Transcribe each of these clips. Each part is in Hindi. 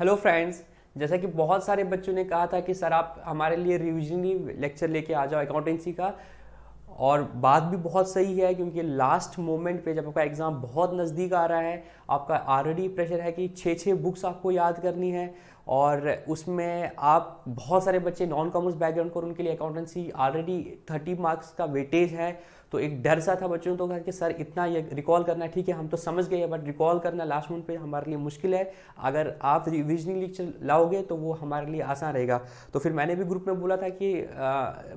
Hello friends. जैसा कि बहुत सारे बच्चों ने कहा था कि सर आप हमारे लिए रिविजनली लेक्चर लेके आ जाओ अकाउंटेंसी का, और बात भी बहुत सही है क्योंकि लास्ट मोमेंट पे जब आपका एग्ज़ाम बहुत नज़दीक आ रहा है, आपका ऑलरेडी प्रेशर है कि 6 बुक्स आपको याद करनी है, और उसमें आप बहुत सारे बच्चे नॉन कॉमर्स बैकग्राउंड को, उनके लिए अकाउंटेंसी ऑलरेडी 30 मार्क्स का वेटेज है। तो एक डर सा था बच्चों को कि सर इतना ये रिकॉल करना है, ठीक है हम तो समझ गए, बट रिकॉल करना लास्ट मोमेंट पे हमारे लिए मुश्किल है। अगर आप रिविजनिंग लेक्चर लाओगे तो वो हमारे लिए आसान रहेगा। तो फिर मैंने भी ग्रुप में बोला था कि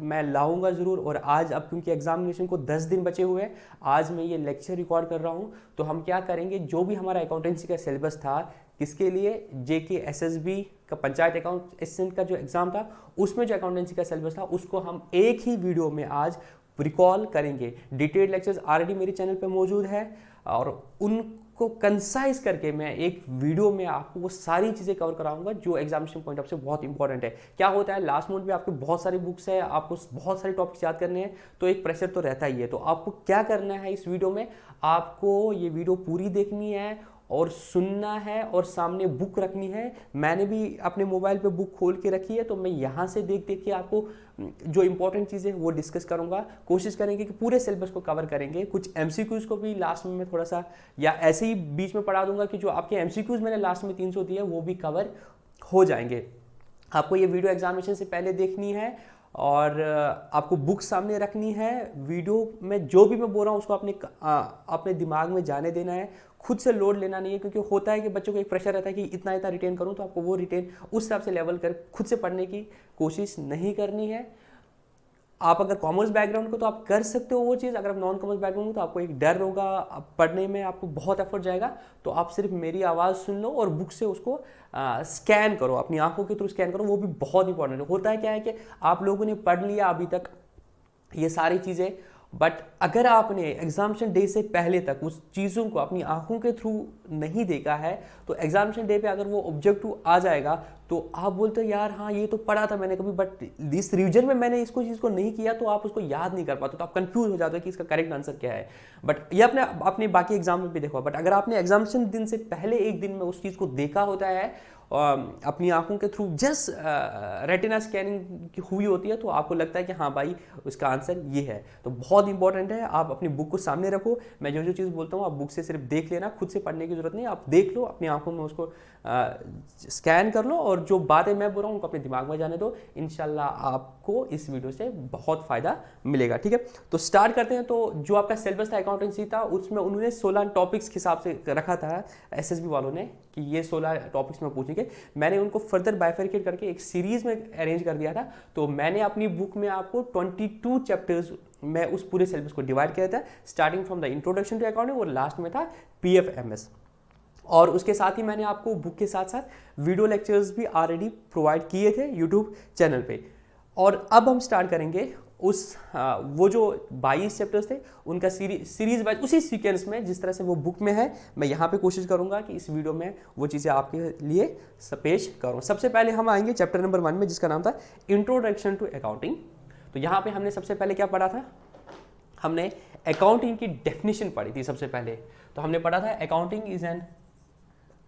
मैं लाऊंगा ज़रूर, और आज अब क्योंकि एग्जामिनेशन को 10 दिन बचे हुए हैं, आज मैं ये लेक्चर रिकॉर्ड कर रहा हूँ। तो हम क्या करेंगे, जो भी हमारा अकाउंटेंसी का सिलेबस था, किसके लिए, जेके एसएसबी का पंचायत अकाउंट असिस्टेंट का जो एग्जाम था, उसमें जो अकाउंटेंसी का सिलेबस था उसको हम एक ही वीडियो में आज रिकॉल करेंगे। डिटेल्ड लेक्चर्स ऑलरेडी मेरे चैनल पे मौजूद है, और उनको कंसाइज करके मैं एक वीडियो में आपको वो सारी चीज़ें कवर कराऊंगा जो एग्जामिनेशन पॉइंट ऑफ से बहुत इंपॉर्टेंट है। क्या होता है, लास्ट मोमेंट में आपके बहुत सारी बुक्स है, आपको बहुत सारे टॉपिक्स याद करने हैं, तो एक प्रेशर तो रहता ही है। तो आपको क्या करना है, इस वीडियो में आपको ये वीडियो पूरी देखनी है और सुनना है, और सामने बुक रखनी है। मैंने भी अपने मोबाइल पे बुक खोल के रखी है, तो मैं यहाँ से देख देख के आपको जो इंपॉर्टेंट चीज़ें वो डिस्कस करूँगा। कोशिश करेंगे कि पूरे सिलेबस को कवर करेंगे। कुछ एमसीक्यूज़ को भी लास्ट में मैं थोड़ा सा या ऐसे ही बीच में पढ़ा दूंगा कि जो आपके एमसीक्यूज़ मैंने लास्ट में 300 दिए वो भी कवर हो जाएंगे। आपको ये वीडियो एग्जामिनेशन से पहले देखनी है, और आपको बुक सामने रखनी है। वीडियो में जो भी मैं बोल रहा हूँ उसको अपने दिमाग में जाने देना है, खुद से लोड लेना नहीं है। क्योंकि होता है कि बच्चों को एक प्रेशर रहता है कि इतना इतना रिटेन करूँ, तो आपको वो रिटेन उस हिसाब से लेवल कर खुद से पढ़ने की कोशिश नहीं करनी है। आप अगर कॉमर्स बैकग्राउंड को तो आप कर सकते हो वो चीज़, अगर आप नॉन कॉमर्स बैकग्राउंड हो तो आपको एक डर होगा, पढ़ने में आपको बहुत एफर्ट जाएगा। तो आप सिर्फ मेरी आवाज़ सुन लो और बुक से उसको स्कैन करो, अपनी आंखों के थ्रू स्कैन करो। वो भी बहुत इंपॉर्टेंट है। होता है क्या है कि आप लोगों ने पढ़ लिया अभी तक ये सारी चीज़ें, बट अगर आपने एग्जामिनेशन डे से पहले तक उस चीज़ों को अपनी आंखों के थ्रू नहीं देखा है, तो एग्जामिनेशन डे पे अगर वो ऑब्जेक्टिव आ जाएगा तो आप बोलते हो यार हाँ ये तो पढ़ा था मैंने कभी, बट इस रिवीजन में मैंने इसको चीज़ को नहीं किया, तो आप उसको याद नहीं कर पाते, तो आप कंफ्यूज हो जाते हो कि इसका करेक्ट आंसर क्या है। बट ये अपने बाकी एग्जाम में भी देखो, बट अगर आपने एग्जामिनेशन दिन से पहले एक दिन में उस चीज़ को देखा होता है, अपनी आंखों के थ्रू जस्ट रेटिना स्कैनिंग हुई होती है, तो आपको लगता है कि हाँ भाई उसका आंसर ये है। तो बहुत इंपॉर्टेंट है, आप अपनी बुक को सामने रखो। मैं जो जो चीज़ बोलता हूँ आप बुक से सिर्फ देख लेना, खुद से पढ़ने की जरूरत नहीं। आप देख लो, अपनी आंखों में उसको स्कैन कर लो, और जो बातें मैं बोल रहा हूँ उनको अपने दिमाग में जाने दो। इंशाल्लाह आपको इस वीडियो से बहुत फ़ायदा मिलेगा। ठीक है, तो स्टार्ट करते हैं। तो जो आपका सिलेबस था अकाउंटेंसी था, उसमें उन्होंने 16 टॉपिक्स के हिसाब से रखा था एसएसबी वालों ने कि ये 16 टॉपिक्स में पूछेंगे। मैंने उनको फर्दर बाइफरकेट करके एक सीरीज में अरेंज कर दिया था। तो मैंने अपनी बुक में आपको 22 चैप्टर्स में उस पूरे सिलेबस को डिवाइड किया था, starting from the introduction to accounting, और लास्ट में था पीएफएमएस। और उसके साथ ही मैंने आपको बुक के साथ साथ वीडियो लेक्चर्स भी ऑलरेडी प्रोवाइड किए थे यूट्यूब चैनल पे। और अब हम स्टार्ट करेंगे वो जो 22 चैप्टर्स थे उनका सीरीज वाइज उसी सीक्वेंस में जिस तरह से वो बुक में है, मैं यहाँ पे कोशिश करूँगा कि इस वीडियो में वो चीज़ें आपके लिए पेश करूँ। सबसे पहले हम आएंगे चैप्टर नंबर 1 में, जिसका नाम था इंट्रोडक्शन टू अकाउंटिंग। तो यहाँ पे हमने सबसे पहले क्या पढ़ा था, हमने अकाउंटिंग की डेफिनेशन पढ़ी थी सबसे पहले। तो हमने पढ़ा था accounting is an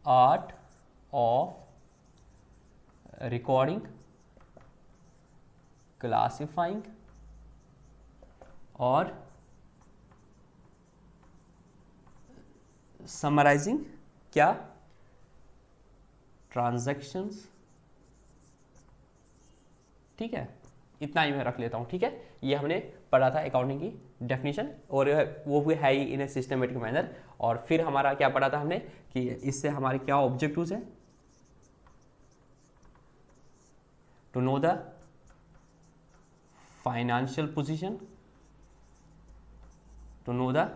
art of recording, classifying और समराइजिंग क्या, ट्रांजैक्शंस। ठीक है, इतना ही मैं रख लेता हूँ। ठीक है, ये हमने पढ़ा था अकाउंटिंग की डेफिनेशन, और वो भी है ही इन ए सिस्टमेटिक मैनर। और फिर हमारा क्या पढ़ा था हमने कि इससे हमारे क्या ऑब्जेक्टिव्स हैं, to know the financial position, to know the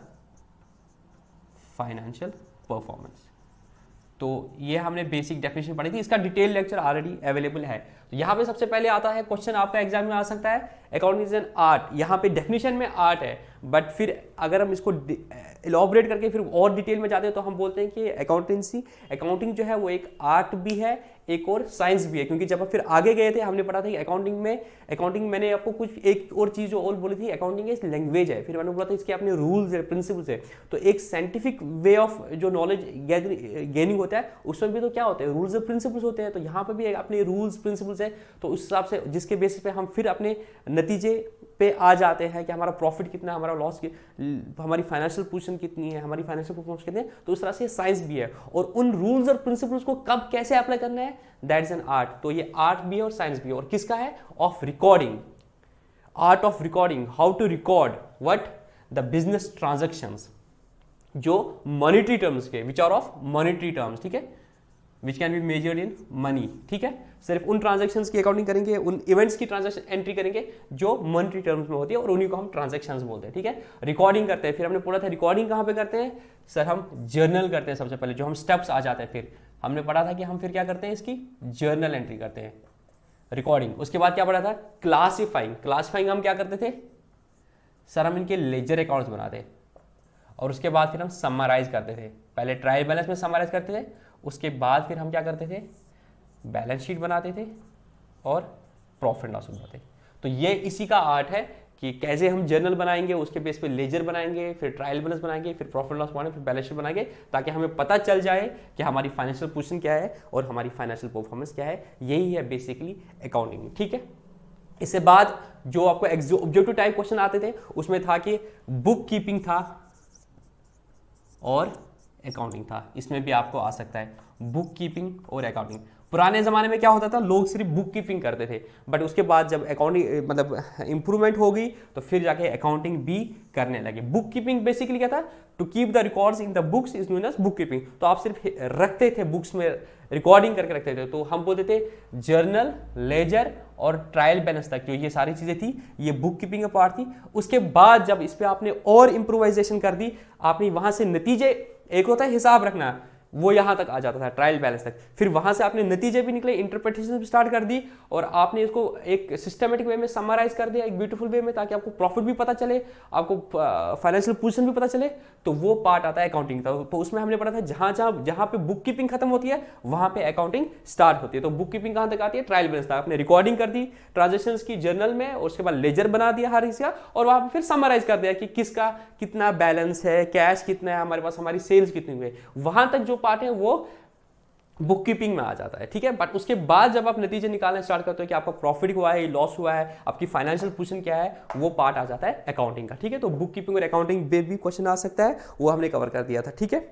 financial performance. तो ये हमने बेसिक डेफिनेशन पढ़ी थी, इसका डिटेल लेक्चर ऑलरेडी अवेलेबल है। तो यहाँ पे सबसे पहले आता है क्वेश्चन आपका एग्जाम में आ सकता है, अकाउंटिंग इज एन आर्ट। यहाँ पे डेफिनेशन में आर्ट है, बट फिर अगर हम इसको इलॉबरेट करके फिर और डिटेल में जाते हैं तो हम बोलते हैं कि अकाउंटिंग जो है वो एक आर्ट भी है, एक और साइंस भी है। क्योंकि जब हम फिर आगे गए थे हमने पढ़ा था कि अकाउंटिंग मैंने आपको कुछ एक और चीज जो और बोली थी, अकाउंटिंग एक लैंग्वेज है, फिर मैंने बोला था इसके अपने रूल्स है, प्रिंसिपल्स है। तो एक साइंटिफिक वे ऑफ जो नॉलेज गेनिंग होता है उसमें भी तो क्या होते हैं, रूल्स और प्रिंसिपल्स होते हैं। तो यहाँ पर भी अपने रूल्स प्रिंसिपल्स है, तो उस हिसाब से जिसके बेसिस पे हम फिर अपने नतीजे पे आ जाते हैं कि हमारा प्रॉफिट कितना है, हमारा लॉस, हमारी फाइनेंशियल पोजीशन कितनी है, हमारी फाइनेंशियल परफॉर्मेंस कितनी है। तो उस तरह से साइंस भी है, और उन रूल्स और प्रिंसिपल्स को कब कैसे अप्लाई करना है, दैट इज एन आर्ट। तो ये आर्ट भी है और साइंस भी है, और किसका है, of recording, art of recording, how to record what, the business transactions, जो मॉनेटरी टर्म्स के, which are of monetary terms, ठीक है, which can be measured in money, ठीक है। सिर्फ उन ट्रांजैक्शंस की अकाउंटिंग करेंगे, उन इवेंट्स की ट्रांजैक्शन एंट्री करेंगे जो मॉनेटरी टर्म्स में होती है, और उन्हीं को हम ट्रांजैक्शंस बोलते हैं, ठीक है। रिकॉर्डिंग करते हैं, फिर हमने पढ़ा था रिकॉर्डिंग कहाँ पे करते हैं सर, हम जर्नल करते हैं सबसे पहले, जो हम स्टेप्स आ जाते हैं। फिर हमने पढ़ा था कि हम फिर क्या करते हैं, इसकी जर्नल एंट्री करते हैं, रिकॉर्डिंग। उसके बाद क्या पढ़ा था, क्लासिफाइंग हम क्या करते थे सर, हम इनके लेजर अकाउंट्स बनाते, और उसके बाद फिर हम समराइज करते थे। पहले ट्रायल बैलेंस में समराइज करते थे, उसके बाद फिर हम क्या करते थे, बैलेंस शीट बनाते थे और प्रॉफिट एंड लॉस बनाते थे। तो ये इसी का आर्ट है कि कैसे हम जर्नल बनाएंगे, उसके बेस पे लेजर बनाएंगे, फिर ट्रायल बैलेंस बनाएंगे, फिर प्रॉफिट लॉस बनाएंगे, फिर बैलेंस शीट बनाएंगे, ताकि हमें पता चल जाए कि हमारी फाइनेंशियल पोजीशन क्या है और हमारी फाइनेंशियल परफॉर्मेंस क्या है। यही है बेसिकली अकाउंटिंग, ठीक है। इसके बाद जो आपको ऑब्जेक्टिव टाइप क्वेश्चन आते थे उसमें था कि बुक कीपिंग था और अकाउंटिंग था। इसमें भी आपको आ सकता है बुक कीपिंग और अकाउंटिंग। पुराने ज़माने में क्या होता था, लोग सिर्फ बुक कीपिंग करते थे, बट उसके बाद जब अकाउंटिंग मतलब इंप्रूवमेंट हो गई तो फिर जाके अकाउंटिंग भी करने लगे। बुक कीपिंग बेसिकली क्या था, to keep the records in the books is known as book keeping. तो आप सिर्फ रखते थे बुक्स में, रिकॉर्डिंग करके रखते थे। तो हम बोलते थे जर्नल, लेजर और ट्रायल बैलेंस तक, जो ये सारी चीज़ें थी ये बुक कीपिंग का पार्ट थी। उसके बाद जब इस पर आपने और इम्प्रोवाइजेशन कर दी, आपने वहाँ से नतीजे, एक होता है हिसाब रखना, वो यहां तक आ जाता था ट्रायल बैलेंस तक, फिर वहां से आपने नतीजे भी निकले, इंटरप्रिटेशन भी स्टार्ट कर दी, और आपने इसको एक सिस्टमेटिक वे में समराइज कर दिया, एक ब्यूटीफुल वे में, ताकि आपको प्रॉफिट भी पता चले, आपको फाइनेंशियल पोजीशन भी पता चले। तो वो पार्ट आता है अकाउंटिंग का। तो उसमें हमने पढ़ा था जहां पे बुक कीपिंग खत्म होती है वहां पे अकाउंटिंग स्टार्ट होती है। तो बुक कीपिंग कहां तक आती है, ट्रायल बैलेंस तक। आपने रिकॉर्डिंग कर दी ट्रांजेक्शन की जर्नल में, और उसके बाद लेजर बना दिया हर हिस्सा, और वहां पर फिर समराइज कर दिया कि किसका कितना बैलेंस है, कैश कितना है हमारे पास, हमारी सेल्स कितनी हुई है। वहां तक जो पार्ट है वो बुक कीपिंग में आ जाता है, ठीक है। बट उसके बाद जब आप नतीजे निकालना स्टार्ट करते हो कि आपका प्रॉफिट हुआ है, लॉस हुआ है, आपकी फाइनेंशियल पोजीशन क्या है, वो पार्ट आ जाता है अकाउंटिंग का, ठीक है। तो बुक कीपिंग और अकाउंटिंग पे भी क्वेश्चन आ सकता है, वो हमने कवर कर दिया था, ठीक है।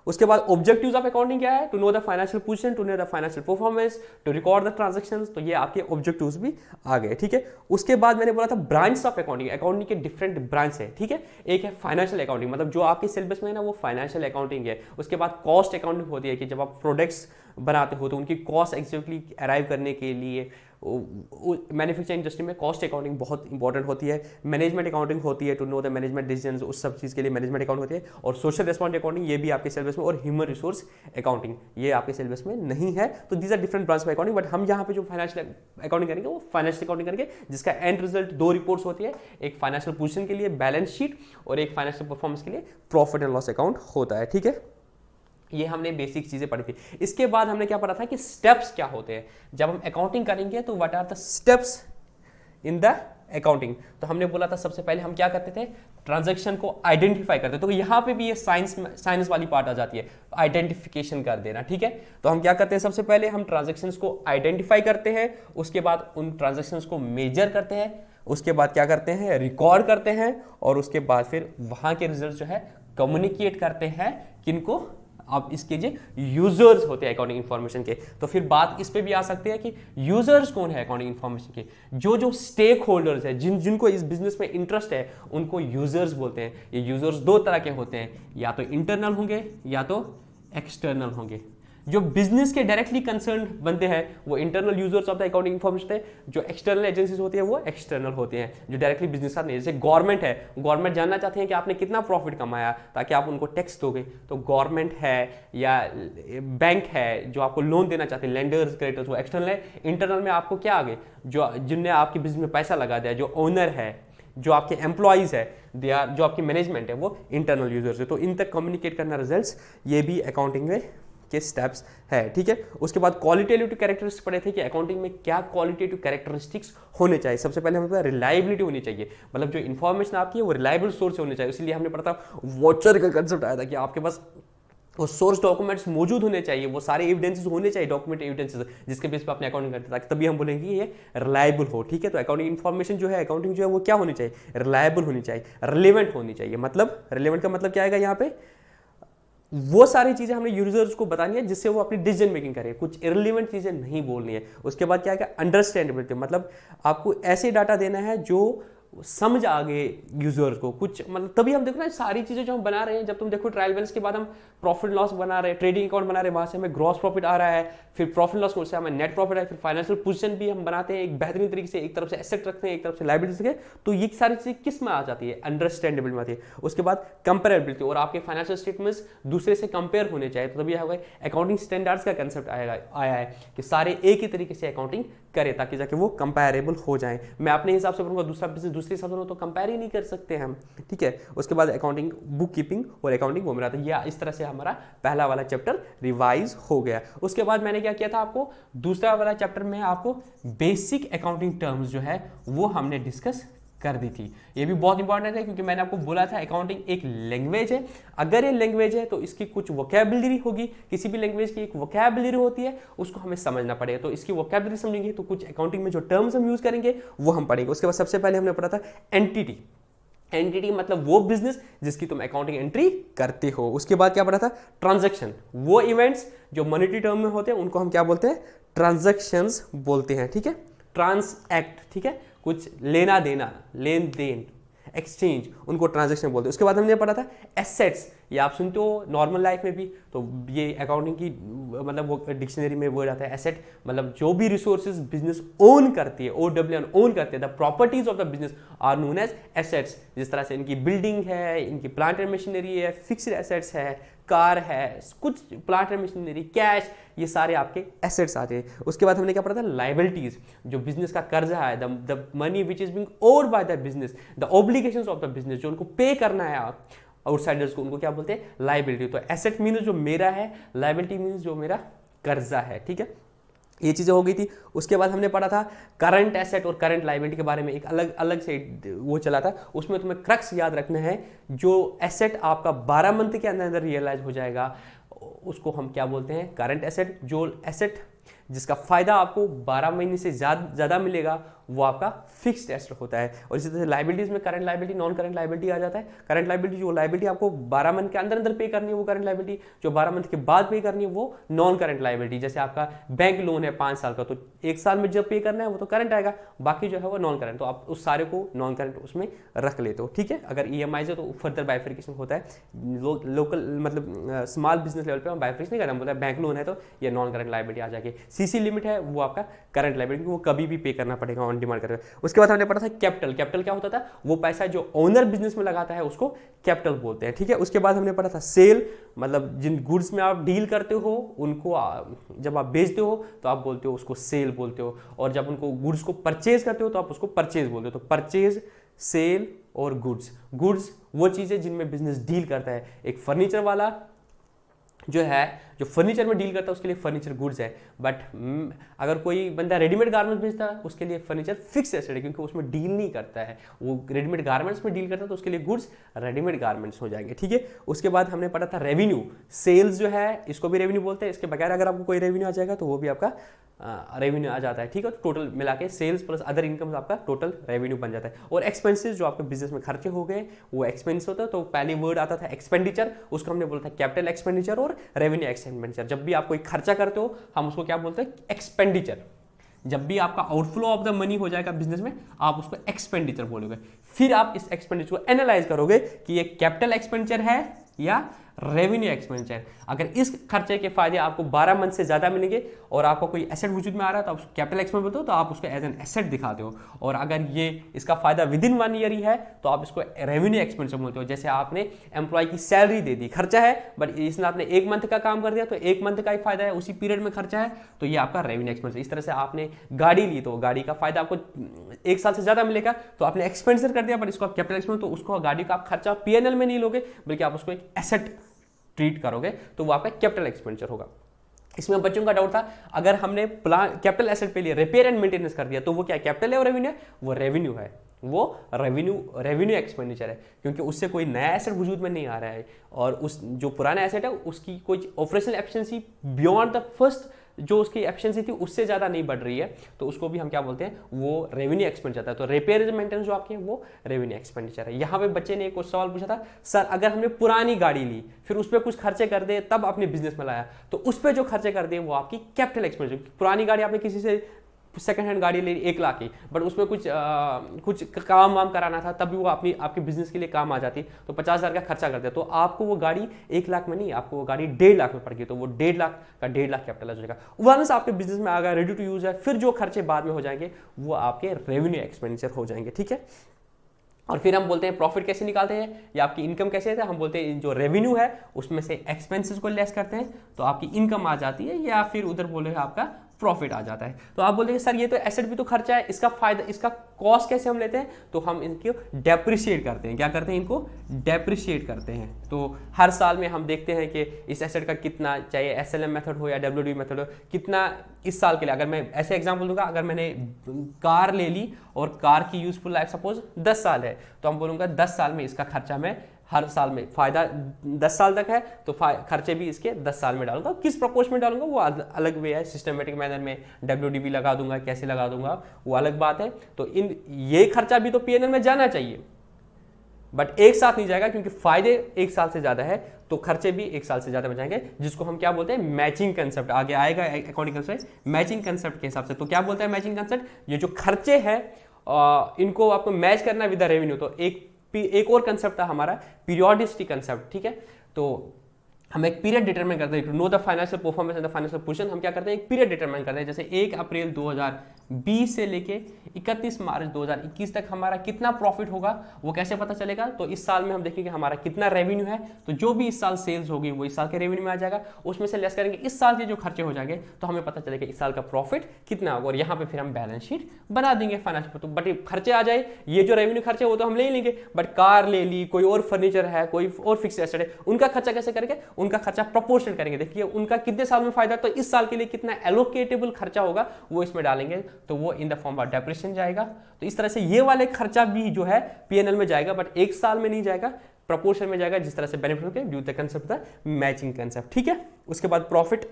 उसके बाद ऑब्जेक्टिव्स ऑफ अकाउंटिंग क्या है, to know the financial position, to know the financial performance, to record the transactions. तो ये आपके ऑब्जेक्टिव्स भी आ गए, ठीक है। उसके बाद मैंने बोला था ब्रांच ऑफ अकाउंटिंग, अकाउंटिंग के डिफरेंट ब्रांच है, ठीक है। एक है फाइनेंशियल अकाउंटिंग, मतलब जो आपके सिलेबस में है ना वो फाइनेंशियल अकाउंटिंग है। उसके बाद कॉस्ट अकाउंटिंग होती है कि जब आप प्रोडक्ट्स बनाते हो तो उनकी कॉस्ट एग्जैक्टली अराइव करने के लिए मैन्युफैक्चरिंग इंडस्ट्री में कॉस्ट अकाउंटिंग बहुत इंपॉर्टेंट होती है। मैनेजमेंट अकाउंटिंग होती है, to know the management decisions, उस सब चीज़ के लिए मैनेजमेंट अकाउंट होती है। और सोशल रिस्पॉन्सिबिलिटी अकाउंटिंग ये भी आपके सिलेबस में, और ह्यूमन रिसोर्स अकाउंटिंग ये आपके सिलेबस में नहीं है। तो these are different branch of accounting. But हम यहाँ पे जो फाइनेंशियल अकाउंटिंग करेंगे वो फाइनेंशियल अकाउंटिंग करेंगे, जिसका एंड रिजल्ट 2 रिपोर्ट्स होती है, एक फाइनेंशियल पोजीशन के लिए बैलेंस शीट, और एक फाइनेंशियल परफॉर्मेंस के लिए प्रॉफिट एंड लॉस अकाउंट होता है, ठीक है। ये हमने बेसिक चीजें पढ़ी थी। इसके बाद हमने क्या पढ़ा था कि स्टेप्स क्या होते हैं जब हम अकाउंटिंग करेंगे, तो what are the steps in the accounting. तो हमने बोला था सबसे पहले हम क्या करते थे, ट्रांजैक्शन को आइडेंटिफाई करते। तो यहाँ पे भी ये साइंस वाली पार्ट आ जाती है, आइडेंटिफिकेशन कर देना, ठीक है। तो हम क्या करते हैं, सबसे पहले हम ट्रांजैक्शंस को आइडेंटिफाई करते हैं, उसके बाद उन ट्रांजैक्शंस को मेजर करते हैं, उसके बाद क्या करते हैं, रिकॉर्ड करते हैं, और उसके बाद फिर वहां के रिजल्ट जो है कम्युनिकेट करते हैं किनको, अब इसके जो यूजर्स होते हैं अकाउंटिंग इन्फॉर्मेशन के। तो फिर बात इस पे भी आ सकती है कि यूजर्स कौन है अकाउंटिंग इन्फॉर्मेशन के, जो स्टेक होल्डर्स है, जिनको इस बिजनेस में इंटरेस्ट है, उनको यूजर्स बोलते हैं। ये यूजर्स 2 तरह के होते हैं, या तो इंटरनल होंगे या तो एक्सटर्नल होंगे। जो बिजनेस के डायरेक्टली कंसर्न बनते हैं वो internal users of the accounting information है, जो एक्सटर्नल एजेंसीज होती है वो एक्सटर्नल होते हैं, जो डायरेक्टली बिजनेस साथ नहीं। जैसे गवर्नमेंट है, गवर्नमेंट जानना चाहते हैं कि आपने कितना प्रॉफिट कमाया ताकि आप उनको टैक्स दोगे, तो गवर्नमेंट है या बैंक है जो आपको लोन देना चाहते हैं, लेंडर्स क्रेडिटर्स, वो एक्सटर्नल है। इंटरनल में आपको क्या आगे, जो जिनने आपके बिजनेस में पैसा लगा दिया, जो ओनर है, जो आपके एम्प्लॉइज है, दे आर, जो आपकी मैनेजमेंट है वो इंटरनल यूजर्स है। तो इन तक कम्युनिकेट करना रिजल्ट्स, ये भी अकाउंटिंग में के स्टेप्स है, ठीक है। उसके बाद क्वालिटेटिव कैरेक्टरिस्टिक्स पढ़े थे कि अकाउंटिंग में क्या क्वालिटेटिव कैरेक्टरिस्टिक्स होने चाहिए। सबसे पहले हमें पता रिलायबिलिटी होनी चाहिए, मतलब जो इन्फॉर्मेशन आपकी है वो रिलायबल सोर्स से होनी चाहिए। इसलिए हमने पढ़ा था वॉचर का कंसेप्ट आया था कि आपके पास वो सोर्स डॉक्यूमेंट्स मौजूद होने चाहिए, वो सारे एविडेंसेस होने चाहिए, डॉक्यूमेंट एविडेंसेस जिसके बेस पे अपने अकाउंटिंग करते हैं, ताकि तभी हम बोलेंगे कि ये रिलायबल हो, ठीक है। तो अकाउंटिंग इन्फॉर्मेशन जो है, अकाउंटिंग जो है वो क्या होनी चाहिए, रिलायबल होनी चाहिए, रिलेवेंट होनी चाहिए। मतलब रिलेवेंट का मतलब क्या आएगा यहाँ पे, वो सारी चीजें हमने यूजर्स को बतानी है जिससे वो अपनी डिसीजन मेकिंग करे, कुछ इररिलेवेंट चीजें नहीं बोलनी है। उसके बाद क्या है, अंडरस्टैंडेबिलिटी, मतलब आपको ऐसे डाटा देना है जो समझ आ गए यूजर्स को कुछ, मतलब तभी हम देखो ना सारी चीजें जो हम बना रहे हैं। जब तुम देखो ट्रायल बैलेंस के बाद हम प्रॉफिट लॉस बना रहे हैं, ट्रेडिंग अकाउंट बना रहे हैं, वहां से हमें ग्रॉस प्रॉफिट आ रहा है, फिर प्रॉफिट लॉस से हमें नेट प्रॉफिट है, फिर फाइनेंशियल पोजीशन भी हम बनाते हैं एक बेहतरीन तरीके से, एक तरफ से एसेट रखते हैं, एक तरफ से लायबिलिटी रखते हैं। तो ये सारी चीजें किस में आ जाती है, अंडरस्टैंडेबल में आती है। उसके बाद कंपेरेबिलिटी, और आपके फाइनेंशियल स्टेटमेंट्स दूसरे से कंपेयर होने चाहिए। तो तभी अकाउंटिंग स्टैंडर्ड्स का कंसेप्ट आया है कि सारे एक ही तरीके से अकाउंटिंग करें ताकि जाके वो कंपेरेबल हो जाए। मैं अपने हिसाब से पढ़ूंगा, दूसरा बिजनेस दूसरे हिसाब से तो कंपेयर ही नहीं कर सकते हम, ठीक है। उसके बाद अकाउंटिंग बुक कीपिंग और अकाउंटिंग वो मिलाता है। या इस तरह से हमारा पहला वाला चैप्टर रिवाइज हो गया। उसके बाद मैंने क्या किया था, आपको दूसरा वाला चैप्टर में आपको बेसिक अकाउंटिंग टर्म्स जो है वो हमने डिस्कस कर दी थी। ये भी बहुत इंपॉर्टेंट है क्योंकि मैंने आपको बोला था अकाउंटिंग एक लैंग्वेज है। अगर ये लैंग्वेज है तो इसकी कुछ वोकैबुलरी होगी, किसी भी लैंग्वेज की एक वोकैबुलरी होती है, उसको हमें समझना पड़ेगा। तो इसकी वोकैबुलरी समझेंगे तो कुछ अकाउंटिंग में जो टर्म्स हम यूज करेंगे वो हम पढ़ेंगे। उसके बाद सबसे पहले हमने पढ़ा था एंटिटी। एंटिटी मतलब वो बिजनेस जिसकी तुम अकाउंटिंग एंट्री करते हो। उसके बाद क्या पढ़ा था, ट्रांजैक्शन, वो इवेंट्स जो मॉनेटरी टर्म में होते हैं उनको हम क्या बोलते हैं, ट्रांजैक्शंस बोलते हैं, ठीक है। ट्रांसएक्ट, ठीक है, कुछ लेना देना, लेन देन, एक्सचेंज, उनको ट्रांजैक्शन बोलते हैं। उसके बाद हमने पढ़ा था एसेट्स, ये आप सुनते हो नॉर्मल लाइफ में भी, तो ये अकाउंटिंग की मतलब वो डिक्शनरी में वर्ड आता है एसेट, मतलब जो भी रिसोर्सेज बिजनेस ओन करती है, OWN ओन करते हैं, the properties of the business are known as assets. जिस तरह से इनकी बिल्डिंग है, इनकी प्लांट एंड मशीनरी है, फिक्स्ड एसेट्स है, कार है, कुछ प्लांट एंड मशीनरी, कैश, ये सारे आपके एसेट्स आते हैं। उसके बाद हमने क्या पढ़ा था, लायबिलिटीज, जो बिजनेस का कर्जा है, the money which is being owed by the business, the obligations of the business, जो उनको पे करना है आप आउटसाइडर्स को, उनको क्या बोलते हैं, लायबिलिटी। तो एसेट मीन्स जो मेरा है, लायबिलिटी मीन्स जो मेरा कर्जा है, ठीक है। ये चीजें हो गई थी। उसके बाद हमने पढ़ा था करंट एसेट और करंट लायबिलिटी के बारे में, एक अलग अलग से वो चला था। उसमें तुम्हें क्रक्स याद रखना है, जो एसेट आपका 12 मंथ के अंदर अंदर रियलाइज हो जाएगा उसको हम क्या बोलते हैं, करंट एसेट। जो एसेट जिसका फायदा आपको 12 महीने से ज्यादा मिलेगा वो आपका फिक्स्ड एसेट होता है। और इसी तरह से लायबिलिटीज में current liability, non current liability आ जाता है। करंट लायबिलिटी, जो लायबिलिटी आपको 12 मंथ के अंदर अंदर पे करनी है वो करंट लायबिलिटी, जो 12 मंथ के बाद पे करनी है वो नॉन करंट लायबिलिटी। जैसे आपका बैंक लोन है 5 साल का, तो 1 साल में जब पे करना है वो तो करंट आएगा, बाकी जो है वो नॉन करंट, तो आप उस सारे को नॉन करंट उसमें रख लेते हो, ठीक है। अगर EMI है तो फर्दर बाइफिकेशन होता है, लोकल मतलब स्मॉल बिजनेस लेवल पे बाइफिकेशन नहीं करना, बोलता है बैंक लोन है तो ये नॉन करंट लायबिलिटी आ जाएगी। CC लिमिट है वो आपका करंट लायबिलिटी, वो कभी भी पे करना पड़ेगा ऑन डिमांड करके। उसके बाद हमने पढ़ा था कैपिटल। कैपिटल क्या होता था, वो पैसा जो ओनर बिजनेस में लगाता है उसको कैपिटल बोलते हैं, ठीक है। उसके बाद हमने पढ़ा था सेल, मतलब जिन गुड्स में आप डील करते हो उनको जब आप बेचते हो तो आप बोलते हो उसको सेल बोलते हो, और जब उनको गुड्स को परचेज करते हो तो आप उसको परचेज बोलते हो। तो परचेज, सेल और गुड्स। गुड्स वो चीजें जिनमें बिजनेस डील करता है। एक फर्नीचर वाला जो है, जो फर्नीचर में डील करता है उसके लिए फर्नीचर गुड्स है, बट अगर कोई बंदा रेडीमेड गारमेंट्स बेचता है उसके लिए फर्नीचर फिक्स एसेट है, क्योंकि उसमें डील नहीं करता है। वो रेडीमेड गारमेंट्स में डील करता है तो उसके लिए गुड्स रेडीमेड गारमेंट्स हो जाएंगे, ठीक है। उसके बाद हमने पढ़ा था रेवेन्यू। सेल्स जो है इसको भी रेवेन्यू बोलते हैं, इसके बगैर अगर आपको कोई रेवेन्यू आ जाएगा तो वो भी आपका रेवेन्यू आ जाता है, ठीक है। तो टोटल मिला के सेल्स प्लस अदर इनकम आपका टोटल रेवेन्यू बन जाता है। और एक्सपेंसेस जो आपके बिजनेस में खर्चे हो गए वो एक्सपेंस होता है। तो पहले वर्ड आता था एक्सपेंडिचर, उसको हमने बोला था कैपिटल एक्सपेंडिचर और रेवेन्यू एक्सपेंडिचर। जब भी आप कोई खर्चा करते हो हम उसको क्या बोलते हैं, एक्सपेंडिचर। जब भी आपका आउटफ्लो ऑफ द मनी हो जाएगा बिजनेस में आप उसको एक्सपेंडिचर बोलोगे। फिर आप इस एक्सपेंडिचर को एनालाइज करोगे कि ये कैपिटल एक्सपेंडिचर है या रेवेन्यू एक्सपेंडिचर। अगर इस खर्चे के फायदे आपको 12 मंथ से ज़्यादा मिलेंगे और आपका कोई एसेट वजूद में आ रहा है तो आप उसको कैपिटल एक्सपेंडिचर बोलते हो, तो आप उसको एज एन एसेट दिखाते हो। और अगर ये इसका फायदा विद इन 1 ईयर ही है तो आप इसको रेवेन्यू एक्सपेंडिचर बोलते हो। जैसे आपने एम्प्लॉय की सैलरी दे दी, खर्चा है, बट इसने आपने 1 मंथ का काम कर दिया तो 1 मंथ का ही फायदा है, उसी पीरियड में खर्चा है, तो ये आपका रेवेन्यू एक्सपेंडिचर। इस तरह से आपने गाड़ी ली तो गाड़ी का फायदा आपको 1 साल से ज़्यादा मिलेगा, तो आपने एक्सपेंडिचर कर दिया, पर इसको आप कैपिटल एक्सपेंडिचर, तो उसको गाड़ी का आप खर्चा पीएनएल में नहीं लोगे बल्कि आप उसको एक एसेट ट्रीट करोगे, तो वो आपका कैपिटल एक्सपेंडिचर होगा। इसमें बच्चों का डाउट था, अगर हमने प्लान कैपिटल एसेट पे लिए रिपेयर एंड मेंटेनेंस कर दिया तो वो क्या कैपिटल है और रेवेन्यू है? वो रेवेन्यू है, वो रेवेन्यू एक्सपेंडिचर है, क्योंकि उससे कोई नया एसेट वजूद में नहीं आ रहा है और उस जो पुराना एसेट है उसकी कोई operational efficiency beyond the first जो उसकी एफिशिएंसी थी उससे ज़्यादा नहीं बढ़ रही है, तो उसको भी हम क्या बोलते हैं? वो रेवेन्यू एक्सपेंडिचर है। तो रिपेयर मेंटेनेंस जो आपके वो रेवेन्यू एक्सपेंडिचर है। यहाँ पे बच्चे ने एक सवाल पूछा था, सर अगर हमने पुरानी गाड़ी ली फिर उस पर कुछ खर्चे कर दे तब अपने बिजनेस में लाया तो उस पर जो खर्चे कर दिए वो आपकी कैपिटल एक्सपेंडिचर। पुरानी गाड़ी आपने किसी से सेकंड हैंड गाड़ी ले 1 लाख की, बट उसमें कुछ काम वाम कराना था तब भी वो आपके बिजनेस के लिए काम आ जाती, तो 50,000 का खर्चा कर दिया, तो आपको वो गाड़ी 1 लाख में नहीं, आपको वो गाड़ी 1.5 लाख में पड़ गई, तो वो 1.5 लाख का 1.5 लाख कैपिटलाइज हो जाएगा। वंस आपके बिजनेस में आ गया, रेडी टू यूज है, फिर जो खर्चे बाद में हो जाएंगे वो आपके रेवेन्यू एक्सपेंडिचर हो जाएंगे। ठीक है, और फिर हम बोलते हैं प्रॉफिट कैसे निकालते हैं या आपकी इनकम कैसे है? हम बोलते हैं जो रेवेन्यू है उसमें से एक्सपेंसेस को लेस करते हैं तो आपकी इनकम आ जाती है, या फिर उधर बोले आपका प्रॉफिट आ जाता है। तो आप बोलते हैं सर ये तो एसेट भी तो खर्चा है, इसका फायदा, इसका कॉस्ट कैसे हम लेते हैं? तो हम इनको डेप्रिशिएट करते हैं। क्या करते हैं? इनको डेप्रिशिएट करते हैं। तो हर साल में हम देखते हैं कि इस एसेट का कितना, चाहे एसएलएम मेथड हो या डब्ल्यूडी मेथड हो, कितना इस साल के लिए, अगर मैं ऐसे एग्जांपल दूंगा, अगर मैंने कार ले ली और कार की यूजफुल लाइफ सपोज 10 साल है तो हम बोलूँगा 10 साल में इसका खर्चा मैं हर साल में, फायदा 10 साल तक है तो खर्चे भी इसके 10 साल में डालूंगा। किस प्रोपोर्शन में डालूंगा वो अलग वे है, सिस्टमेटिक मैनर में डब्ल्यूडीबी लगा दूंगा, कैसे लगा दूंगा वो अलग बात है। तो ये खर्चा भी तो पीएनएल में जाना चाहिए, बट एक साथ नहीं जाएगा क्योंकि फायदे 1 साल से ज्यादा है तो खर्चे भी 1 साल से ज्यादा में जाएंगे, जिसको हम क्या बोलते हैं? Matching concept. आगे आएगा अकाउंटिंग कंसेप्ट मैचिंग कंसेप्ट के हिसाब से। तो क्या बोलते हैं मैचिंग कंसेप्ट? ये जो खर्चे हैं इनको आपको मैच करना विद द रेवेन्यू। तो एक और कंसेप्ट था हमारा पीरियोडिसिटी कंसेप्ट। ठीक है, तो हम एक पीरियड डिटरमाइन करते हैं, no the financial performance and the financial position. हम क्या करते हैं? एक पीरियड डिटरमाइन करते हैं, जैसे 1 अप्रैल 2020 से लेके 31 मार्च 2021 तक हमारा कितना प्रॉफिट होगा वो कैसे पता चलेगा? तो इस साल में हम देखेंगे हमारा कितना रेवेन्यू है, तो जो भी इस साल सेल्स होगी वो इस साल के रेवेन्यू में आ जाएगा, उसमें से लेस करेंगे इस साल के जो खर्चे हो जाएंगे तो हमें पता चलेगा इस साल का प्रॉफिट कितना होगा, और यहाँ पे फिर हम बैलेंस शीट बना देंगे फाइनेंशियल। तो बट खर्चे आ जाए, ये जो रेवेन्यू खर्चे वो तो हम ले ही लेंगे, बट कार ले ली, कोई और फर्नीचर है, कोई और फिक्स एसेट है, उनका खर्चा कैसे करेंगे? उनका खर्चा प्रोपोर्शनल करेंगे। देखिए उनका कितने साल में फायदा, तो इस साल के लिए कितना एलोकेटेबल खर्चा होगा वो इसमें डालेंगे, तो वो इन द फॉर्म ऑफ डेप्रिसिएशन जाएगा। तो इस तरह से ये वाले खर्चा भी जो है पीएनएल में जाएगा, बट 1 साल में नहीं जाएगा, प्रोपोर्शन में जाएगा, जिस तरह से बेनिफिट होगा due the concept the matching concept. ठीक है, उसके बाद प्रॉफिट,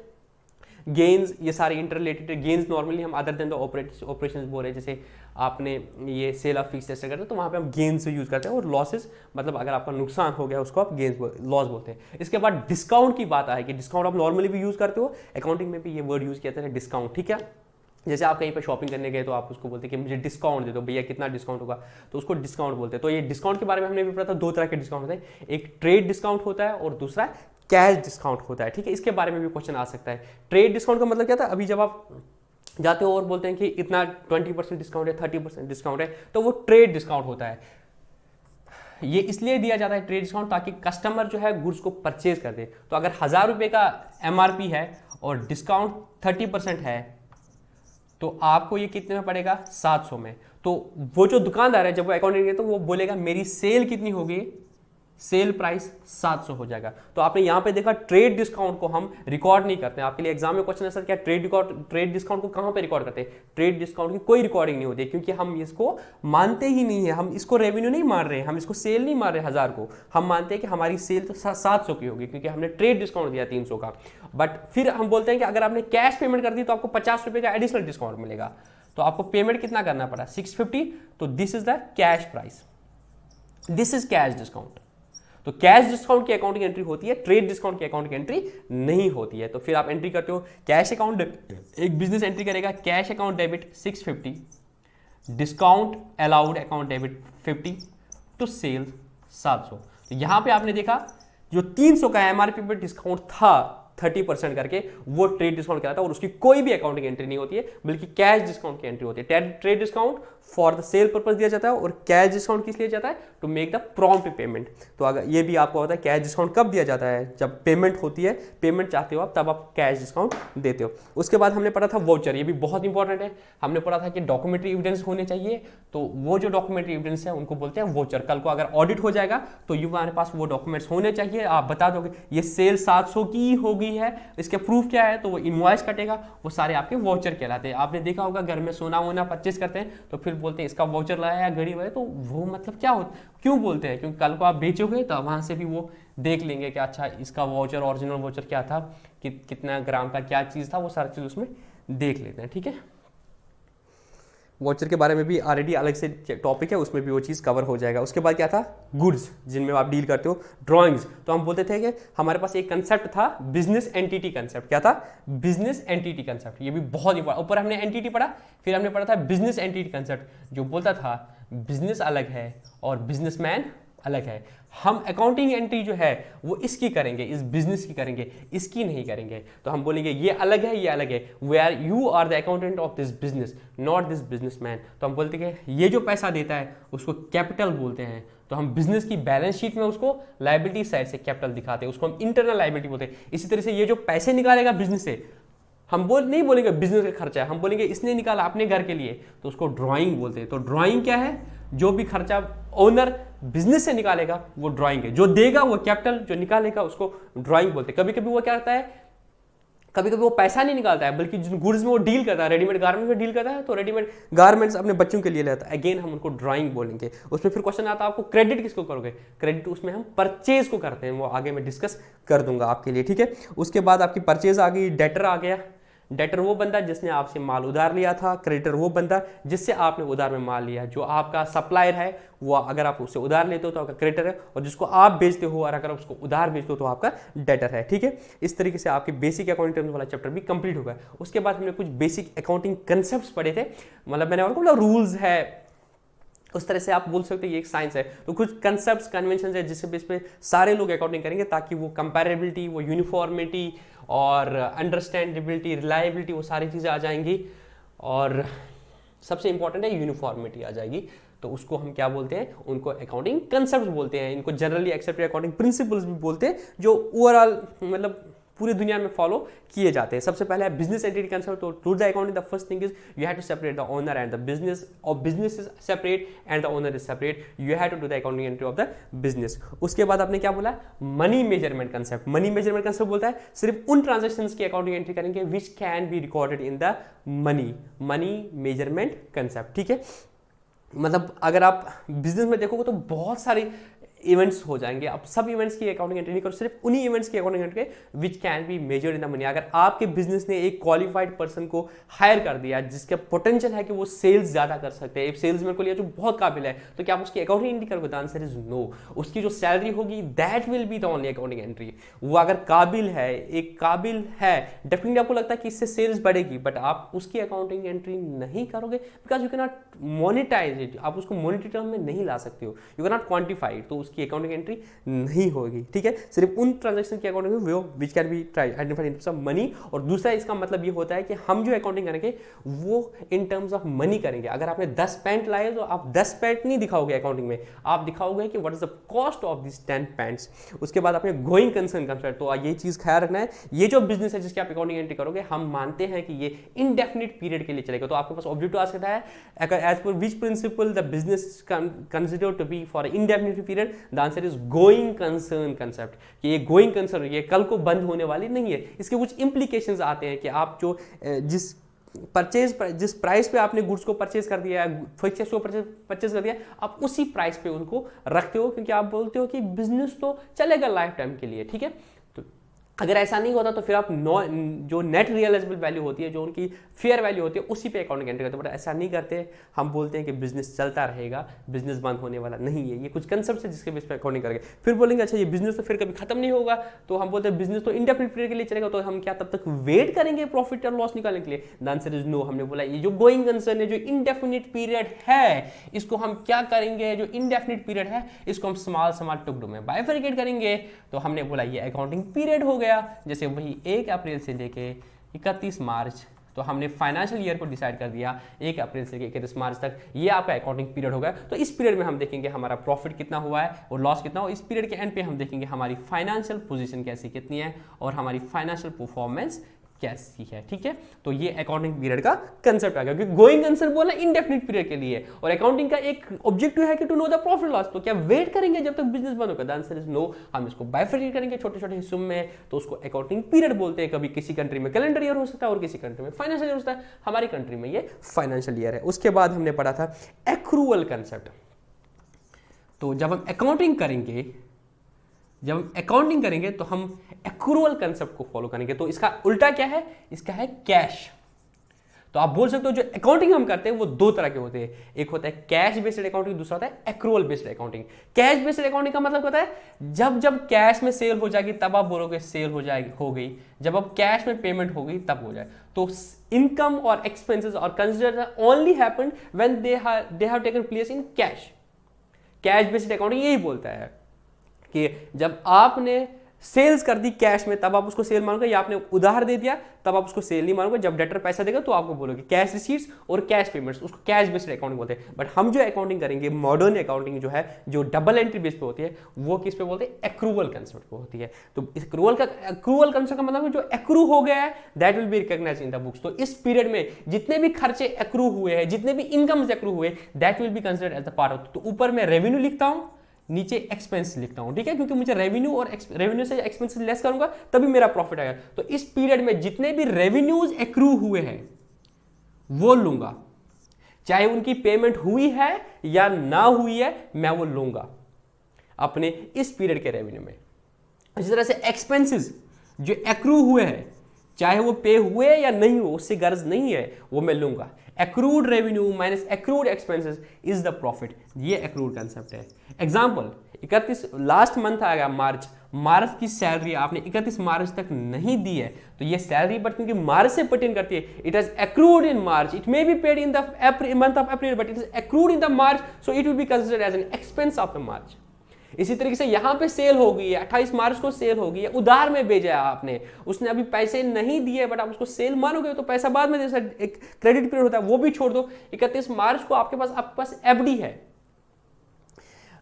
गेन्स, ये सारे इंटर रिलेटेड गेन्स नॉर्मली हम अदर देन द ऑपरेशंस बोल रहे हैं, जैसे आपने ये सेल ऑफ फिक्स एसेट करते हैं तो वहाँ पे हम गेन्स यूज करते हैं, और लॉसेस मतलब अगर आपका नुकसान हो गया उसको आप गेन्स लॉस बोलते हैं। इसके बाद डिस्काउंट की बात आएगी। डिस्काउंट आप नॉर्मली भी यूज करते हो, अकाउंटिंग में भी ये वर्ड यूज किया जाता है डिस्काउंट। ठीक है, जैसे आप कहीं पर शॉपिंग करने गए तो आप उसको बोलते हैं कि मुझे डिस्काउंट दे दो भैया, कितना डिस्काउंट होगा, तो उसको डिस्काउंट बोलते हैं। तो ये डिस्काउंट के बारे में हमने भी पढ़ा था, 2 तरह के डिस्काउंट होते हैं, एक ट्रेड डिस्काउंट होता है और दूसरा कैश डिस्काउंट होता है। ठीक है, इसके बारे में भी क्वेश्चन आ सकता है। ट्रेड डिस्काउंट का मतलब क्या था? अभी जब आप जाते हो और बोलते हैं कि इतना 20% डिस्काउंट है, 30% डिस्काउंट है, तो वो ट्रेड डिस्काउंट होता है। ये इसलिए दिया जाता है ट्रेड डिस्काउंट ताकि कस्टमर जो है गुड्स को परचेज कर दे। तो अगर 1000 रुपये का एमआरपी है और डिस्काउंट 30% है तो आपको ये कितने में पड़ेगा? 700 में। तो वो जो दुकानदार है जब वो अकाउंटिंग तो वो बोलेगा मेरी सेल कितनी होगी, सेल प्राइस 700 हो जाएगा। तो आपने यहां पे देखा ट्रेड डिस्काउंट को हम रिकॉर्ड नहीं करते हैं। आपके लिए एग्जाम में क्वेश्चन है सर क्या ट्रेड डिस्काउंट को कहां पे रिकॉर्ड करते हैं? ट्रेड डिस्काउंट की कोई रिकॉर्डिंग नहीं होती क्योंकि हम इसको मानते ही नहीं है। हम इसको रेवेन्यू नहीं मान रहे हैं, हम इसको सेल नहीं मान रहे 1000 को, हम मानते हैं कि हमारी सेल तो 700 की होगी क्योंकि हमने ट्रेड डिस्काउंट दिया 300 का। बट फिर हम बोलते हैं कि अगर आपने कैश पेमेंट कर दी तो आपको 50 रुपए का एडिशनल डिस्काउंट मिलेगा। तो आपको पेमेंट कितना करना पड़ा? 650। तो this is the cash price, this is cash discount. तो कैश डिस्काउंट की अकाउंटिंग एंट्री होती है, ट्रेड डिस्काउंट की अकाउंटिंग एंट्री नहीं होती है। तो फिर आप एंट्री करते हो कैश अकाउंट, एक बिजनेस एंट्री करेगा cash account debit 650, discount allowed account debit 50 to sale 700। तो यहां पे आपने देखा जो 300 का एमआरपी पे डिस्काउंट था 30% करके, वो ट्रेड डिस्काउंट कहलाता है और उसकी कोई भी अकाउंटिंग एंट्री नहीं होती है, बल्कि कैश डिस्काउंट की एंट्री होती है। Trade discount for the sale purpose दिया जाता है और कैश डिस्काउंट किस लिए जाता है, to make the prompt payment. तो अगर ये भी आपको पता है कैश डिस्काउंट कब दिया जाता है, जब पेमेंट होती है, पेमेंट चाहते हो आप, तब आप कैश डिस्काउंट देते हो। उसके बाद हमने पढ़ा था वाउचर, ये भी बहुत इंपॉर्टेंट है। हमने पढ़ा था कि डॉक्यूमेंट्री एविडेंस होने चाहिए, तो वो जो डॉक्यूमेंट्री एविडेंस है उनको बोलते हैं वाउचर। कल को अगर ऑडिट हो जाएगा तो हमारे पास वो डॉक्यूमेंट्स होने चाहिए, आप बता दोगे ये सेल 700 की हो गई है, इसके प्रूफ क्या है, तो वो इनवॉइस कटेगा, वो सारे आपके वाउचर कहलाते हैं। आपने देखा होगा घर में सोना वोना परचेस करते हैं तो फिर बोलते हैं इसका वाउचर लाया या घड़ी वाया, तो वो मतलब क्या होता, क्यों बोलते हैं, क्योंकि कल को आप बेचोगे तो वहां से भी वो देख लेंगे कि अच्छा इसका वाउचर, ओरिजिनल वाउचर क्या था, कितना ग्राम का क्या चीज था, वो सारी चीज उसमें देख लेते हैं। ठीक है, वाउचर के बारे में भी ऑलरेडी अलग से टॉपिक है, उसमें भी वो चीज़ कवर हो जाएगा। उसके बाद क्या था, गुड्स जिनमें आप डील करते हो, ड्राइंग्स। तो हम बोलते थे कि हमारे पास एक कंसेप्ट था बिजनेस एंटिटी कंसेप्ट। क्या था, बिजनेस एंटिटी कंसेप्ट। ये भी बहुत इंपॉर्टेंट, ऊपर हमने एंटिटी पढ़ा, फिर हमने पढ़ा था बिजनेस एंटिटी कंसेप्ट, जो बोलता था बिजनेस अलग है और बिजनेसमैन अलग है। हम अकाउंटिंग एंट्री जो है वो इसकी करेंगे, इस बिजनेस की करेंगे, इसकी नहीं करेंगे। तो हम बोलेंगे ये अलग है, ये अलग है, where you are the accountant of this business, not this businessman. तो हम बोलते हैं ये जो पैसा देता है उसको कैपिटल बोलते हैं, तो हम बिजनेस की बैलेंस शीट में उसको लायबिलिटी साइड से कैपिटल दिखाते हैं, उसको हम इंटरनल लायबिलिटी बोलते हैं। इसी तरह से ये जो पैसे निकालेगा बिजनेस से, हम नहीं बोलेंगे बिजनेस का खर्चा है, हम बोलेंगे इसने निकाला अपने घर के लिए, तो उसको ड्राइंग बोलते हैं। तो ड्राइंग क्या है, जो भी खर्चा ओनर बिजनेस से निकालेगा वो ड्राइंग है, जो देगा वो कैपिटल, जो निकालेगा उसको ड्राइंग बोलते हैं। कभी कभी वो क्या करता है, कभी कभी वो पैसा नहीं निकालता है, बल्कि जिन गुड्स में वो डील करता है, रेडीमेड गारमेंट्स में डील करता है, तो रेडीमेड गारमेंट्स अपने बच्चों के लिए लेता है, अगेन हम उनको ड्राइंग बोलेंगे। उसमें फिर क्वेश्चन आता है आपको क्रेडिट किसको करोगे, क्रेडिट उसमें हम परचेज को करते हैं, वो आगे मैं डिस्कस कर दूंगा आपके लिए। ठीक है, उसके बाद आपकी परचेज आ गई, डेटर आ गया। डेटर वो बंदा जिसने आपसे माल उधार लिया था, क्रेडिटर वो बंदा जिससे आपने उधार में माल लिया। जो आपका सप्लायर है वो, अगर आप उससे उधार लेते हो तो आपका क्रेडिटर है, और जिसको आप बेचते हो और अगर उसको उधार बेचते हो तो आपका डेटर है। ठीक है, इस तरीके से आपके बेसिक अकाउंटिंग टर्म्स वाला चैप्टर भी कंप्लीट होगा। उसके बाद हमने कुछ बेसिक अकाउंटिंग कंसेप्ट्स पढ़े थे, मतलब मैंने आपको बोला रूल्स है, उस तरह से आप बोल सकते हो ये एक साइंस है। तो कुछ कंसेप्ट्स, कन्वेंशन है जिससे बेस पे सारे लोग अकाउंटिंग करेंगे, ताकि वो कंपैरेबिलिटी, वो यूनिफॉर्मिटी और अंडरस्टैंडेबिलिटी, रिलायबिलिटी, वो सारी चीज़ें आ जाएंगी। और सबसे इंपॉर्टेंट है यूनिफॉर्मिटी आ जाएगी। तो उसको हम क्या बोलते हैं, उनको अकाउंटिंग कंसेप्ट बोलते हैं। इनको जनरली एक्सेप्टेड अकाउंटिंग प्रिंसिपल्स भी बोलते हैं, जो ओवरऑल मतलब पूरी दुनिया में फॉलो किए जाते हैं। सबसे पहले है बिजनेस एंटिटी कंसेप्ट। तो to the accounting the first thing is you have to separate the owner and the business, और business is separate and the owner is separate, you have to do the accounting entry of the business. उसके बाद आपने क्या बोला, money measurement concept. Money measurement concept बोलता है सिर्फ उन ट्रांजेक्शंस की अकाउंटिंग एंट्री करेंगे which can be recorded in the money measurement concept. ठीक है, मतलब अगर आप बिजनेस में देखोगे तो बहुत सारी इवेंट्स हो जाएंगे। आप सब इवेंट्स की अकाउंटिंग एंट्री नहीं करो, सिर्फ उन्हीं इवेंट्स की accounting entry which can be measured in the money. अगर आपके बिजनेस ने एक क्वालिफाइड पर्सन को हायर कर दिया जिसका पोटेंशियल है कि वो सेल्स ज्यादा कर सकते हैं, एक सेल्समैन को लिया जो बहुत काबिल है, तो क्या आप उसकी अकाउंटिंग एंट्री करोगे? The answer is no. उसकी जो सैलरी होगी that will be the only accounting entry. वो अगर काबिल है, एक काबिल है, डेफिनेटली आपको लगता है कि इससे सेल्स बढ़ेगी, बट आप उसकी अकाउंटिंग एंट्री नहीं करोगे because you can not monetize it. आप उसको मॉनेटरी टर्म में नहीं ला सकते हो, यू कैन नॉट क्वांटिफाई, तो उसकी अकाउंटिंग एंट्री नहीं होगी। ठीक है, सिर्फ उन ट्रांजैक्शन की अकाउंटिंग वो विच can be identified in terms of money. और दूसरा इसका मतलब ये होता है कि हम जो अकाउंटिंग करेंगे वो इन टर्म्स ऑफ मनी करेंगे। अगर आपने 10 पैंट लाए तो आप 10 पैंट नहीं दिखाओगे अकाउंटिंग में, आप दिखाओगे कि what is the cost of this 10 pants. उसके बाद आपने गोइंग कंसर्न कंसेप्ट, तो ये चीज ख्याल रखना है, ये जो बिजनेस है जिसकी आप अकाउंटिंग एंट्री करोगे, हम मानते हैं कि ये इनडेफिनिट पीरियड के लिए चलेगा। तो आपके पास ऑब्जेक्टिव आ सकता है, as per which principle the business considered to be for indefinite period, the answer is going concern concept. कि ये गोइंग कंसर्न, ये कल को बंद होने वाली नहीं है। इसके कुछ इंप्लीकेशंस आते हैं कि आप जो जिस प्राइस पे आपने गुड्स को परचेज कर दिया, फिक्चर्स को परचेज कर दिया, आप उसी प्राइस पे उनको रखते हो, क्योंकि आप बोलते हो कि बिजनेस तो चलेगा लाइफ टाइम के लिए। ठीक है, तो अगर ऐसा नहीं होता तो फिर आप जो नेट रियलाइजेबल वैल्यू होती है, जो उनकी फेयर वैल्यू होती है, उसी पे अकाउंटिंग एंट्री करते हैं। बट ऐसा नहीं करते, हम बोलते हैं कि बिजनेस चलता रहेगा, बिजनेस बंद होने वाला नहीं है। ये कुछ कंसेप्ट है जिसके बेस पे अकाउंटिंग करेंगे। फिर बोलेंगे अच्छा ये बिजनेस तो फिर कभी खत्म नहीं होगा, तो हम बोलते हैं बिजनेस तो इंडेफिनिट पीरियड के लिए चलेगा, तो हम क्या तब तक वेट करेंगे प्रॉफिट और लॉस निकालने के लिए? The answer is no. हमने बोला ये जो गोइंग कंसर्न है, जो इंडेफिनिट पीरियड है, इसको हम क्या करेंगे, जो इंडेफिनिट पीरियड है इसको हम स्मॉल स्मॉल टुकड़ों में बाइफरकेट करेंगे। तो हमने बोला ये अकाउंटिंग पीरियड हो गया। जैसे वही 1 अप्रैल से लेके 31 मार्च, तो हमने फाइनेंशियल ईयर को डिसाइड कर दिया 1 अप्रैल से 31 मार्च तक, ये आपका अकाउंटिंग पीरियड होगा। तो इस पीरियड में हम देखेंगे हमारा प्रॉफिट कितना हुआ है और लॉस कितना हुआ। इस पीरियड के एंड पे हम देखेंगे हमारी फाइनेंशियल पोजीशन कैसी कितनी है और हमारी फाइनेंशियल परफॉर्मेंस कैसी है। ठीक है, तो ये अकाउंटिंग पीरियड का कंसेप्ट आ गया, क्योंकि गोइंग कंसर्न बोला इंडेफिनिट पीरियड के लिए, और अकाउंटिंग का एक ऑब्जेक्टिव है कि to know the profit loss. तो क्या वेट करेंगे जब तक बिजनेस बंद होगा? The answer is no. हम इसको बाइफरकेट करेंगे छोटे छोटे हिस्सों में, तो उसको अकाउंटिंग पीरियड बोलते हैं। कभी किसी कंट्री में कैलेंडर ईयर हो सकता है और किसी कंट्री में फाइनेंशियल ईयर हो सकता है। हमारी कंट्री में ये फाइनेंशियल ईयर है। उसके बाद हमने पढ़ा था एक्रूअल कंसेप्ट। तो जब हम अकाउंटिंग करेंगे तो हम एक्रूअल कंसेप्ट को फॉलो करेंगे। तो इसका उल्टा क्या है? इसका है कैश। तो आप बोल सकते हो जो अकाउंटिंग हम करते हैं वो दो तरह के होते हैं, एक होता है कैश बेस्ड अकाउंटिंग, दूसरा होता है accrual based accounting. Cash based accounting का मतलब होता है जब जब कैश में सेल हो जाएगी तब आप बोलोगे सेल हो जाएगी, हो गई। जब अब कैश में पेमेंट हो गई तब हो जाए। तो इनकम और एक्सपेंसेस और consider only happened when they have taken place in cash. Cash based accounting यही बोलता है कि जब आपने सेल्स कर दी कैश में तब आप उसको सेल मानोगे, या आपने उधार दे दिया तब आप उसको सेल नहीं मानोगे। जब डेटर पैसा देगा तो आपको बोलोगे कैश रिसीट्स और कैश पेमेंट्स, उसको कैश बेस्ड अकाउंटिंग बोलते हैं। बट हम जो अकाउंटिंग करेंगे मॉडर्न अकाउंटिंग जो है, जो डबल एंट्री बेस पे होती है, वो किस पे बोलते हैं? एक्रूअल कंसेप्ट पे होती है। तो इस एक्रूअल कंसेप्ट का मतलब है जो एक्रू हो गया है that will be recognised in the books. तो इस पीरियड में जितने भी खर्चे एक्रू हुए हैं, जितने भी इनकम एक्रू हुए, that will be considered as the part of. तो ऊपर मैं रेवेन्यू लिखता हूं, नीचे एक्सपेंस लिखता हूं, ठीक है, क्योंकि मुझे रेवेन्यू और रेवेन्यू से एक्सपेंस लेस करूंगा तभी मेरा प्रॉफिट आएगा। तो इस पीरियड में जितने भी रेवेन्यूज एक्रू हुए हैं वो लूंगा, चाहे उनकी पेमेंट हुई है या ना हुई है, मैं वो लूंगा अपने इस पीरियड के रेवेन्यू में। इसी तरह से एक्सपेंसेस जो एक्रू हुए हैं, चाहे वो पे हुए या नहीं हुए, उससे गर्ज नहीं है, वो मैं लूंगा। Accrued revenue minus accrued expenses is the profit. ये एक्रूड कंसेप्ट है। एग्जांपल 31 लास्ट मंथ आ गया मार्च की सैलरी आपने 31 मार्च तक नहीं दी है, तो ये सैलरी बट क्योंकि मार्च से पर्टेन करती है, it has accrued in March, it may be paid in the month of April but it is accrued in the March, so it will be considered as an expense of the March. इसी तरीके से यहां पे सेल हो गई है, 28 मार्च को सेल हो गई है, उधार में भेजा है आपने, उसने अभी पैसे नहीं दिए बट आप उसको सेल मानोगे तो पैसा बाद में, जैसा एक क्रेडिट पीरियड होता है वो भी छोड़ दो। 31 मार्च को आपके पास एफडी है,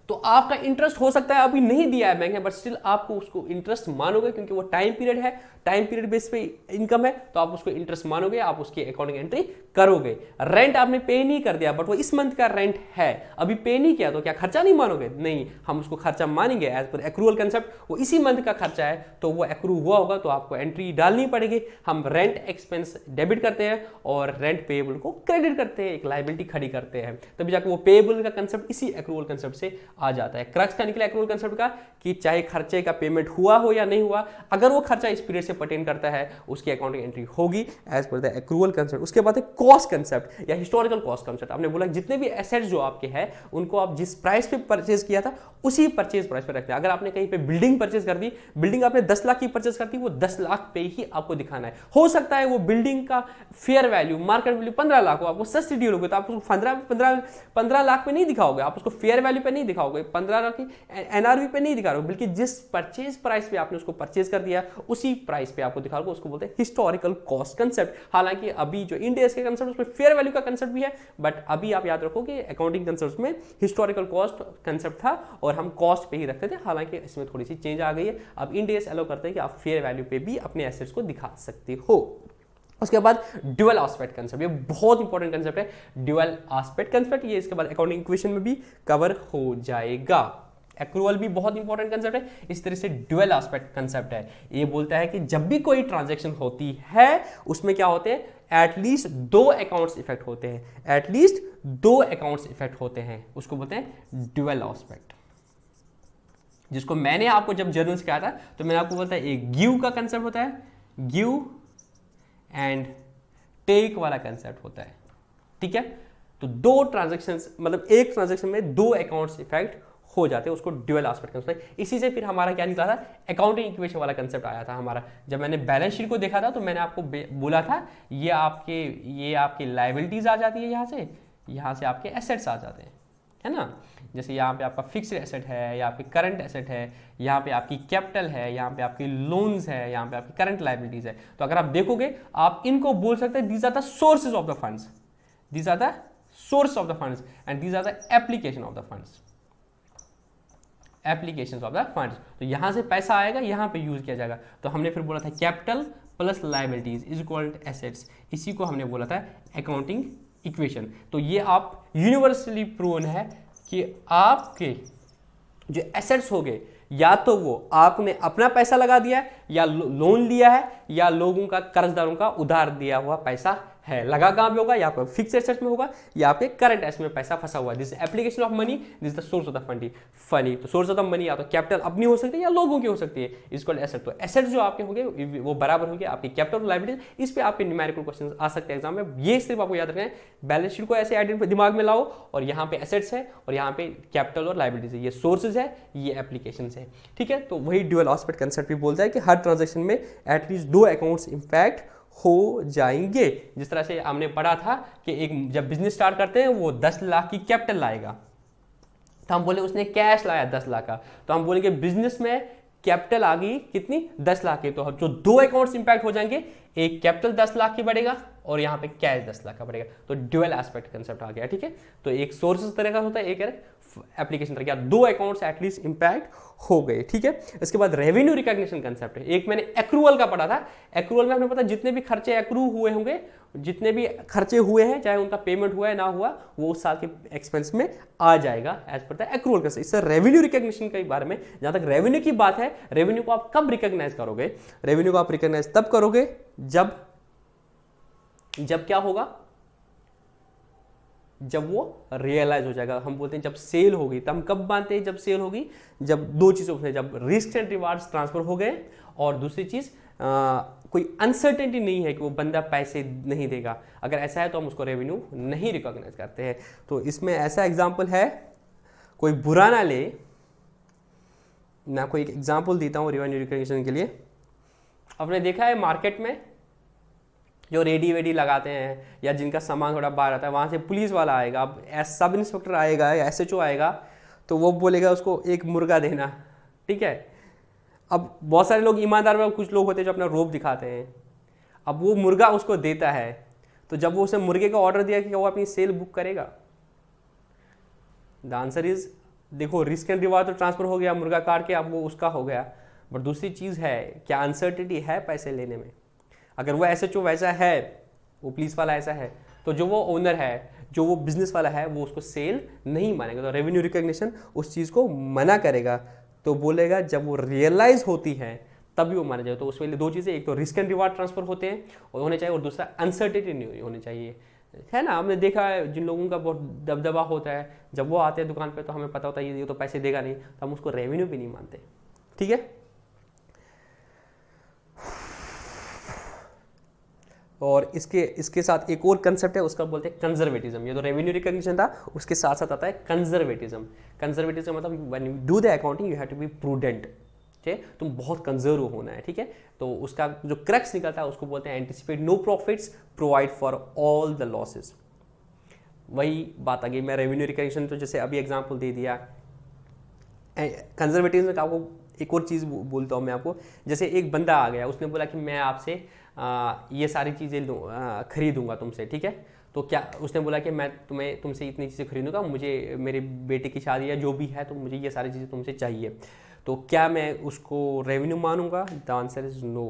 तो आपका इंटरेस्ट हो सकता है अभी नहीं दिया है बैंक ने, बट स्टिल आपको उसको इंटरेस्ट मानोगे क्योंकि वो टाइम पीरियड है, टाइम पीरियड बेस पे इनकम है, तो आप उसको इंटरेस्ट मानोगे, आप उसकी अकाउंटिंग एंट्री करोगे। रेंट आपने पे नहीं कर दिया बट वो इस मंथ का रेंट है, अभी पे नहीं किया, तो क्या खर्चा नहीं मानोगे? नहीं, हम उसको खर्चा मानेंगे एज पर एक्रूअल कंसेप्ट। वो इसी मंथ का खर्चा है तो वो एक्रू हुआ होगा, तो आपको एंट्री डालनी पड़ेगी। हम रेंट एक्सपेंस डेबिट करते हैं और रेंट पेएबल को क्रेडिट करते हैं, एक लायबिलिटी खड़ी करते हैं, तभी जाकर वो पेएबल का कंसेप्ट इसी एक्रूअल कंसेप्ट से आ जाता है। क्रक्स का निकला एक्रूअल कंसेप्ट का कि चाहे खर्चे का पेमेंट हुआ हो या नहीं हुआ, अगर वो खर्चा इस पीरियड से पर्टेन करता है उसकी अकाउंटिंग एंट्री होगी as per the accrual concept. उसके बाद है कॉस्ट कंसेप्ट या हिस्टोरिकल कॉस्ट कंसेप्ट। आपने बोला जितने भी एसेट्स जो आपके हैं उनको आप जिस प्राइस पे परचेज किया था उसी परचेज प्राइस पे रखते हैं। अगर आपने कहीं पे बिल्डिंग परचेज कर दी, बिल्डिंग आपने 10 लाख की परचेज करती, वो 10 लाख पे ही आपको दिखाना है। हो सकता है वो बिल्डिंग का fair value market value 15 lakh हो, आपको सस्ती डील होगी तो आप उसको 15 लाख पे नहीं दिखाओगे, आप उसको फेयर वैल्यू पे नहीं दिखाओगे, 15 लाख की एनआरवी पे नहीं दिखा रहे हो, बल्कि जिस परचेज प्राइस पे आपने उसको परचेज कर दिया उसी प्राइस पे आपको दिखाओगे, उसको बोलते हैं हिस्टोरिकल कॉस्ट कंसेप्ट। हालांकि अभी जो इंड एस के कंसेप्ट उसमें फेयर वैल्यू का कंसेप्ट भी है, बट अभी आप याद रखो कि अकाउंटिंग कंसेप्ट में हिस्टोरिकल कॉस्ट कंसेप्ट था और हम कॉस्ट पे ही रखते थे। हालांकि इसमें थोड़ी सी चेंज आ गई है, अब इंड एस अलाउ करते हैं कि आप फेयर वैल्यू पे भी अपने एसेट्स को दिखा सकते हो। उसके बाद ड्यूअल एस्पेक्ट कंसेप्ट, ये बहुत इंपॉर्टेंट कंसेप्ट है, ड्यूअल एस्पेक्ट कंसेप्ट। ये इसके बाद अकाउंटिंग इक्वेशन में भी कवर हो जाएगा। एक्रूअल भी बहुत इंपॉर्टेंट कंसेप्ट है, इस तरह से ड्यूअल एस्पेक्ट कंसेप्ट है। ये बोलता है कि जब भी कोई ट्रांजैक्शन होती है उसमें क्या होते हैं, एटलीस्ट 2 अकाउंट्स इफेक्ट होते हैं, एटलीस्ट 2 अकाउंट्स इफेक्ट होते हैं, उसको बोलते हैं ड्यूअल एस्पेक्ट। जिसको मैंने आपको जब जर्नल सिखाया था तो मैंने आपको बोला था एक गिव का कंसेप्ट होता है, गिव एंड टेक वाला कंसेप्ट होता है, ठीक है। तो दो ट्रांजैक्शंस, मतलब एक ट्रांजैक्शन में दो अकाउंट्स इफेक्ट हो जाते हैं, उसको ड्यूअल एस्पेक्ट कंसेप्ट। इसी से फिर हमारा क्या निकला था, अकाउंटिंग इक्वेशन वाला कंसेप्ट आया था हमारा। जब मैंने बैलेंस शीट को देखा था तो मैंने आपको बोला था ये आपके लायबिलिटीज आ जाती है, यहाँ से आपके एसेट्स आ जाते हैं, है ना। जैसे यहाँ पे आपका फिक्स्ड एसेट है, यहाँ पे करंट एसेट है, यहाँ पे आपकी कैपिटल है, यहाँ पे आपकी लोन्स है, यहाँ पे आपकी करंट लायबिलिटीज है। तो अगर आप देखोगे आप इनको बोल सकते हैं these are the sources of the funds, these are the source of the funds and these are the application of the funds, applications of the funds. तो यहां से पैसा आएगा, यहां पे यूज किया जाएगा। तो हमने फिर बोला था capital plus liabilities is equal to assets, इसी को हमने बोला था अकाउंटिंग इक्वेशन। तो ये आप यूनिवर्सली प्रूवन है कि आपके जो एसेट्स हो गए, या तो वो आपने अपना पैसा लगा दिया है, या लोन लिया है, या लोगों का, कर्जदारों का उधार दिया हुआ पैसा है। लगा कहां पे होगा, या आपका फिक्स एसेट्स में होगा, या आपके करंट एसेट्स में पैसा फंसा हुआ है। This application of money, this the source of the Fundy. तो सोर्स ऑफ द मनी या तो कैपिटल अपनी हो सकती है या लोगों की हो सकती है, इज कॉल्ड एसेट। तो एसेट्स जो आपके होंगे वो बराबर होंगे आपकी कैपिटल लायबिलिटीज। इस पे आपके न्यूमेरिकल क्वेश्चन आ सकते हैं एग्जाम में। ये सिर्फ आपको याद रखना है, बैलेंस शीट को ऐसे आइडेंटिफाई दिमाग में लाओ, और यहाँ पे एसेट्स है और यहाँ पे कैपिटल और लायबिलिटीज है, ये सोर्सेज है, ये एप्लीकेशन है, ठीक है। तो वही ड्यूअल एस्पेक्ट कंसेप्ट भी बोलता है कि हर ट्रांजेक्शन में एटलीस्ट दो अकाउंट्स इंपैक्ट हो जाएंगे। जिस तरह से हमने पढ़ा था कि एक जब बिजनेस स्टार्ट करते हैं वो 10 लाख की कैपिटल लाएगा, तो हम बोले उसने कैश लाया 10 लाख का, तो हम बोलेंगे बिजनेस में कैपिटल आ गई कितनी, 10 लाख की। तो जो दो अकाउंट्स इंपैक्ट हो जाएंगे, एक कैपिटल 10 लाख की बढ़ेगा और यहाँ पे कैश 10 लाख का बढ़ेगा। तो ड्यूअल एस्पेक्ट कंसेप्ट आ गया, ठीक है। तो एक सोर्सेस तरह का होता है, एक एप्लीकेशन तरह का, दो अकाउंट्स एटलीस्ट इंपैक्ट हो गए, ठीक है। इसके बाद रेवेन्यू रिकॉग्निशन कंसेप्ट है। एक मैंने एक्रूअल का पढ़ा था। एक्रूअल में हमें पता जितने भी खर्चे एक्रू हुए होंगे, जितने भी खर्चे हुए हैं, चाहे उनका पेमेंट हुआ है ना हुआ, वो उस साल के एक्सपेंस में आ जाएगा as per the accrual concept. इससे रेवेन्यू रिकॉग्निशन के बारे में, जहां तक रेवेन्यू की बात है, रेवेन्यू को आप कब रिकॉग्नाइज करोगे, रेवेन्यू को आप रिकॉग्नाइज तब करोगे जब क्या होगा, जब वो रियलाइज हो जाएगा। हम बोलते हैं जब सेल होगी, तब हम कब मानते हैं जब सेल होगी, जब दो चीजों से, जब रिस्क एंड रिवार्ड्स ट्रांसफर हो गए, और दूसरी चीज कोई अनसर्टेनिटी नहीं है कि वो बंदा पैसे नहीं देगा। अगर ऐसा है तो हम उसको रेवेन्यू नहीं रिकॉग्नाइज करते हैं। तो इसमें ऐसा एग्जाम्पल है, कोई बुरा ना ले, मैं आपको एक एग्जाम्पल देता हूँ रेवेन्यू रिकॉग्निशन के लिए। आपने देखा है मार्केट में जो रेडी वेडी लगाते हैं, या जिनका सामान थोड़ा बाहर आता है, वहाँ से पुलिस वाला आएगा, अब सब इंस्पेक्टर आएगा या SHO आएगा, तो वो बोलेगा उसको एक मुर्गा देना, ठीक है। अब बहुत सारे लोग ईमानदार में, कुछ लोग होते हैं जो अपना रोब दिखाते हैं। अब वो मुर्गा उसको देता है, तो जब वो उसने मुर्गे का ऑर्डर दिया कि वो अपनी सेल बुक करेगा, द आंसर इज, देखो रिस्क एंड रिवार्ड तो ट्रांसफर हो गया, मुर्गा काट के अब वो उसका हो गया, बट दूसरी चीज़ है क्या अनसर्टिनिटी है पैसे लेने में। अगर वो SHO वैसा है, वो पुलिस वाला ऐसा है, तो जो वो ओनर है, जो वो बिजनेस वाला है, वो उसको सेल नहीं मानेगा। तो रेवेन्यू रिकॉग्निशन उस चीज़ को मना करेगा, तो बोलेगा जब वो रियलाइज होती है तभी वो माना जाए। तो उसमें दो चीज़ें, एक तो रिस्क एंड रिवार्ड ट्रांसफर होते हैं और होने चाहिए, और दूसरा अनसर्टिनिटी नहीं होनी चाहिए, है ना। हमने देखा है जिन लोगों का बहुत दबदबा होता है, जब वो आते हैं दुकान पे तो हमें पता होता है ये तो पैसे देगा नहीं, तो हम उसको रेवेन्यू भी नहीं मानते, ठीक है। और इसके साथ एक और कंसेप्ट है, उसका बोलते हैं कंजर्वेटिज्म। ये तो रेवेन्यू रिकॉग्निशन था, उसके साथ साथ आता है कंजर्वेटिज्म। कंजर्वेटिज्म मतलब when you do the accounting you have to be prudent, ठीक है, तुम बहुत कंजर्व होना है, ठीक है। तो उसका जो क्रक्स निकलता है उसको बोलते हैं anticipate no profits, provide for all the losses. वही बात आ गई, मैं रेवेन्यू रिकॉग्निशन तो जैसे अभी एग्जाम्पल दे दिया। कंजर्वेटिज्म में आपको एक और चीज़ बोलता हूँ मैं आपको, जैसे एक बंदा आ गया, उसने बोला कि मैं आपसे ये सारी चीज़ें खरीदूंगा तुमसे, ठीक है। तो क्या उसने बोला कि मैं तुमसे इतनी चीज़ें खरीदूंगा, मुझे मेरे बेटे की शादी या जो भी है, तो मुझे ये सारी चीज़ें तुमसे चाहिए, तो क्या मैं उसको रेवेन्यू मानूंगा? The answer is no.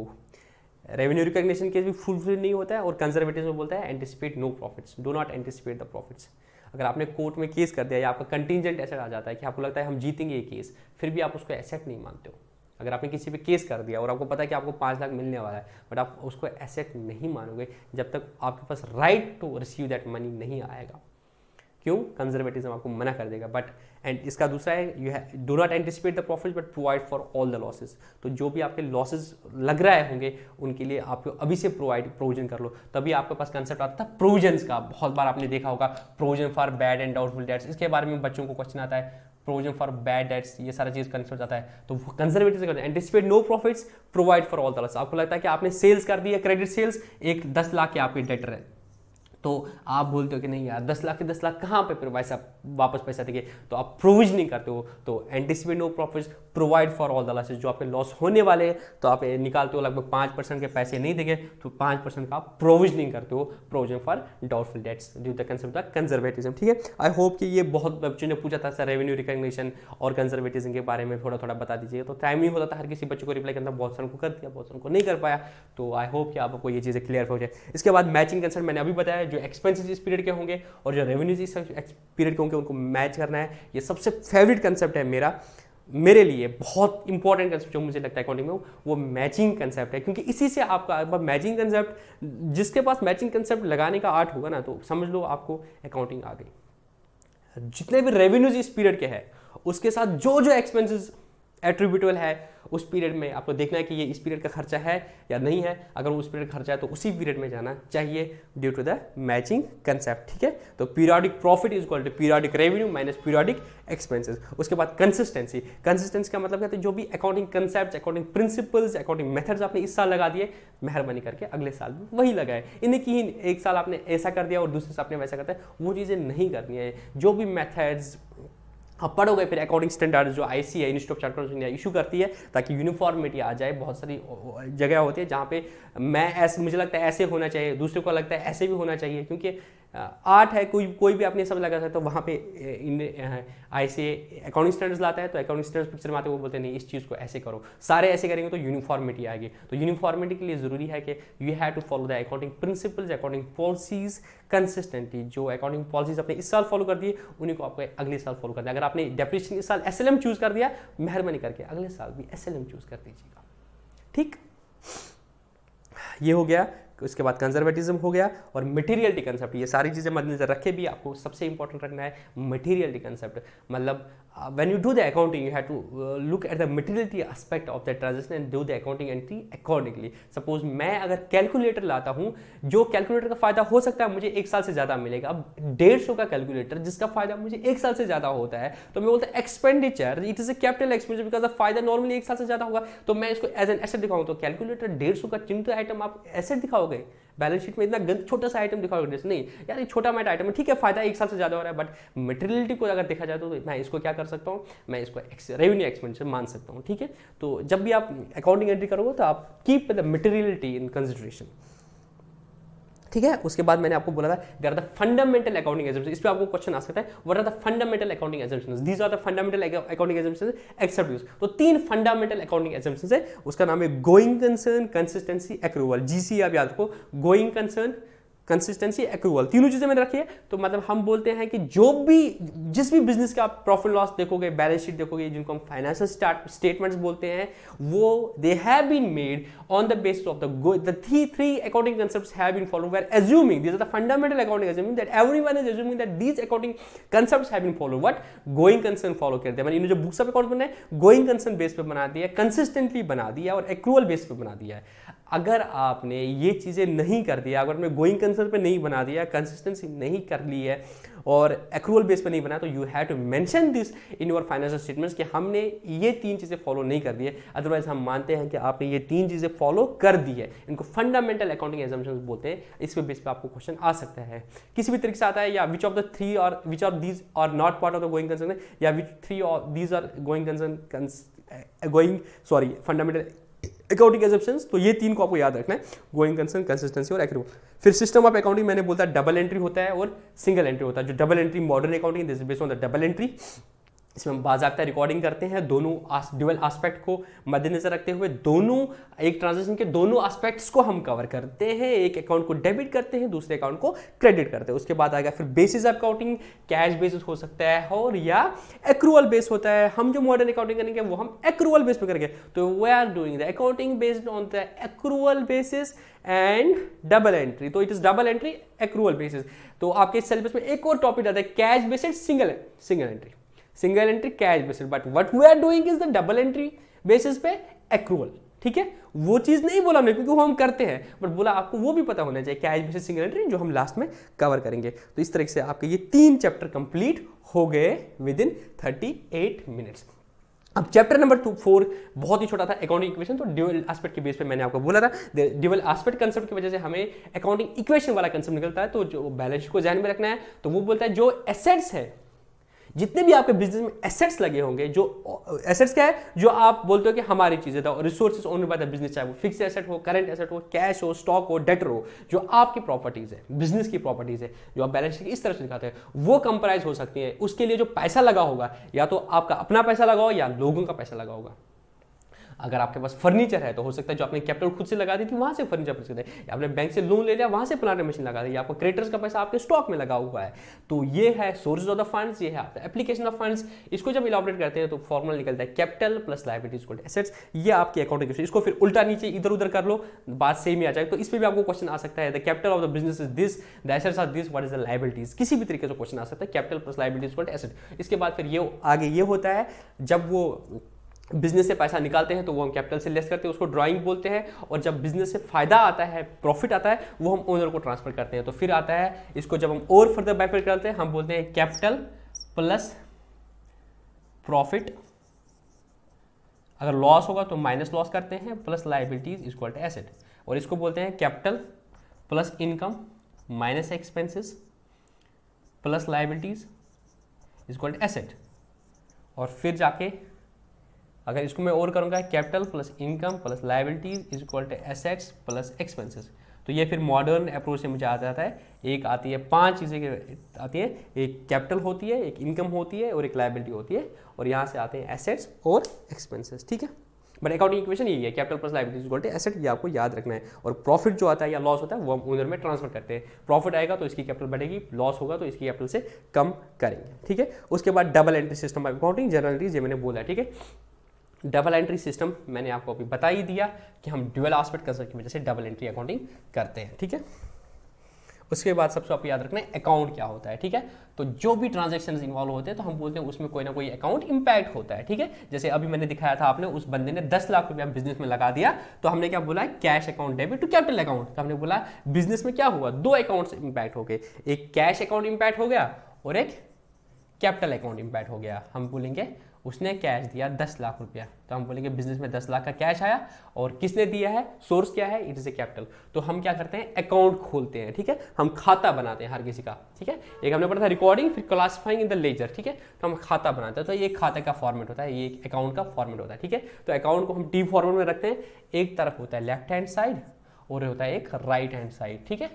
Revenue recognition case भी फुलफिल नहीं होता है, और कंजर्वेटिज्म बोलता है anticipate no profits, do not anticipate the profits. अगर आपने कोर्ट में केस कर दिया या आपका कंटिंजेंट एसेट आ जाता है कि आपको लगता है हम जीतेंगे ये केस, फिर भी आप उसको एसेट नहीं मानते हो। अगर आपने किसी पे केस कर दिया और आपको पता है कि आपको 5 लाख मिलने वाला है, बट आप उसको एसेट नहीं मानोगे जब तक आपके पास right to receive that money नहीं आएगा। क्यों? कंजर्वेटिज्म आपको मना कर देगा। बट एंड इसका दूसरा है, you do not anticipate the profit but provide for all the losses. तो जो भी आपके लॉसेस लग रहे होंगे उनके लिए आपको अभी से प्रोविजन कर लो। तभी आपके पास कंसेप्ट आता है प्रोविजंस का। बहुत बार आपने देखा होगा provision for bad and doubtful debts, इसके बारे में बच्चों को क्वेश्चन आता है। प्रोविजन फॉर बैड डेट्स, ये सारा चीज कंसेप्ट आता है। तो conservative anticipate no profits, provide for all the loss. आपको लगता है कि आपने सेल्स कर दी है, क्रेडिट सेल्स, एक 10 लाख के आपके डेटर है, तो आप बोलते हो कि नहीं यार 10 लाख के 10 लाख कहाँ पे फिर वापस पैसा देंगे, तो आप प्रोविजनिंग करते हो। तो anticipate no profits, provide for all the losses. जो आपके लॉस होने वाले हैं तो आप निकालते हो, लगभग 5% के पैसे नहीं देंगे तो 5% का आप प्रोविजनिंग करते हो, provision for doubtful debts due the concept of conservatism. ठीक है, आई होप कि ये बहुत बच्चों ने पूछा था सर रेवेन्यू रिकग्निशन और कंजर्वेटिज्म के बारे में थोड़ा बता दीजिए। तो टाइम नहीं होता था हर किसी बच्चों को रिप्लाई करना, बहुत सारों को कर दिया, बहुत सारों को नहीं कर पाया। तो आई होप कि आपको ये चीज़ें क्लियर हो जाए। इसके बाद मैचिंग कंसेप्ट मैंने अभी बताया, जो एक्सपेंसेस इस पीरियड के होंगे और जो रेवेन्यूज इस पीरियड के होंगे उनको मैच करना है। ये सबसे फेवरेट कंसेप्ट है मेरे लिए, बहुत इंपॉर्टेंट कंसेप्ट जो मुझे लगता है अकाउंटिंग में, वो मैचिंग कंसेप्ट है। क्योंकि इसी से आपका मैचिंग कंसेप्ट, जिसके पास मैचिंग कंसेप्ट लगाने का आर्ट होगा ना, तो समझ लो आपको अकाउंटिंग आ गई। जितने भी रेवेन्यूज इस पीरियड के हैं उसके साथ जो जो एक्सपेंसेस एट्रीब्यूटेबल है उस पीरियड में आपको देखना है कि ये इस पीरियड का खर्चा है या नहीं है। अगर उस पीरियड खर्चा है तो उसी पीरियड में जाना चाहिए due to the matching concept. ठीक है, तो periodic profit is equal to periodic revenue minus periodic expenses. उसके बाद कंसिस्टेंसी का मतलब कहते हैं जो भी accounting concept, accounting principles, accounting methods आपने इस साल लगा दिए, मेहरबानी करके अगले साल भी वही लगाए। इन्हें कि एक साल आपने ऐसा कर दिया और दूसरे साल आपने वैसा करता है, वो चीज़ें नहीं करनी है। जो भी मेथड्स आप पढ़ोगे फिर अकाउंटिंग स्टैंडर्ड जो आईसी है, institute of chartered accountant issue करती है ताकि यूनिफॉर्मिटी आ जाए। बहुत सारी जगह होती है जहाँ पे मुझे लगता है ऐसे होना चाहिए, दूसरे को लगता है ऐसे भी होना चाहिए, क्योंकि आर्ट है, कोई भी अपने सब लगा सकता है। तो वहाँ पे आईसी अकाउंटिंग स्टैंडर्ड्स लाता है, तो अकाउंटिंग स्टैंडर्ड्स पिक्चर में आते हैं, वो बोलते हैं नहीं इस चीज़ को ऐसे करो, सारे ऐसे करेंगे तो यूनिफॉर्मिटी आएगी। तो यूनिफॉर्मिटी के लिए जरूरी है कि you have to follow the accounting principles, accounting policies consistently. जो अकाउंटिंग पॉलिसीज आपने इस साल फॉलो कर दी उन्हीं को आपको अगले साल फॉलो करना है। अगर आपने डेप्रिसिएशन इस साल एसएलएम चूज कर दिया, मेहरबानी करके अगले साल भी एसएलएम चूज कर दीजिएगा। ठीक, ये हो गया। उसके बाद कंजर्वेटिज्म हो गया और मटेरियलिटी कंसेप्ट। ये सारी चीज़ें मद्देनजर रखे भी आपको सबसे इंपॉर्टेंट रखना है मटेरियलिटी कंसेप्ट। मतलब when you do the accounting you have to look at the materiality aspect of the transaction and do the accounting entry accordingly. Suppose मैं अगर कैलकुलेटर लाता हूँ, जो कैलकुलेटर का फायदा हो सकता है मुझे 1 साल से ज़्यादा मिलेगा। अब 150 का कैलकुलेटर जिसका फायदा मुझे 1 साल से ज़्यादा होता है, तो मैं बोलता हूँ expenditure, it is a capital expenditure because फायदा नॉर्मली 1 साल से ज़्यादा होगा, तो मैं इसको एज एन एसेट दिखाऊँ। तो कैलकुलेटर 150 का चिंटू आइटम आप एसेट दिखाओगे, बैलेंस शीट में इतना छोटा सा आइटम दिखाओगे नहीं यार, ये छोटा मोटा आइटम है, ठीक है फायदा 1 साल से ज़्यादा हो रहा है, बट मटेरियलिटी को अगर देखा जाए तो मैं इसको क्या कर सकता हूँ, मैं इसको रेवेन्यू एक्सपेंडिचर मान सकता हूँ। ठीक है, तो जब भी आप अकाउंटिंग एंट्री करोगे तो आप keep the materiality in consideration. ठीक है, उसके बाद मैंने आपको बोला था there are the fundamental accounting assumptions. इस पे आपको क्वेश्चन आ सकता है, what are the fundamental accounting assumptions, these are the fundamental accounting assumptions except use. तो 3 फंडामेंटल अकाउंटिंग अजम्पशंस है, उसका नाम है going concern, consistency, accrual. GC आप याद रखो, गोइंग कंसर्न, कंसिस्टेंसी, एक्रूवल, तीनों चीजें मैंने रखी है। तो मतलब हम बोलते हैं कि जिस भी बिजनेस का आप प्रॉफिट लॉस देखोगे, बैलेंस शीट देखोगे, जिनको हम फाइनेंशियल स्टेटमेंट्स बोलते हैं, वो they have been made on the basis of the three accounting concepts have been followed. We are assuming these are the fundamental accounting assuming that everyone is assuming that these accounting concepts have been followed. What going concern follow करते हैं, मैंने इन्होंने जो बुक्स ऑफ अकाउंट बनाए गोइंग कंसर्न बेस पे बना दिया, कंसिस्टेंटली बना दिया और एक्रूअल बेस पे बना दिया है। अगर आपने ये चीज़ें नहीं कर दिया, अगर आपने गोइंग कंसर्न पे नहीं बना दिया, कंसिस्टेंसी नहीं कर ली है और एक्रूअल बेस पे नहीं बना, तो you have to mention this in your financial statements कि हमने ये 3 चीज़ें फॉलो नहीं कर दी है। अदरवाइज हम मानते हैं कि आपने ये 3 चीज़ें फॉलो कर दी है। इनको फंडामेंटल अकाउंटिंग एजम्पशंस बोलते हैं। इस पे बेस पे आपको क्वेश्चन आ सकता है, किसी भी तरीके से आता है, या विच ऑफ द 3 और which of these are not part of the going concern, या विच 3 और these are going concern fundamental accounting assumptions. तो ये 3 को आपको याद रखना है, गोइंग कंसर्न, कंसिस्टेंसी और एक्रूअल। फिर सिस्टम ऑफ अकाउंटिंग मैंने बोलता है डबल एंट्री होता है और सिंगल एंट्री होता है। जो double entry modern accounting, this is based on the double entry. इसमें हम बाकायदा रिकॉर्डिंग करते हैं दोनों ड्यूअल एस्पेक्ट को मद्देनजर रखते हुए, दोनों एक ट्रांजैक्शन के दोनों एस्पेक्ट्स को हम कवर करते हैं, एक अकाउंट को डेबिट करते हैं, दूसरे अकाउंट को क्रेडिट करते हैं। उसके बाद आएगा फिर basis of accounting, cash basis हो सकता है और या एक्रूअल बेस होता है। हम जो मॉडर्न अकाउंटिंग करेंगे वो हम एक्रूअल बेस पे करेंगे, तो we are doing the accounting based on the accrual basis and double entry. तो it is double entry accrual basis. तो आपके सिलेबस में एक और टॉपिक आता है cash basis single entry, single entry cash basis, but what we are doing is the double entry basis पे एक्रूअल। ठीक है, वो चीज नहीं बोला हमने क्योंकि वो हम करते हैं, बट बोला आपको वो भी पता होना चाहिए कैश बेसिस सिंगल एंट्री, जो हम लास्ट में कवर करेंगे। तो इस तरह से आपके ये 3 चैप्टर कंप्लीट हो गए विद इन 38 मिनट्स। अब चैप्टर नंबर 4 बहुत ही छोटा था, अकाउंटिंग इक्वेशन। तो ड्यूअल एस्पेक्ट के बेस पे मैंने आपको बोला था, ड्यूअल एस्पेक्ट कंसेप्ट की वजह से हमें अकाउंटिंग इक्वेशन वाला कंसेप्ट निकलता है। तो जो बैलेंस शीट को ध्यान में रखना है, तो वो बोलता है जो एसेट्स है, जितने भी आपके बिजनेस में एसेट्स लगे होंगे, जो एसेट्स क्या है, जो आप बोलते हो कि हमारी चीजें था, resources owned by the business, चाहे वो फिक्स एसेट हो, करंट एसेट हो, कैश हो, स्टॉक हो, डेटर हो, जो आपकी प्रॉपर्टीज है, बिजनेस की प्रॉपर्टीज है, जो आप बैलेंस शीट इस तरह से दिखाते हैं, वो कंप्राइज हो सकती है। उसके लिए जो पैसा लगा होगा, या तो आपका अपना पैसा लगा होगा या लोगों का पैसा लगा होगा। अगर आपके पास फर्नीचर है तो हो सकता है जो आपने कैपिटल खुद से लगा दी थी वहां से फर्नीचर परचेज है, या आपने बैंक से लोन ले लिया वहां से प्लांट मशीन लगा दी, या आपको क्रेडिटर्स का पैसा आपके स्टॉक में लगा हुआ है। तो ये है सोर्सेज ऑफ द फंड्स, ये है आपका एप्लीकेशन ऑफ फंड्स। इसको जब इलैबोरेट करते हैं तो फॉर्मूला निकलता है capital plus liabilities equal to assets. ये आपकी अकाउंटिंग इक्वेशन। इसको फिर उल्टा नीचे इधर उधर कर लो, बात सेम ही आ जाएगी। तो इस पे भी आपको क्वेश्चन आ सकता है, the capital of the business is this, the assets are this, what is the liabilities. किसी भी तरीके से क्वेश्चन आ सकता है, capital plus liabilities equal to asset. इसके बाद फिर ये आगे ये होता है, जब वो बिजनेस से पैसा निकालते हैं तो वो हम कैपिटल से लेस करते हैं, उसको ड्राइंग बोलते हैं। और जब बिजनेस से फायदा आता है, प्रॉफिट आता है, वो हम ओनर को ट्रांसफर करते हैं। तो फिर आता है, इसको जब हम और फर्दर बाइफर्केट करते हैं, हम बोलते हैं कैपिटल प्लस प्रॉफिट। अगर लॉस होगा तो माइनस लॉस करते हैं, plus liabilities equal to asset. और इसको बोलते हैं capital plus income minus expenses plus liabilities equal to asset. और फिर जाके अगर इसको मैं और करूंगा capital plus income plus liabilities is equal to assets plus expenses. तो ये फिर मॉडर्न अप्रोच से मुझे आ जाता है। एक आती है 5 चीज़ें आती है, एक कैपिटल होती है, एक इनकम होती है और एक लायबिलिटी होती है, और यहाँ से आते हैं एसेट्स और एक्सपेंसेस। ठीक है, बट अकाउंटिंग इक्वेशन यही है, capital plus liabilities equal to asset, ये आपको याद रखना है। और प्रॉफिट जो आता है या लॉस होता है वो हम ओनर में ट्रांसफर करते हैं। प्रॉफिट आएगा तो इसकी कैपिटल बढ़ेगी, लॉस होगा तो इसकी कैपिटल से कम करेंगे। ठीक है, उसके बाद double entry system of accounting, general entries, ये मैंने बोला। ठीक है, डबल एंट्री सिस्टम मैंने आपको अभी बता ही दिया कि हम ड्यूअल एस्पेक्ट कंसेप्ट की वजह से डबल एंट्री अकाउंटिंग करते हैं। ठीक है, उसके बाद सबसे आपको याद रखना है अकाउंट क्या होता है। ठीक है, तो जो भी ट्रांजैक्शंस इन्वॉल्व होते हैं तो हम बोलते हैं उसमें कोई ना कोई अकाउंट इंपैक्ट होता है। ठीक है, जैसे अभी मैंने दिखाया था, आपने उस बंदे ने 10 लाख रुपया बिजनेस में लगा दिया, तो हमने क्या बोला, cash account debit to capital account. तो हमने बोला बिजनेस में क्या हुआ, 2 अकाउंट्स इंपैक्ट हो गए, एक कैश अकाउंट इंपैक्ट हो गया और एक कैपिटल अकाउंट इंपैक्ट हो गया। हम बोलेंगे उसने कैश दिया 10 लाख रुपया, तो हम बोलेंगे बिजनेस में 10 लाख का कैश आया, और किसने दिया है, सोर्स क्या है, इट इज ए कैपिटल। तो हम क्या करते हैं, अकाउंट खोलते हैं। ठीक है, हम खाता बनाते हैं हर किसी का। ठीक है, एक हमने पढ़ा था रिकॉर्डिंग, फिर क्लासिफाइंग इन द लेजर। ठीक है, तो हम खाता बनाते हैं, तो ये एक खाते का फॉर्मेट होता है, ये एक अकाउंट का फॉर्मेट होता है। ठीक है, तो अकाउंट को हम टी फॉर्मेट में रखते हैं, एक तरफ होता है लेफ्ट हैंड साइड और होता है एक राइट हैंड साइड। ठीक है,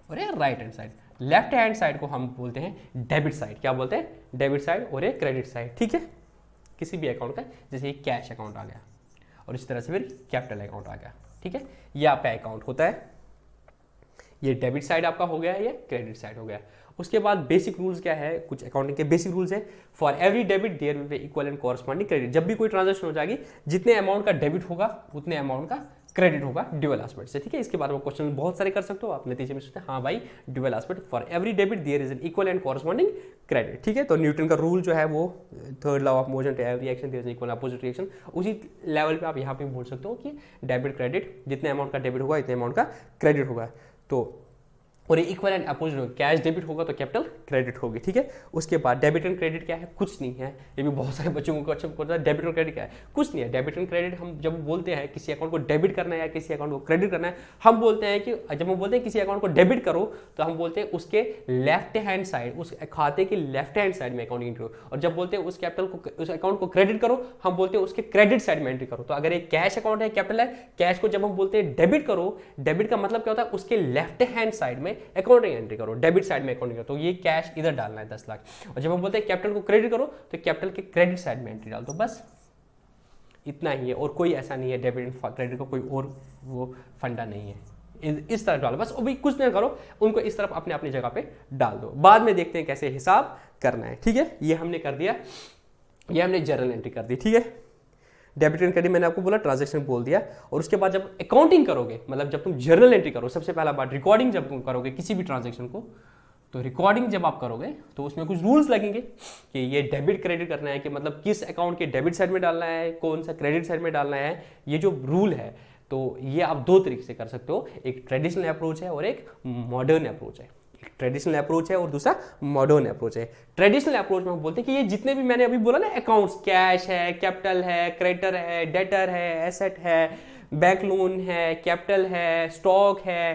और ये right hand side, left hand side को हम बोलते हैं डेबिट साइड। क्या बोलते हैं, डेबिट साइड, और ये क्रेडिट साइड। ठीक है, किसी भी अकाउंट का, जैसे ये कैश अकाउंट आ गया और इस तरह से फिर कैपिटल अकाउंट आ गया। ठीक है, ये आपका अकाउंट होता है, ये डेबिट साइड आपका हो गया, ये क्रेडिट साइड हो गया। उसके बाद बेसिक रूल्स क्या है, कुछ अकाउंटिंग के बेसिक रूल्स है। For every debit there will be equal and corresponding credit. जब भी कोई ट्रांजैक्शन हो जाएगी, जितने अमाउंट का डेबिट होगा उतने अमाउंट का क्रेडिट होगा ड्यूअल एस्पेक्ट से। ठीक है, इसके बारे में क्वेश्चन बहुत सारे कर सकते हो आप, नतीजे में सोचते हैं हाँ भाई dual aspect, for every debit there is an equal and corresponding credit. ठीक है, तो न्यूटन का रूल जो है वो third law of motion to every action there is equal opposite reaction, उसी लेवल पे आप यहाँ पे बोल सकते हो कि डेबिट क्रेडिट, जितने अमाउंट का डेबिट होगा इतने अमाउंट का क्रेडिट होगा। तो और ये इक्वल एंड अपोजिट होगा, कैश डेबिट होगा तो कैपिटल क्रेडिट होगी। ठीक है, उसके बाद डेबिट एंड क्रेडिट क्या है, कुछ नहीं है। ये भी बहुत सारे बच्चों को अच्छा पता है, डेबिट और क्रेडिट क्या है, कुछ नहीं है। डेबिट एंड क्रेडिट हम जब बोलते हैं किसी अकाउंट को डेबिट करना है या किसी अकाउंट को क्रेडिट करना है, हम बोलते हैं कि जब हम बोलते हैं किसी अकाउंट को डेबिट करो तो हम बोलते हैं उसके लेफ्ट हैंड साइड, उस खाते के लेफ्ट हैंड साइड में अकाउंटिंग एंट्री करो, और जब बोलते हैं उस कैपिटल को, उस अकाउंट को क्रेडिट करो, हम बोलते हैं उसके क्रेडिट साइड में एंट्री करो। तो अगर एक कैश अकाउंट है, कैपिटल है, कैश को जब हम बोलते हैं डेबिट करो, डेबिट का मतलब क्या होता है, उसके लेफ्ट हैंड साइड में अकाउंटिंग एंट्री करो, डेबिट साइड में अकाउंटिंग करो, तो ये कैश इधर डालना है 10 लाख। और जब हम बोलते हैं कैपिटल को क्रेडिट करो तो कैपिटल के क्रेडिट साइड में एंट्री डाल दो, बस इतना ही है। और कोई ऐसा नहीं है डेबिट एंड क्रेडिट का कोई और वो फंडा नहीं है, इस तरफ डालो बस। अभी कुछ नहीं करो, उनको इस तरफ अपने अपनी जगह पे डाल दो, बाद में देखते हैं कैसे हिसाब करना है, ठीक है। ये हमने कर दिया, ये हमने जर्नल एंट्री कर दी, ठीक है। डेबिट एंड क्रेडिट मैंने आपको बोला, ट्रांजैक्शन बोल दिया। और उसके बाद जब अकाउंटिंग करोगे, मतलब जब तुम जर्नल एंट्री करो, सबसे पहला बात रिकॉर्डिंग जब तुम करोगे किसी भी ट्रांजैक्शन को, तो रिकॉर्डिंग जब आप करोगे तो उसमें कुछ रूल्स लगेंगे कि ये डेबिट क्रेडिट करना है, कि मतलब किस अकाउंट के डेबिट साइड में डालना है, कौन सा क्रेडिट साइड में डालना है, ये जो रूल है। तो ये आप दो तरीके से कर सकते हो, एक ट्रेडिशनल अप्रोच है और एक मॉडर्न अप्रोच है। एक ट्रेडिशनल अप्रोच है और दूसरा मॉडर्न अप्रोच है। ट्रेडिशनल अप्रोच में हम बोलते हैं कि ये जितने भी मैंने अभी बोला ना अकाउंट्स, कैश है, कैपिटल है, क्रेडिटर है, डेटर है, एसेट है, बैंक लोन है, कैपिटल है, स्टॉक है,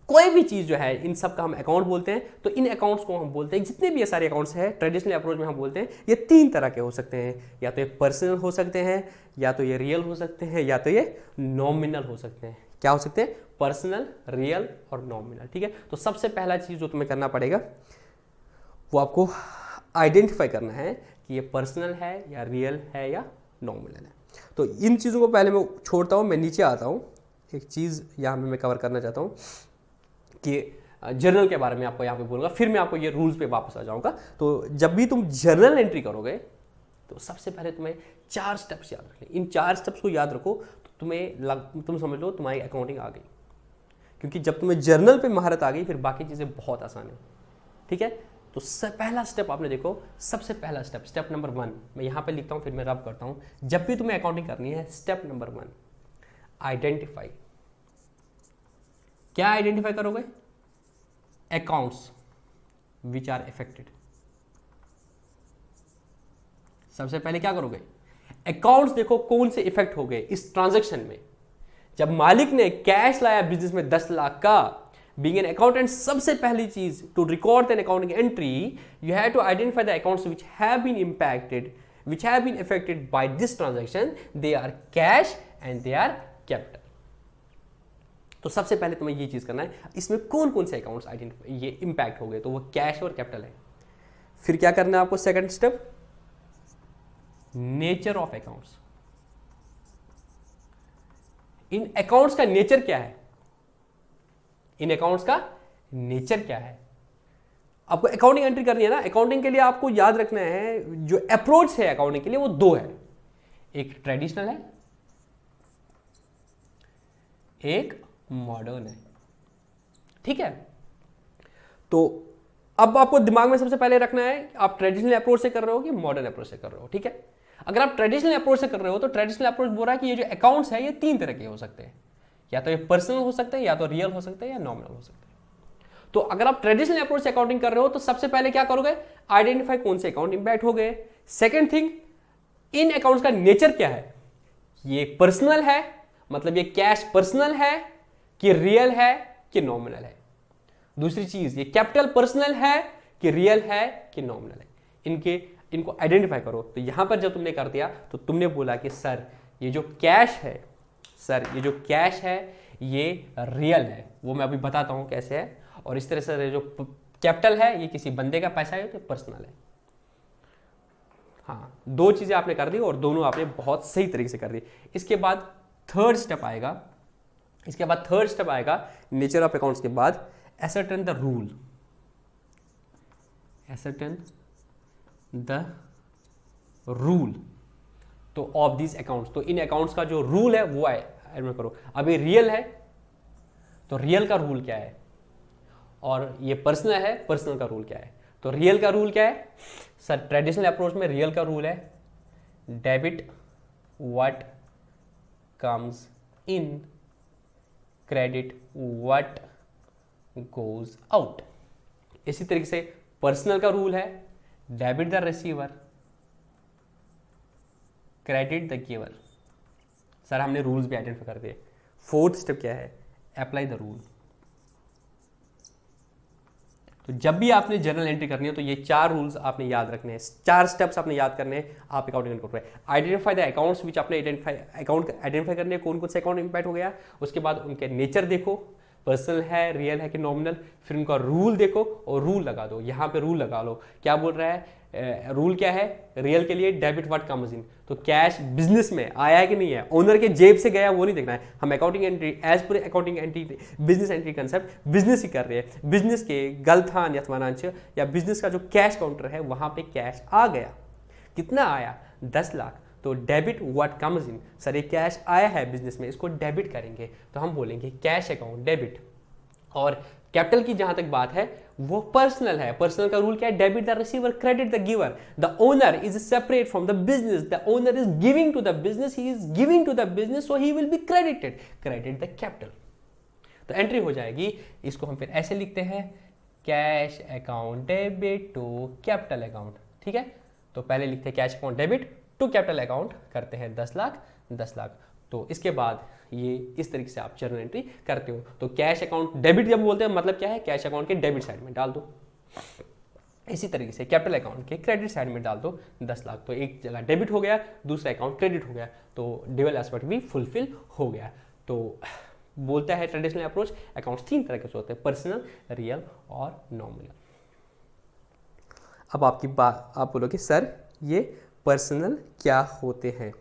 कोई भी चीज जो है, इन सब का हम अकाउंट बोलते हैं। तो इन अकाउंट्स को हम बोलते हैं, जितने भी ये सारे अकाउंट्स हैं ट्रेडिशनल अप्रोच में हम बोलते हैं, ये तीन तरह के हो सकते हैं, या तो ये पर्सनल हो सकते हैं, या तो ये रियल हो सकते हैं, या तो ये नॉमिनल हो सकते हैं। क्या हो सकते हैं? पर्सनल, रियल और नॉमिनल, ठीक है। तो सबसे पहला चीज जो तुम्हें करना पड़ेगा वो आपको आइडेंटिफाई करना है कि ये पर्सनल है या रियल है या नॉमिनल है। तो इन चीजों को पहले मैं छोड़ता हूं, मैं नीचे आता हूं। एक चीज यहां पे मैं कवर करना चाहता हूं कि जर्नल के बारे में आपको यहाँ पे बोलूँगा, फिर मैं आपको ये रूल्स पे वापस आ जाऊँगा। तो जब भी तुम जर्नल एंट्री करोगे तो सबसे पहले तुम्हें 4 स्टेप्स याद रखने। इन 4 स्टेप्स को याद रखो तो तुम समझ लो तुम्हारी अकाउंटिंग आ गई, क्योंकि जब तुम्हें जर्नल पे महारत आ गई फिर बाकी चीज़ें बहुत आसान है, ठीक है। तो पहला स्टेप आपने देखो, सबसे पहला स्टेप, स्टेप नंबर 1 मैं यहाँ पे लिखता हूँ, फिर मैं रब करता हूँ। जब भी तुम्हें अकाउंटिंग करनी है, स्टेप नंबर 1 आइडेंटिफाई। क्या आइडेंटिफाई करोगे? Accounts which are affected. सबसे पहले क्या करोगे? अकाउंट्स देखो कौन से इफेक्ट हो गए इस ट्रांजैक्शन में। जब मालिक ने कैश लाया बिजनेस में 10 लाख का, बीइंग एन अकाउंटेंट, सबसे पहली चीज to record an accounting entry, you have to identify the accounts which have been impacted, which have been affected by this transaction. They are cash and they are capital. तो सबसे पहले तुम्हें ये चीज करना है, इसमें कौन कौन से अकाउंट्स आइडेंटिफाई ये इंपैक्ट हो गए, तो वो कैश और कैपिटल है। फिर क्या करना है आपको? Second step, nature of accounts. In accounts का नेचर क्या है? इन अकाउंट्स का नेचर क्या है? आपको अकाउंटिंग एंट्री करनी है ना। अकाउंटिंग के लिए आपको याद रखना है जो अप्रोच है अकाउंटिंग के लिए वो 2 है, एक ट्रेडिशनल है, एक मॉडर्न है, ठीक है। तो अब आपको दिमाग में सबसे पहले रखना है आप ट्रेडिशनल अप्रोच से कर रहे हो कि मॉडर्न अप्रोच से कर रहे हो, ठीक है। अगर आप ट्रेडिशनल अप्रोच से कर रहे हो तो ट्रेडिशनल अप्रोच बोल रहा है कि ये जो अकाउंट्स है ये 3 तरह के हो सकते हैं, या तो ये पर्सनल हो सकते हैं, या तो रियल हो सकते हैं, या नॉमिनल हो सकते हैं। तो अगर आप ट्रेडिशनल अप्रोच से अकाउंटिंग कर रहे हो तो सबसे पहले क्या करोगे? आइडेंटिफाई कौन से अकाउंट इंपैक्ट हो गए। सेकेंड थिंग, इन अकाउंट्स का नेचर क्या है? ये पर्सनल है, मतलब ये कैश पर्सनल है कि रियल है कि नॉमिनल है। दूसरी चीज, ये कैपिटल पर्सनल है कि रियल है कि नॉमिनल है। इनको आइडेंटिफाई करो। तो यहां पर जब तुमने कर दिया तो तुमने बोला कि सर ये जो कैश है, सर ये जो कैश है ये रियल है। वो मैं अभी बताता हूं कैसे है। और इस तरह से जो कैपिटल है ये किसी बंदे का पैसा है तो पर्सनल है। हाँ, 2 चीजें आपने कर दी और दोनों आपने बहुत सही तरीके से कर दी। इसके बाद थर्ड स्टेप आएगा, नेचर ऑफ अकाउंट्स के बाद ascertain the rule, ascertain the rule तो ऑफ दिस अकाउंट्स। तो इन अकाउंट्स का जो रूल है वो एडमिट करो। अभी रियल है तो रियल का रूल क्या है, और ये पर्सनल है, पर्सनल का रूल क्या है। तो रियल का रूल क्या है? सर ट्रेडिशनल अप्रोच में रियल का रूल है debit what comes in, credit what goes out. इसी तरीके से पर्सनल का रूल है debit the receiver, credit the giver. Sir हमने रूल्स भी आइडेंटिफाई कर दिए। फोर्थ स्टेप क्या है? Apply the rule. तो जब भी आपने जर्नल एंट्री करनी है तो ये 4 रूल्स आपने याद रखने हैं, 4 स्टेप्स आपने याद करने हैं। आप अकाउंटिंग कर रहे हैं, आइडेंटिफाई द अकाउंट्स विच आपने आइडेंटिफाई करने हैं, कौन कौन से अकाउंट इंपैक्ट हो गया। उसके बाद उनके नेचर देखो, पर्सनल है, रियल है कि नॉमिनल, फिर उनका रूल देखो और रूल लगा दो। यहाँ पे रूल लगा लो, क्या बोल रहा है, रूल क्या है, रियल के लिए डेबिट व्हाट कम्स इन, तो कैश बिजनेस में आया है कि नहीं है, ओनर के जेब से गया वो नहीं देखना है, हम accounting entry as per accounting entry business entry concept business ही कर रहे हैं, बिजनेस के गलथान यथवानांश या बिजनेस का जो कैश काउंटर है वहां पे कैश आ गया, कितना आया 10 लाख, तो debit what comes in, sir ये कैश आया है बिजनेस में, इसको डेबिट करेंगे, तो हम बोलेंगे कैश अकाउंट डेबिट। और कैपिटल की जहां तक बात है वो पर्सनल है, पर्सनल का रूल क्या है, debit the receiver credit the giver, the owner is separate from the business, the owner is giving to the business, he is giving to the business, so he will be credited, credit the capital. तो एंट्री हो जाएगी, इसको हम फिर ऐसे लिखते हैं, cash account debit to capital account, ठीक है। तो पहले लिखते हैं cash account debit to capital account, करते हैं 10 लाख 10 लाख, तो इसके बाद ये इस तरीके से आप जर्नल एंट्री करते हो। तो कैश अकाउंट डेबिट जब बोलते हैं मतलब क्या है, कैश अकाउंट के डेबिट साइड में डाल दो, इसी तरीके से कैपिटल अकाउंट के क्रेडिट साइड में डाल दो 10 लाख, तो एक जगह डेबिट हो गया, दूसरा अकाउंट क्रेडिट हो गया, तो ड्यूअल एस्पेक्ट भी फुलफिल हो गया। तो बोलता है ट्रेडिशनल अप्रोच, अकाउंट्स 3 तरह के होते हैं, पर्सनल, रियल और नॉमिनल। अब आपकी बात, आप बोलोगे सर ये पर्सनल क्या होते हैं,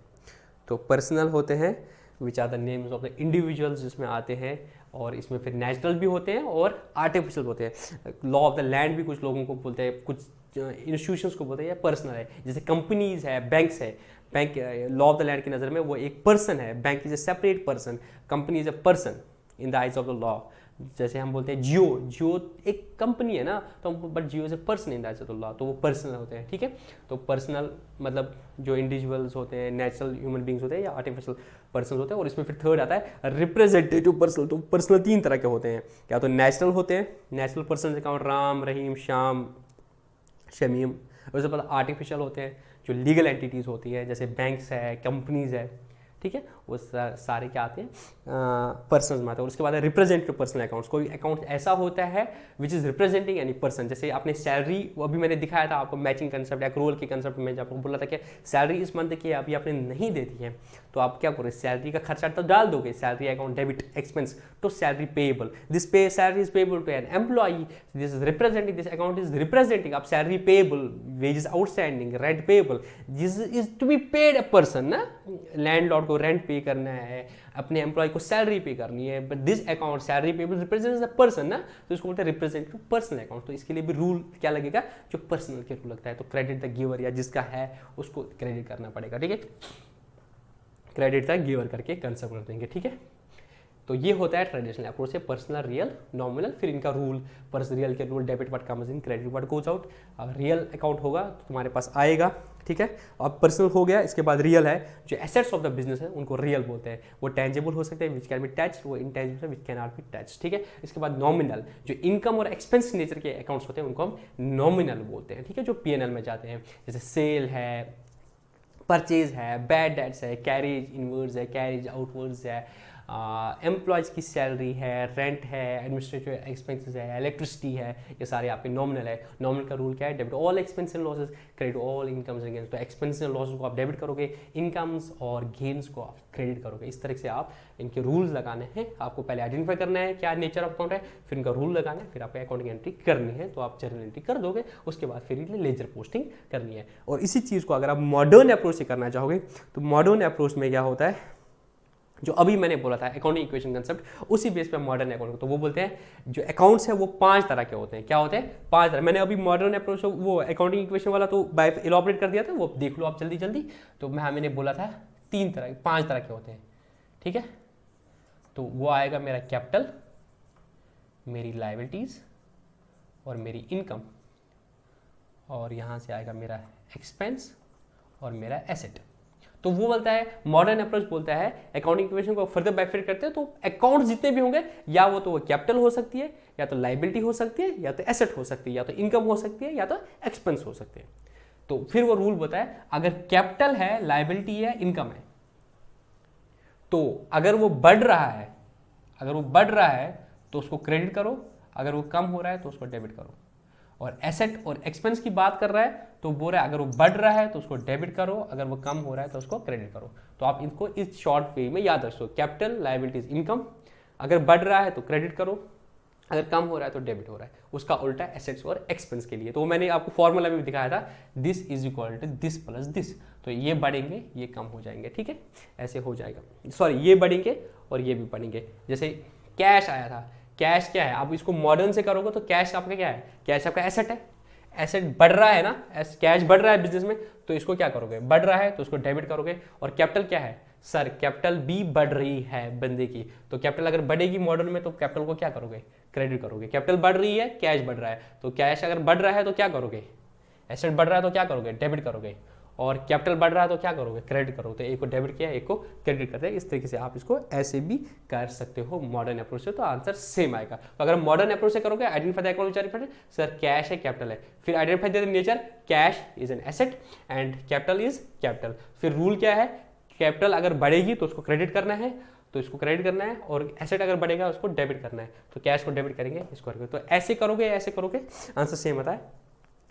तो पर्सनल होते हैं which are the names of the individuals जिसमें आते हैं, और इसमें फिर नेचुरल भी होते हैं और आर्टिफिशियल होते हैं। लॉ ऑफ द लैंड भी कुछ लोगों को बोलते हैं, कुछ इंस्टीट्यूशंस को बोलते हैं, या पर्सनल है, जैसे कंपनीज है, बैंक्स है, bank law of the land की नज़र में वो एक पर्सन है, bank is a separate person, company is a person in the eyes of the law. जैसे हम बोलते हैं जियो, जियो एक कंपनी है ना, तो but Jio is a person in the eyes of the law, तो वो पर्सनल होते हैं, ठीक है। तो पर्सनल मतलब जो इंडिविजुअल्स होते हैं, नेचुरल ह्यूमन बींग्स होते हैं या आर्टिफिशियल पर्सन होते हैं, और इसमें फिर थर्ड आता है रिप्रेजेंटेटिव पर्सन। तो पर्सनल 3 तरह के होते हैं, या तो नेचुरल होते हैं, नेचुरल पर्सन अकाउंट राम, रहीम, श्याम, शमीम, उसके बाद आर्टिफिशियल होते हैं जो लीगल एंटिटीज़ होती है, जैसे बैंक्स है, कंपनीज है, ठीक है, वो सारे क्या आते हैं, पर्सन में आते हैं। और उसके बाद रिप्रेजेंटेटिव पर्सनल अकाउंट्स, कोई अकाउंट ऐसा होता है which is representing any person, जैसे आपने सैलरी, वो अभी मैंने दिखाया था आपको मैचिंग कंसेप्ट, एक्रूअल के कंसेप्ट में जब आपको बोला था कि सैलरी इस मंथ की अभी आपने नहीं दे दी है, तो आप क्या करोगे, सैलरी का खर्चा तो डाल दोगे, salary account debit expense to salary payable, this pay salary is payable to an employee, this is representing, this account is representing, आप salary payable, wages outstanding, rent payable, this is to be paid a person ना, लैंडलॉर्ड को रेंट पे करना है, अपने एम्प्लॉय को सैलरी पे करनी है, but this account salary payable represents the person ना, तो इसको बोलते हैं रिप्रेजेंटेटिव पर्सनल अकाउंट। तो इसके लिए भी रूल क्या लगेगा, जो पर्सनल के रूल लगता है, तो क्रेडिट द गिवर या जिसका है उसको क्रेडिट करना पड़ेगा, ठीक है, क्रेडिट द गिवर करके कंसेप्ट कर देंगे, ठीक है। तो ये होता है ट्रेडिशनल अप्रोच से, पर्सनल, रियल, नॉमिनल, फिर इनका रूल, पर्सनल रियल के rule, debit what comes in, credit what goes out. अगर रियल अकाउंट होगा तो तुम्हारे पास आएगा, ठीक है। अब पर्सनल हो गया, इसके बाद रियल है, जो एसेट्स ऑफ द बिजनेस है उनको रियल बोलते हैं, वो टेंजिबल हो सकते हैं विच कैन बी टच्ड, वो intangible which can not be touched, ठीक है। इसके बाद नॉमिनल, जो इनकम और एक्सपेंस नेचर के अकाउंट्स होते हैं उनको हम नॉमिनल बोलते हैं, ठीक है, जो पीएनएल में जाते हैं, जैसे सेल है, परचेज है, बैड डेट्स है, कैरेज इनवर्ड्स है, कैरेज आउटवर्ड्स है, एम्प्लॉयज़ की सैलरी है, रेंट है, एडमिनिस्ट्रेटिव एक्सपेंसेस है, इलेक्ट्रिसिटी है, ये सारे आपके नॉमिनल है। नॉमिनल का रूल क्या है, debit all expense and losses, credit all incomes and gains. तो एक्सपेंस एंड लॉसेस को आप डेबिट करोगे, इनकम्स और गेन्स को आप क्रेडिट करोगे। इस तरह से आप इनके रूल्स लगाने हैं, आपको पहले आइडेंटिफाई करना है क्या नेचर ऑफ अकाउंट है, फिर इनका रूल लगाना है, फिर आपको अकाउंटिंग एंट्री करनी है, तो आप जर्नल एंट्री कर दोगे, उसके बाद फिर लेजर पोस्टिंग करनी है। और इसी चीज़ को अगर आप मॉडर्न अप्रोच से करना चाहोगे तो मॉडर्न अप्रोच में क्या होता है, जो अभी मैंने बोला था अकाउंटिंग इक्वेशन कंसेप्ट, उसी बेस पे मॉडर्न अकाउंट, तो वो बोलते हैं जो अकाउंट्स है वो 5 तरह के होते हैं। क्या होते हैं? 5 तरह। मैंने अभी मॉडर्न अप्रोच वो अकाउंटिंग इक्वेशन वाला तो बाय इलॉबरेट कर दिया था, वो देख लो आप जल्दी जल्दी। तो मैंने बोला था 5 तरह के होते हैं, ठीक है। तो वो आएगा मेरा कैपिटल, मेरी लायबिलिटीज और मेरी इनकम, और यहाँ से आएगा मेरा एक्सपेंस और मेरा एसेट। तो वो बोलता है, मॉडर्न अप्रोच बोलता है अकाउंटिंग इक्वेशन को फर्दर बाइफिकेट करते हैं, तो अकाउंट जितने भी होंगे या वो तो कैपिटल हो सकती है, या तो लायबिलिटी हो सकती है, या तो एसेट हो सकती है, या तो इनकम हो सकती है, या तो एक्सपेंस हो सकते हैं। तो फिर वो रूल बताए, अगर कैपिटल है, लायबिलिटी है, इनकम है, तो अगर वो बढ़ रहा है तो उसको क्रेडिट करो, अगर वो कम हो रहा है तो उसको डेबिट करो। और एसेट और एक्सपेंस की बात कर रहा है तो बोल रहा है अगर वो बढ़ रहा है तो उसको डेबिट करो, अगर वो कम हो रहा है तो उसको क्रेडिट करो। तो आप इनको इस शॉर्ट वे में याद रखो, कैपिटल, लायबिलिटीज, इनकम, अगर बढ़ रहा है तो क्रेडिट करो, अगर कम हो रहा है तो डेबिट हो रहा है, उसका उल्टा एसेट्स और एक्सपेंस के लिए। तो मैंने आपको फॉर्मूला में भी दिखाया था, this is equal to this plus this. तो ये बढ़ेंगे ये कम हो जाएंगे, ठीक है, ऐसे हो जाएगा। सॉरी, ये बढ़ेंगे और ये भी बढ़ेंगे। जैसे कैश आया था, कैश क्या है, आप इसको मॉडर्न से करोगे तो कैश आपका क्या है, कैश आपका एसेट है। एसेट बढ़ रहा है ना, कैश बढ़ रहा है बिजनेस में, तो इसको क्या करोगे, बढ़ रहा है तो उसको डेबिट करोगे। और कैपिटल क्या है सर, कैपिटल भी बढ़ रही है बंदे की, तो कैपिटल अगर बढ़ेगी मॉडर्न में तो कैपिटल को क्या करोगे, क्रेडिट करोगे। कैपिटल बढ़ रही है, कैश बढ़ रहा है, तो कैश अगर बढ़ रहा है तो क्या करोगे, एसेट बढ़ रहा है तो क्या करोगे, डेबिट करोगे। और कैपिटल बढ़ रहा है तो क्या करोगे, क्रेडिट करोगे। तो एक को डेबिट किया, एक को क्रेडिट करते हैं। इस तरीके से आप इसको ऐसे भी कर सकते हो मॉडर्न अप्रोच से, तो आंसर सेम आएगा। तो अगर मॉडर्न अप्रोच से करोगे, identify the economic sir cash है कैपिटल है, फिर identify the nature, cash is an asset and capital is capital. फिर रूल क्या है, कैपिटल अगर बढ़ेगी तो उसको क्रेडिट करना है, तो इसको क्रेडिट करना है, और एसेट अगर बढ़ेगा उसको डेबिट करना है, तो कैश को डेबिट करेंगे, इसको करेंगे। तो ऐसे करोगे आंसर सेम आता है।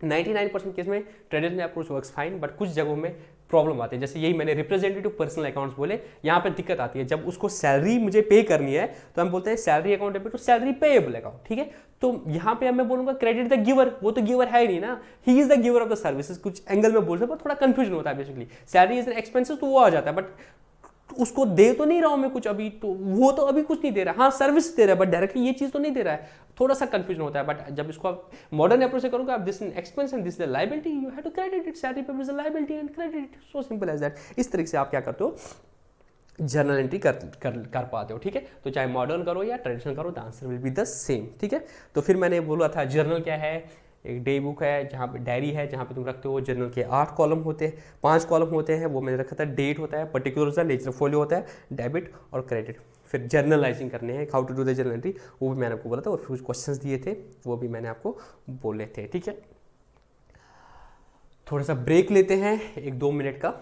99% केस में traditional approach works fine, but कुछ जगहों में प्रॉब्लम आती है। जैसे यही मैंने रिप्रेजेंटेटिव पर्सनल अकाउंट्स बोले, यहाँ पे दिक्कत आती है। जब उसको सैलरी मुझे पे करनी है तो हम बोलते हैं salary account debit to salary payable account, ठीक है। तो यहाँ पे मैं बोलूंगा क्रेडिट द गिवर, वो तो गिवर है ही नहीं ना, he is the giver of the services. कुछ एंगल में बोल सकते हैं, थोड़ा कंफ्यूजन होता है। Basically salary is an expenses तो वो आ जाता है, बट उसको दे तो नहीं रहा हूं मैं कुछ अभी, तो वो तो अभी कुछ नहीं दे रहा, हाँ सर्विस दे रहा है बट डायरेक्टली ये चीज तो नहीं दे रहा है, थोड़ा सा कंफ्यूजन होता है। बट जब इसको आप मॉडर्न अप्रोच से करोगे, आप this expense and this the liability, you have to credit it, salary payment is the liability and credit it, so simple as that. इस तरीके से आप क्या करते हो, जर्नल एंट्री कर पाते हो, ठीक है। तो चाहे मॉडर्न करो या ट्रेडिशनल करो, the answer will be the same, ठीक है। तो फिर मैंने बोला था जर्नल क्या है, एक डे बुक है जहाँ पे डायरी है, जहाँ पे तुम रखते हो। जर्नल के 8 कॉलम होते हैं, 5 कॉलम होते हैं, वो मैंने रखा था। डेट होता है, पर्टिकुलर होता है, लेजर फोलियो होता है, डेबिट और क्रेडिट। फिर जर्नलाइजिंग करने हैं, how to do the journal entry, वो भी मैंने आपको बोला था। और फिर कुछ क्वेश्चंस दिए थे, वो भी मैंने आपको बोले थे, ठीक है। थोड़ा सा ब्रेक लेते हैं 1-2 मिनट का,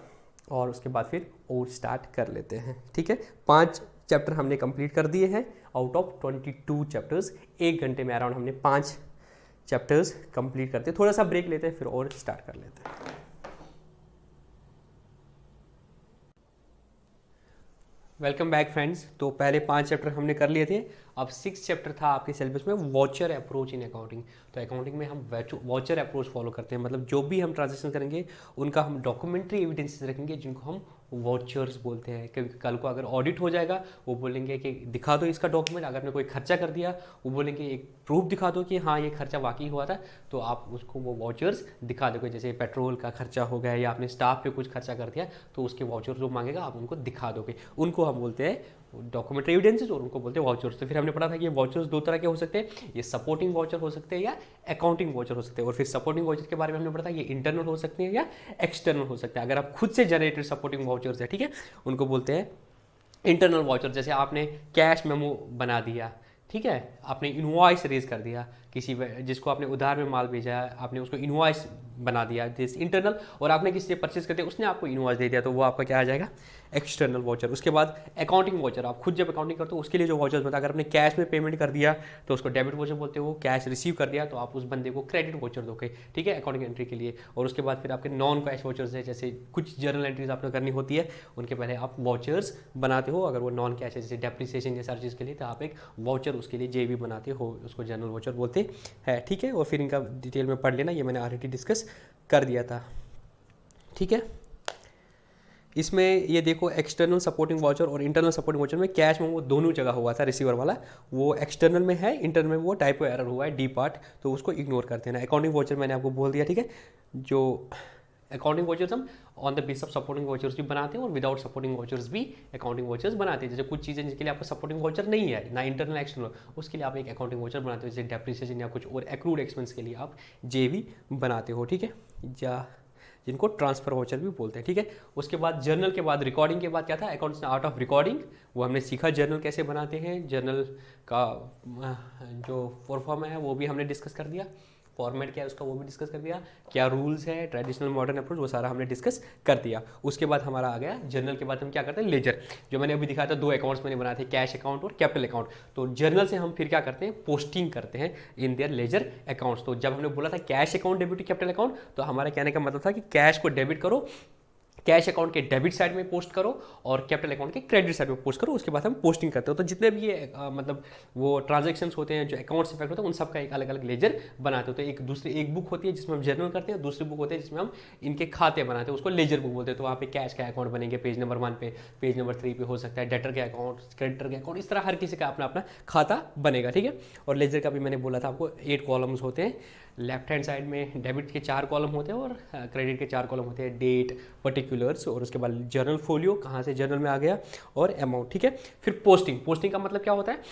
और उसके बाद फिर और स्टार्ट कर लेते हैं, ठीक है। 5 चैप्टर हमने कंप्लीट कर दिए हैं आउट ऑफ 22 चैप्टर्स। 1 घंटे में अराउंड हमने 5 चैप्टर्स कंप्लीट करते हैं। थोड़ा सा ब्रेक लेते हैं, फिर और स्टार्ट कर लेते हैं। Welcome back friends. तो पहले 5 चैप्टर हमने कर लिए थे, अब 6 चैप्टर था आपके सिलेबस में, वॉचर अप्रोच इन अकाउंटिंग। तो अकाउंटिंग में हम वॉचर अप्रोच फॉलो करते हैं, मतलब जो भी हम ट्रांजेक्शन करेंगे उनका हम डॉक्यूमेंट्री एविडेंसेस रखेंगे, जिनको हम वॉचर्स बोलते हैं। क्योंकि कल को अगर ऑडिट हो जाएगा, वो बोलेंगे कि दिखा दो इसका डॉक्यूमेंट। अगर आपने कोई खर्चा कर दिया, वो बोलेंगे एक प्रूफ दिखा दो कि हाँ ये खर्चा वाकई हुआ था, तो आप उसको वो वॉचर्स दिखा दोगे। जैसे पेट्रोल का खर्चा हो गया या आपने स्टाफ पे कुछ खर्चा कर दिया, तो उसके वॉचर जो मांगेगा आप उनको दिखा दोगे। उनको हम बोलते हैं डॉक्यूमेंट्री एविडेंसेस, और उनको बोलते हैं वॉचर्स। तो फिर हमने पढ़ा था कि ये वॉचर्स 2 तरह के हो सकते हैं, ये सपोर्टिंग वॉचर हो सकते हैं या अकाउंटिंग वॉचर हो सकते हैं। और फिर सपोर्टिंग वॉचर के बारे में हमने पढ़ा था, ये इंटरनल हो सकते हैं या एक्सटर्नल हो सकते हैं। अगर आप खुद से जनरेटेड सपोर्टिंग वॉचर्स है, ठीक है, उनको बोलते हैं इंटरनल वॉचर। जैसे आपने कैश मेमो बना दिया, ठीक है, आपने इनवॉइस रेज कर दिया, किसी जिसको आपने उधार में माल भेजा है, आपने उसको इनवॉइस बना दिया, दिस इंटरनल। और आपने किसी से परचेज कर दिया, उसने आपको इनवॉइस दे दिया, तो वो आपका क्या आ जाएगा, एक्सटर्नल वॉचर। उसके बाद अकाउंटिंग वॉचर, आप खुद जब अकाउंटिंग करते हो उसके लिए जो वॉचर्स बनता है, अगर आपने कैश में पेमेंट कर दिया तो उसको डेबिट वॉचर बोलते हो, कैश रिसीव कर दिया तो आप उस बंदे को क्रेडिट वॉचर दोगे, ठीक है, अकाउंटिंग एंट्री के लिए। और उसके बाद फिर आपके नॉन कैश वॉचर्स है, जैसे कुछ जर्नल एंट्रीज आपने करनी होती है, उनके पहले आप वॉचर्स बनाते हो। अगर वो नॉन कैश है, जैसे डेप्रिसिएशन या सारी चीज़ के लिए, तो आप एक वॉचर उसके लिए जेबी बनाते हो, उसको जर्नल वॉचर बोलते हैं, ठीक है। और फिर इनका डिटेल में पढ़ लेना, ये मैंने ऑलरेडी डिस्कस कर दिया था, ठीक है। इसमें ये देखो, एक्सटर्नल सपोर्टिंग वॉचर और इंटरनल सपोर्टिंग वॉचर में कैश में वो दोनों जगह हुआ था, रिसीवर वाला वो एक्सटर्नल में है, इंटरनल में वो टाइपो एरर हुआ है, डी पार्ट, तो उसको इग्नोर कर देना। अकाउंटिंग वॉचर मैंने आपको बोल दिया, ठीक है। जो अकाउंटिंग वॉचर्स हम on the base of supporting watchers भी बनाते हैं, और विदाउट सपोर्टिंग वॉचर्स भी अकाउंटिंग वॉचर्स बनाते हैं। जैसे कुछ चीज़ें जिसके लिए आपको सपोर्टिंग वॉचर नहीं है, ना इंटरनल एक्सटर्नल, उसके लिए आप एक अकाउंटिंग वॉचर बनाते हो। जैसे डेप्रिसिएशन या कुछ और एक्रूड एक्सपेंस के लिए आप जेवी बनाते हो, ठीक है, या जिनको ट्रांसफर वॉचर भी बोलते हैं, ठीक है। उसके बाद जर्नल के बाद रिकॉर्डिंग के बाद क्या था, अकाउंट्स आर्ट ऑफ रिकॉर्डिंग, वो हमने सीखा। जर्नल कैसे बनाते हैं, जर्नल का जो फॉर्म है वो भी हमने डिस्कस कर दिया, फॉर्मेट क्या है उसका वो भी डिस्कस कर दिया, क्या रूल्स है, ट्रेडिशनल मॉडर्न अप्रोच, वो सारा हमने डिस्कस कर दिया। उसके बाद हमारा आ गया जर्नल के बाद हम क्या करते हैं, लेजर। जो मैंने अभी दिखाया था, 2 अकाउंट्स मैंने बनाए थे, कैश अकाउंट और कैपिटल अकाउंट। तो जर्नल से हम फिर क्या करते हैं, पोस्टिंग करते हैं इन देयर लेजर अकाउंट्स। तो जब हमने बोला था cash account debit capital account, तो हमारा कहने का मतलब था कि कैश को डेबिट करो, कैश अकाउंट के डेबिट साइड में पोस्ट करो और कैपिटल अकाउंट के क्रेडिट साइड में पोस्ट करो, उसके बाद हम पोस्टिंग करते हो। तो जितने भी ये मतलब वो ट्रांजेक्शन्स होते हैं जो अकाउंट्स इफेक्ट होते हैं, उन सब का एक अलग अलग लेजर बनाते हो। तो एक बुक होती है जिसमें हम जर्नल करते हैं, दूसरी बुक होती है जिसमें हम इनके खाते बनाते हैं, उसको लेजर बुक बोलते हैं। तो वहाँ पे कैश का अकाउंट बनेंगे पेज नंबर 1 पे, पेज नंबर 3 पे हो सकता है डेटर के अकाउंट, क्रेडिटर के अकाउंट, इस तरह हर किसी का अपना अपना खाता बनेगा, ठीक है। और लेजर का भी मैंने बोला था आपको 8 कॉलम्स होते हैं। लेफ्ट हैंड साइड में डेबिट के 4 कॉलम होते हैं और क्रेडिट के 4 कॉलम होते हैं, डेट, पर्टिकुलर्स, और उसके बाद जर्नल फोलियो, कहाँ से जर्नल में आ गया, और अमाउंट, ठीक है। फिर पोस्टिंग का मतलब क्या होता है?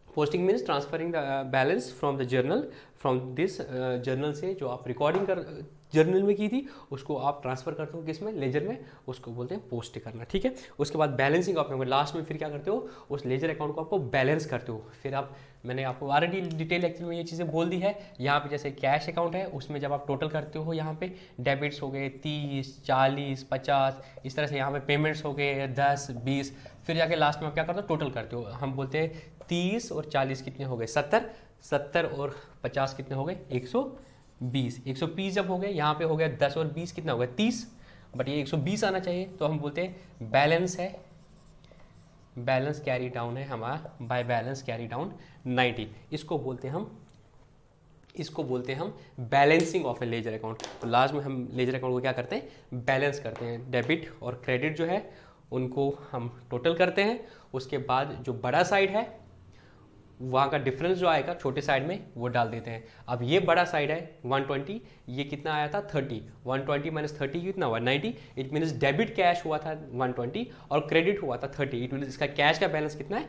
Posting means transferring the balance from the journal, from this journal से जो आप रिकॉर्डिंग कर जर्नल में की थी उसको आप ट्रांसफर करते हो किस में, लेजर में, उसको बोलते हैं पोस्ट करना, ठीक है। उसके बाद बैलेंसिंग आप लास्ट में फिर क्या करते हो, उस लेजर अकाउंट को आपको बैलेंस करते हो। फिर आप, मैंने आपको ऑलरेडी डिटेल लेक्चर में ये चीज़ें बोल दी है। यहाँ पे जैसे कैश अकाउंट है, उसमें जब आप टोटल करते हो, यहाँ पे डेबिट्स हो गए 30, 40, 50, इस तरह से यहाँ पे पेमेंट्स हो गए 10, 20, फिर जाके लास्ट में आप क्या करते हो, टोटल करते हो। हम बोलते हैं 30 और 40 कितने हो गए, 70, 70 और 50 कितने हो गए, 120, 120 जब हो गए, यहाँ पे हो गया 10 और 20 कितना हो गया, 30, बट ये 120 आना चाहिए। तो हम बोलते हैं बैलेंस है, बैलेंस कैरी डाउन है हमारा, बाय बैलेंस कैरी डाउन 90, इसको बोलते हैं हम balancing of A ledger account. तो लास्ट में हम लेजर अकाउंट को क्या करते हैं, बैलेंस करते हैं। डेबिट और क्रेडिट जो है उनको हम टोटल करते हैं, उसके बाद जो बड़ा साइड है वहाँ का डिफरेंस जो आएगा छोटे साइड में वो डाल देते हैं। अब ये बड़ा साइड है 120, ये कितना आया था 30, 120 माइनस 30 कितना हुआ 90, इट मीन्स डेबिट कैश हुआ था 120 और क्रेडिट हुआ था 30, इट मीन्स इसका कैश का बैलेंस कितना है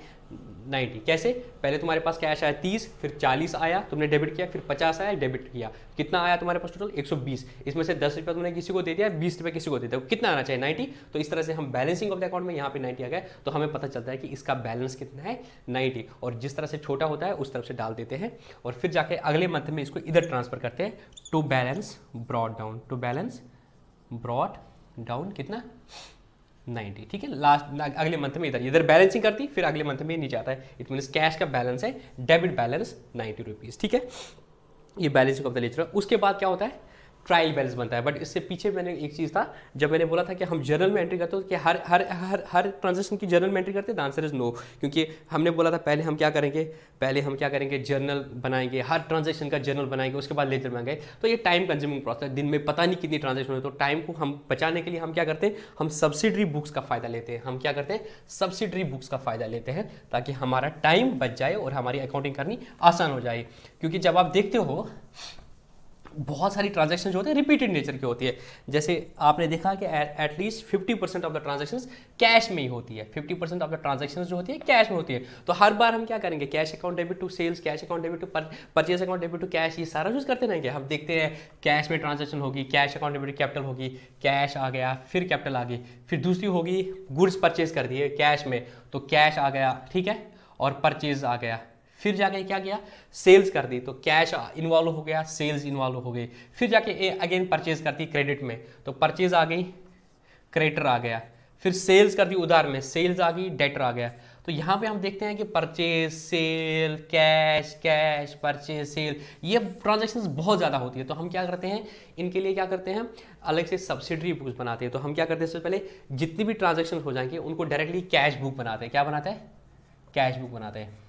90। कैसे, पहले तुम्हारे पास कैश आया 30, फिर 40 आया तुमने डेबिट किया, फिर 50 आया डेबिट किया, कितना आया तुम्हारे पास टोटल 120, इसमें से 10 रुपये तुमने किसी को दे दिया, 20 रुपये किसी को दे दिया, कितना आना चाहिए 90। तो इस तरह से हम बैलेंसिंग ऑफ द अकाउंट में यहाँ पे 90 आ गया, तो हमें पता चलता है कि इसका बैलेंस कितना है 90, और जिस तरह से छोटा होता है उस तरफ से डाल देते हैं और फिर जाके अगले मंथ में इसको इधर ट्रांसफर करते हैं to balance brought down, to balance brought down कितना 90, ठीक है। लास्ट अगले मंथ में इधर बैलेंसिंग करती, फिर अगले मंथ में नीचे आता है, इट मीन्स कैश का बैलेंस है डेबिट बैलेंस 90 रुपीज़, ठीक है। ये बैलेंसिंग ऑफ द लेजर। उसके बाद क्या होता है, ट्रायल बैलेंस बनता है। बट इससे पीछे मैंने एक चीज़ था, जब मैंने बोला था कि हम जर्नल में एंट्री करते हो कि हर ट्रांजेक्शन की जर्नल में एंट्री करते हैं, द आंसर इज नो, क्योंकि हमने बोला था पहले हम क्या करेंगे जर्नल बनाएंगे, हर ट्रांजेक्शन का जर्नल बनाएंगे, उसके बाद लेजर बनाएंगे। तो ये टाइम कंज्यूमिंग प्रोसेस, दिन में पता नहीं कितनी ट्रांजेक्शन हो, तो टाइम को हम बचाने के लिए हम क्या करते हैं, हम सब्सिडरी बुक्स का फायदा लेते हैं। हम क्या करते हैं, सब्सिडरी बुक्स का फायदा लेते हैं ताकि हमारा टाइम बच जाए और हमारी अकाउंटिंग करनी आसान हो जाए। क्योंकि जब आप देखते हो बहुत सारी ट्रांजैक्शन जो होते हैं रिपीटेड नेचर की होती है, जैसे आपने देखा कि at least 50% of the transactions cash में ही होती है, 50% ऑफ द ट्रांजैक्शंस जो होती है कैश में होती है। तो हर बार हम क्या करेंगे, cash account debit to sales, cash account debit to purchase account debit to cash, ये सारा यूज करते रहेंगे। हम देखते हैं कैश में ट्रांजैक्शन होगी, कैश अकाउंट डेबिट कैपिटल होगी, कैश आ गया, फिर कैपिटल आ गई, फिर दूसरी होगी गुड्स परचेज कर दिए कैश में, तो कैश आ गया, ठीक है, और परचेज आ गया, फिर जाके क्या किया, सेल्स कर दी, तो कैश इन्वॉल्व हो गया, सेल्स इन्वॉल्व हो गई, फिर जाके अगेन परचेज कर दी क्रेडिट में, तो परचेज आ गई, क्रेडिटर आ गया, फिर सेल्स कर दी उधार में, सेल्स आ गई, डेटर आ गया। तो यहाँ पे हम देखते हैं कि purchase, sale, cash, cash, purchase, sale, ये ट्रांजैक्शंस बहुत ज़्यादा होती है। तो हम क्या करते हैं, इनके लिए क्या करते हैं, अलग से सब्सिडरी बुक्स बनाते हैं। तो हम क्या करते हैं, सबसे पहले जितनी भी ट्रांजैक्शन हो जाएंगे उनको डायरेक्टली कैश बुक बनाते हैं। क्या बनाते हैं, कैश बुक बनाते हैं।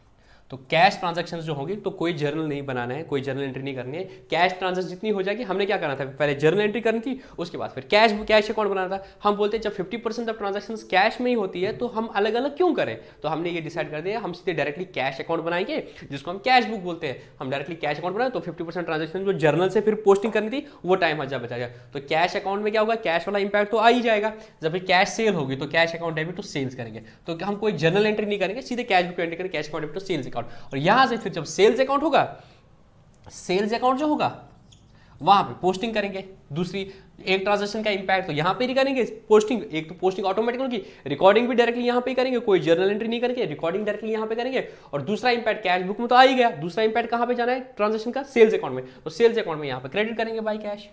तो कैश ट्रांजैक्शंस जो होंगी तो कोई जर्नल नहीं बनाना है, कोई जर्नल एंट्री नहीं करनी है। कैश ट्रांजैक्शन जितनी हो जाएगी, हमने क्या करना था, पहले जर्नल एंट्री करनी थी, उसके बाद फिर कैश अकाउंट बनाना था। हम बोलते हैं जब 50% ऑफ ट्रांजैक्शंस कैश में ही होती है तो हम अलग अलग क्यों करें, तो हमने ये डिसाइड कर दिया हम सीधे डायरेक्टली कैश अकाउंट बनाएंगे, जिसको हम कैश बुक बोलते हैं। हम डायरेक्टली कैश अकाउंट बनाए तो 50% ट्रांजैक्शन जो जर्नल से फिर पोस्टिंग करनी थी वो टाइम हजार बचा गया। तो कैश अकाउंट में क्या होगा, कैश वाला इंपैक्ट तो आ ही जाएगा। जब फिर कैश सेल होगी तो cash account debit to sales करेंगे, तो हम कोई जर्नल एंट्री नहीं करेंगे, सीधे कैश बुक एंट्री करेंगे, cash account debit to sales account. और यहां से फिर जब सेल्स अकाउंट होगा, सेल्स अकाउंट जो होगा वहां पे पोस्टिंग करेंगे। दूसरी एक ट्रांजैक्शन का इंपैक्ट तो यहां पे ही करेंगे पोस्टिंग, एक तो पोस्टिंग ऑटोमेटिक होगी, रिकॉर्डिंग भी डायरेक्टली यहां पे ही करेंगे, कोई जर्नल एंट्री नहीं करेंगे, रिकॉर्डिंग डायरेक्टली यहां पे करेंगे। और दूसरा इंपैक्ट कैश बुक में तो आ ही गया, दूसरा इंपैक्ट कहां पे जाना है, ट्रांजैक्शन का सेल्स अकाउंट में, तो सेल्स अकाउंट में यहां पे क्रेडिट करेंगे बाय कैश।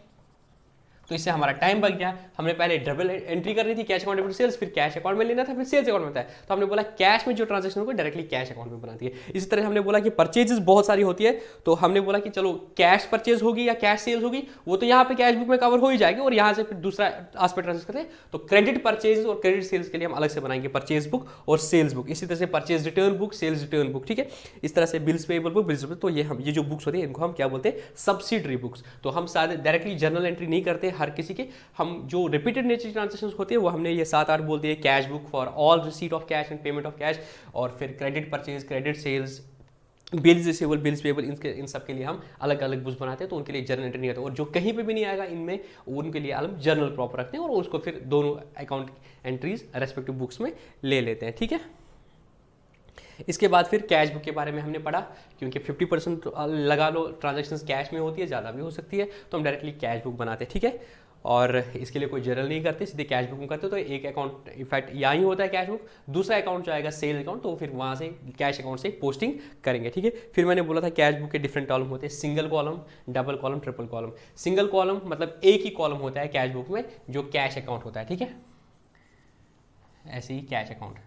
तो इससे हमारा टाइम बच गया। हमने पहले डबल एंट्री करनी थी, कैश अकाउंट डेबिट सेल्स, फिर कैश अकाउंट में लेना था, फिर सेल्स अकाउंट में था। तो हमने बोला कैश में जो ट्रांजेक्शन होगा डायरेक्टली कैश अकाउंट में बनाती है। इसी तरह हमने बोला कि परचेजेस बहुत सारी होती है, तो हमने बोला कि चलो कैश परचेज होगी या कैश सेल्स होगी, वो तो यहाँ पे कैश बुक में कवर हो ही जाएगी, और यहाँ से फिर दूसरा आस्पेक्ट ट्रांजेक्शन करते हैं। तो क्रेडिट परचेज और क्रेडिट सेल्स के लिए हम अलग से बनाएंगे परचेज बुक और सेल्स बुक। इसी तरह से purchase return book, sales return book, ठीक है। इस तरह से बिल्स पेएबल बुक, बिल्स, तो ये जो बुक्स होती है इनको हम क्या बोलते हैं, सब्सिडरी बुक्स। तो हम सारे डायरेक्टली जर्नल एंट्री नहीं करते हर किसी के, हम जो रिपीटेड नेचर ट्रांजेक्शंस होते हैं वो हमने ये 7-8 बोल दिए। Cash book for all receipt of cash and payment of cash, और फिर credit purchase, credit sales, bills receivable, bills payable, इन सब के लिए हम अलग अलग बुक्स बनाते हैं। तो उनके लिए जर्नल एंट्री नहीं करते, और जो कहीं पे भी नहीं आएगा इनमें उनके लिए हम जर्नल प्रॉपर रखते हैं, और उसको फिर दोनों अकाउंट एंट्रीज रेस्पेक्टिव बुक्स में ले लेते हैं, ठीक है। इसके बाद फिर कैश बुक के बारे में हमने पढ़ा, क्योंकि 50% लगा लो ट्रांजैक्शंस कैश में होती है, ज़्यादा भी हो सकती है, तो हम डायरेक्टली कैश बुक बनाते हैं, ठीक है। और इसके लिए कोई जर्नल नहीं करते, सीधे कैश बुक में करते। तो एक अकाउंट इफेक्ट यहाँ ही होता है कैश बुक, दूसरा अकाउंट जो आएगा सेल अकाउंट, तो फिर वहाँ से कैश अकाउंट से पोस्टिंग करेंगे, ठीक है। फिर मैंने बोला था कैश बुक के डिफरेंट कॉलम होते हैं, single column, double column, triple column. Single column मतलब एक ही कॉलम होता है कैश बुक में जो कैश अकाउंट होता है, ठीक है, ऐसे ही कैश अकाउंट।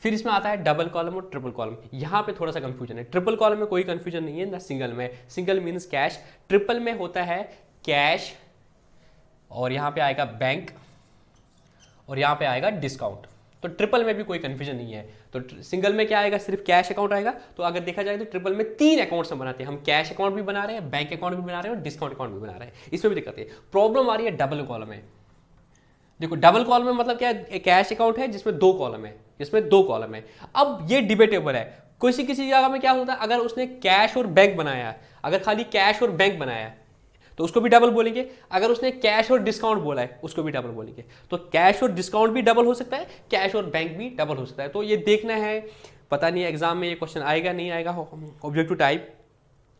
फिर इसमें आता है डबल कॉलम और ट्रिपल कॉलम। यहाँ पे थोड़ा सा कंफ्यूजन है, ट्रिपल कॉलम में कोई कंफ्यूजन नहीं है ना, सिंगल में, सिंगल मीन्स कैश, ट्रिपल में होता है कैश, और यहाँ पे आएगा बैंक, और यहाँ पे आएगा डिस्काउंट। तो ट्रिपल में भी कोई कंफ्यूजन नहीं है। तो सिंगल में क्या आएगा, सिर्फ कैश अकाउंट आएगा। तो अगर देखा जाए तो ट्रिपल में 3 अकाउंट्स हम बनाते हैं, हम कैश अकाउंट भी बना रहे हैं, बैंक अकाउंट भी बना रहे हैं, और डिस्काउंट अकाउंट भी बना रहे हैं। इसमें भी दिक्कत है, प्रॉब्लम आ रही है डबल कॉलम में। देखो डबल कॉलम में मतलब क्या है, कैश अकाउंट है जिसमें 2 कॉलम है, इसमें 2 कॉलम है। अब ये डिबेटेबल है, किसी किसी जगह में क्या होता है, अगर उसने कैश और बैंक बनाया है, अगर खाली कैश और बैंक बनाया है तो उसको भी डबल बोलेंगे, अगर उसने कैश और डिस्काउंट बोला है उसको भी डबल बोलेंगे। तो कैश और डिस्काउंट भी डबल हो सकता है, कैश और बैंक भी डबल हो सकता है। तो ये देखना है, पता नहीं एग्जाम में ये क्वेश्चन आएगा नहीं आएगा, objective type,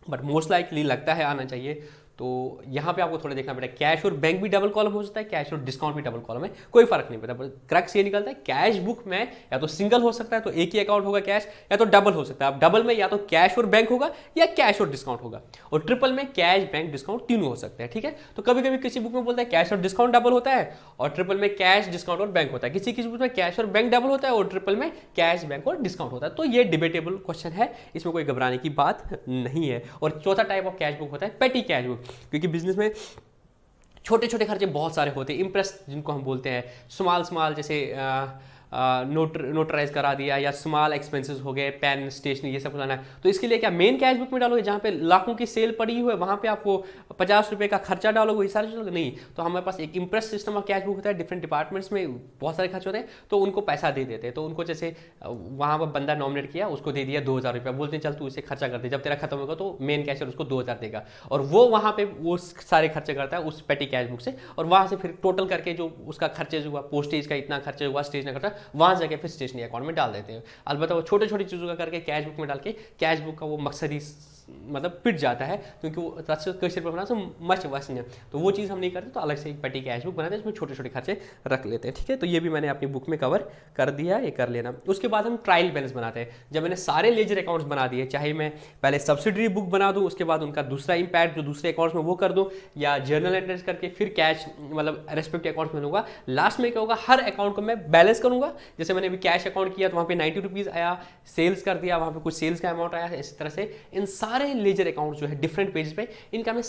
but most likely लगता है आना चाहिए। तो यहाँ पे आपको थोड़ा देखना पड़ेगा, कैश और बैंक भी डबल कॉलम हो सकता है, कैश और डिस्काउंट भी डबल कॉलम है, कोई फर्क नहीं पड़ता। क्रक्स ये निकलता है, कैश बुक में या तो सिंगल हो सकता है, तो एक ही अकाउंट होगा कैश, या तो डबल हो सकता है। अब डबल में या तो कैश और बैंक होगा या कैश और डिस्काउंट होगा, और ट्रिपल में कैश, बैंक, डिस्काउंट तीनों हो सकते हैं, ठीक है। तो कभी कभी किसी बुक में बोलता है कैश और डिस्काउंट डबल होता है, और ट्रिपल में कैश, डिस्काउंट और बैंक होता है। किसी किसी बुक में कैश और बैंक डबल होता है, और ट्रिपल में कैश, बैंक और डिस्काउंट होता है। तो ये डिबेटेबल क्वेश्चन है, इसमें कोई घबराने की बात नहीं है। और चौथा टाइप ऑफ कैश बुक होता है पेटी कैश बुक, क्योंकि बिजनेस में छोटे छोटे खर्चे बहुत सारे होते हैं, इंप्रेस जिनको हम बोलते हैं, स्मॉल जैसे नोटराइज करा दिया, या स्मॉल एक्सपेंसेस हो गए, पेन, स्टेशनरी, ये सब लाना है। तो इसके लिए क्या मेन कैश बुक में डालोगे, जहाँ पे लाखों की सेल पड़ी हुई है वहाँ पे आपको 50 रुपये का खर्चा डालोगे, ये सारी चीज़ें नहीं। तो हमारे पास एक Impress system of cash book होता है, डिफरेंट डिपार्टमेंट्स में बहुत सारे खर्च होते हैं, तो उनको पैसा दे देते हैं। तो उनको जैसे वहाँ पर बंदा नॉमिनेट किया, उसको दे दिया 2000 रुपया, बोलते हैं चल तू इसे खर्चा कर दे, जब तेरा खत्म होगा तो मेन कैशियर उसको 2000 देगा, और वो वहाँ पे वो सारे खर्चे करता है उस पेटी कैश बुक से, और वहाँ से फिर टोटल करके जो उसका खर्चे हुआ, पोस्टेज का इतना खर्चा हुआ, स्टेशनरी खर्चा, वहाँ जाके फिर स्टेशनरी अकाउंट में डाल देते हैं। अलबत्ता वो छोटे छोटी चीज़ों का करके कैश बुक में डाल के कैश बुक का वो मकसद ही मतलब पिट जाता है, क्योंकि वो कैशियर पर बना तो मच वसन है। तो वो चीज़ हम नहीं करते, तो अलग से एक पेटी कैश बुक बनाते हैं, इसमें छोटे छोटे खर्चे रख लेते हैं, ठीक है। तो ये भी मैंने अपनी बुक में कवर कर दिया, ये कर लेना। उसके बाद हम ट्रायल बैलेंस बनाते हैं। जब मैंने सारे लेजर अकाउंट्स बना दिए, चाहे मैं पहले सब्सिडरी बुक बना दूँ, उसके बाद उनका दूसरा इम्पैक्ट जो दूसरे अकाउंट्स में वो कर दूँ, या जर्नल एंट्रीज करके फिर कैश मतलब रेस्पेक्टिव अकाउंट्स में लूँगा, लास्ट में क्या होगा, हर अकाउंट को मैं बैलेंस करूँगा। जैसे मैंने अभी कैश अकाउंट किया तो वहाँ पे 90 रुपीज़ आया, सेल्स कर दिया, वहाँ पे कुछ सेल्स का अमाउंट आया, इसी तरह से इन सारे लेजर अकाउंट जो है डिफरेंट पेज पे, इनका मैं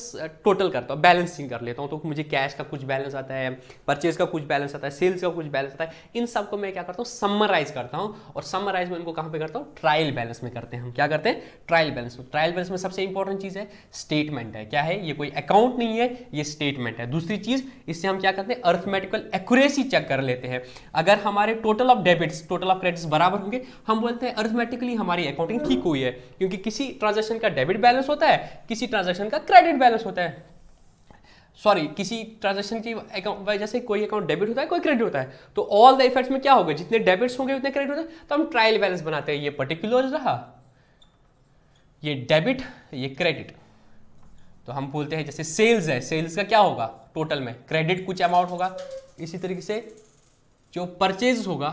टोटल करता हूँ, बैलेंसिंग कर लेता हूँ। तो मुझे कैश का कुछ बैलेंस आता है, परचेज का कुछ बैलेंस आता है, सेल्स का कुछ बैलेंस आता है, इन सबको मैं क्या करता हूँ, समराइज करता हूँ। और समराइज में इनको कहाँ पे करता हूँ, ट्रायल बैलेंस में करते हैं। हम क्या करते हैं, ट्रायल बैलेंस में। ट्रायल बैलेंस में सबसे इंपॉर्टेंट चीज़ है स्टेटमेंट है। क्या है ये, कोई अकाउंट नहीं है, ये स्टेटमेंट है। दूसरी चीज़, इससे हम क्या करते हैं, अर्थमेटिकल एक्यूरेसी चेक कर लेते हैं। अगर हमारे total of debits, total of credits बराबर होंगे, हम बोलते हैं अर्थमेटिकली हमारी अकाउंटिंग ठीक हुई है, क्योंकि किसी ट्रांजैक्शन का डेबिट बैलेंस होता है, किसी ट्रांजैक्शन का क्रेडिट बैलेंस होता है। सॉरी, किसी ट्रांजैक्शन की वजह से कोई अकाउंट डेबिट होता है, कोई क्रेडिट होता है। तो ऑल द इफेक्ट्स में क्या होगा, जितने डेबिट्स होंगे उतने क्रेडिट होते हैं। तो हम ट्रायल बैलेंस बनाते हैं, ये पर्टिकुलर रहा, ये डेबिट, ये क्रेडिट। तो हम बोलते हैं जैसे सेल्स है, सेल्स का क्या होगा, टोटल में क्रेडिट कुछ अमाउंट होगा। इसी तरीके से जो परचेज होगा,